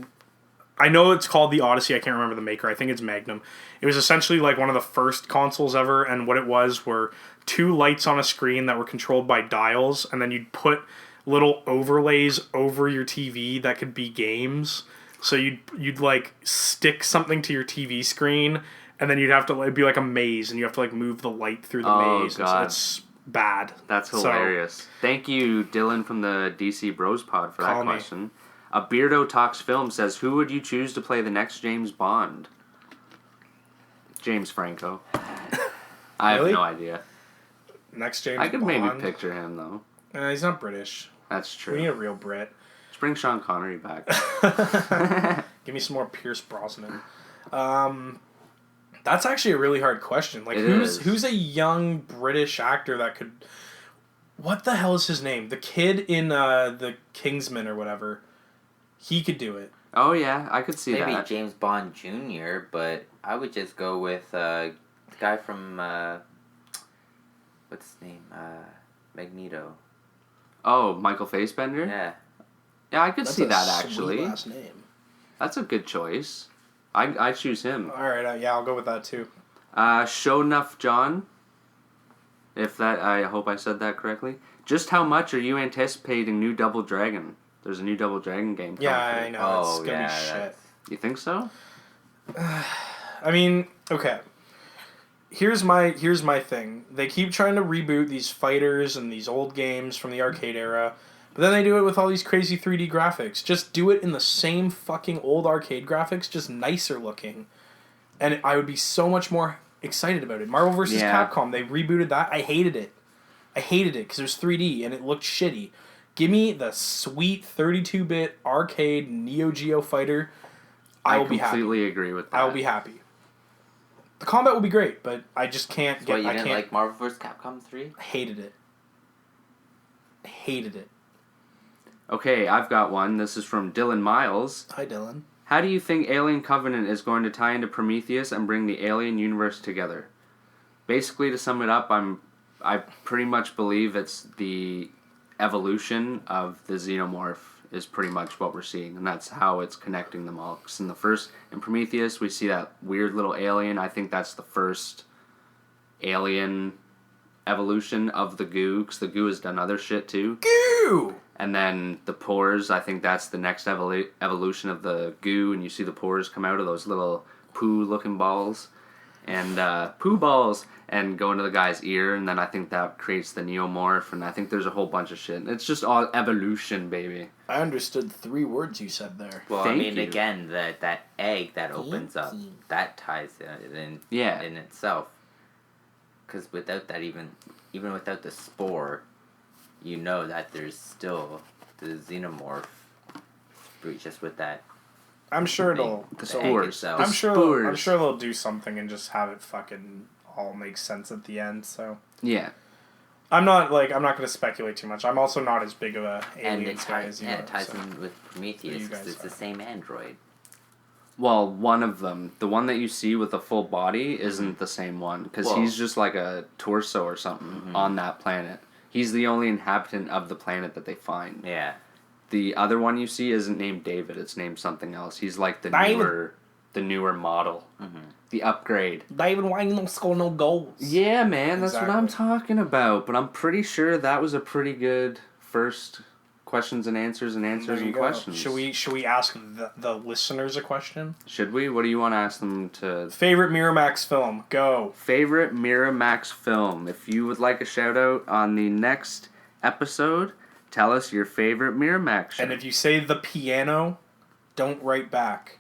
I know it's called the Odyssey. I can't remember the maker. I think it's Magnum. It was essentially like one of the first consoles ever, and what it was were 2 lights on a screen that were controlled by dials, and then you'd put little overlays over your TV that could be games. So you'd like stick something to your TV screen, and then you'd have to, it'd be like a maze, and you have to like move the light through the maze. God. It's bad. That's hilarious. Thank you, Dylan from the DC Bros Pod, for that question. A Beardo Talks Film says, who would you choose to play the next James Bond? James Franco. I have no idea. Next James I could Bond. maybe picture him, though. He's not British. That's true. We need a real Brit. Let's bring Sean Connery back. Give me some more Pierce Brosnan. That's actually a really hard question. Like, who's a young British actor that could... What the hell is his name? The kid in the Kingsman or whatever. He could do it. Oh, yeah. I could see that. Maybe James Bond Jr., but I would just go with the guy from... what's his name? Magneto. Oh, Michael Fassbender? Yeah. Yeah, I could see that, actually. Sweet last name. That's a good choice. I choose him. Alright, yeah, I'll go with that, too. Show Enough John. I hope I said that correctly. Just how much are you anticipating new Double Dragon? There's a new Double Dragon game coming. Yeah, I know. It's gonna be shit. You think so? I mean, okay. Here's my thing. They keep trying to reboot these fighters and these old games from the arcade era, but then they do it with all these crazy 3D graphics. Just do it in the same fucking old arcade graphics, just nicer looking. And I would be so much more excited about it. Marvel vs. Capcom, they rebooted that. I hated it because it was 3D and it looked shitty. Give me the sweet 32-bit arcade Neo Geo fighter. I will be happy. completely agree with that. I will be happy. The combat will be great, but I just can't What, you didn't like Marvel vs. Capcom 3? Hated it. Hated it. Okay, I've got one. This is from Dylan Miles. Hi, Dylan. How do you think Alien Covenant is going to tie into Prometheus and bring the Alien universe together? Basically, to sum it up, I pretty much believe it's the evolution of the xenomorph is pretty much what we're seeing, and that's how it's connecting them all. 'Cause in Prometheus, we see that weird little alien. I think that's the first alien evolution of the goo, because the goo has done other shit too. Goo! And then the pores, I think that's the next evolution of the goo, and you see the pores come out of those little poo-looking balls, and poo balls, and go into the guy's ear, and then I think that creates the neomorph, and I think there's a whole bunch of shit. It's just all evolution, baby. I understood 3 words you said there. Well, Thank I mean, you. again, that egg that opens up, that ties in itself. Because without that, even without the spore, you know that there's still the xenomorph, just with that. I'm sure it'll. The egg spores. itself. I'm sure spores. they'll do something and just have it fucking all make sense at the end. So Yeah. I'm not going to speculate too much. I'm also not as big of a And aliens guy as you it are. ties So. in with Prometheus, You guys because it's the are. same android. Well, one of them, the one that you see with the full body, isn't the same one, because Well- he's just like a torso or something on that planet. He's the only inhabitant of the planet that they find. Yeah. The other one you see isn't named David; it's named something else. He's like the David. newer model, the upgrade. David, why you don't score no goals? Yeah, man, that's what I'm Exactly. talking about. But I'm pretty sure that was a pretty good first questions and answers There you and go. questions. Should we ask the listeners a question? Should we? What do you want to ask them to? Favorite Miramax film? Go. Favorite Miramax film. If you would like a shout out on the next episode, tell us your favorite Miramax show. And if you say the piano, don't write back.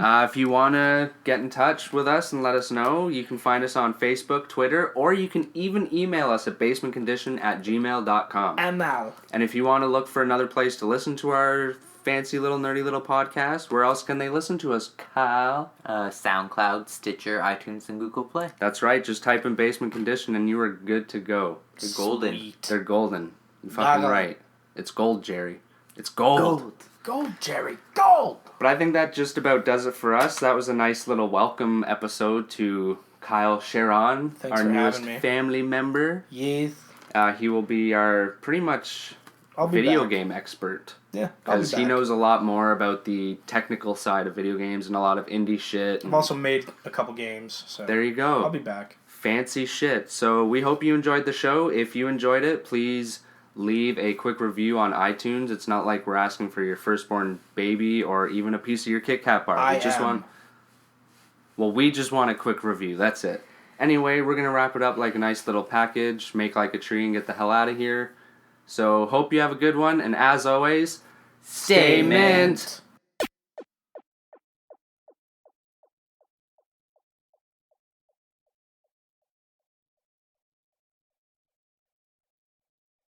If you want to get in touch with us and let us know, you can find us on Facebook, Twitter, or you can even email us at basementcondition@gmail.com. And now. And if you want to look for another place to listen to our fancy little nerdy little podcast, where else can they listen to us, Kyle? SoundCloud, Stitcher, iTunes, and Google Play. That's right, just type in Basement Condition and you are good to go. They're golden. Sweet. They're golden. You're fucking Naga. right. It's gold, Jerry. It's gold. Gold, Jerry. Gold! But I think that just about does it for us. That was a nice little welcome episode to Kyle Charron, Thanks our for newest having me. family member. Yes. He will be our pretty much I'll be video back. game expert. Yeah, I'll be Because he back. knows a lot more about the technical side of video games and a lot of indie shit. I've and also made a couple games, so there you go. I'll be back. Fancy shit. So we hope you enjoyed the show. If you enjoyed it, please leave a quick review on iTunes. It's not like we're asking for your firstborn baby or even a piece of your Kit Kat bar. We just want a quick review. That's it. Anyway, we're going to wrap it up like a nice little package, make like a tree and get the hell out of here. So hope you have a good one, and as always, stay mint.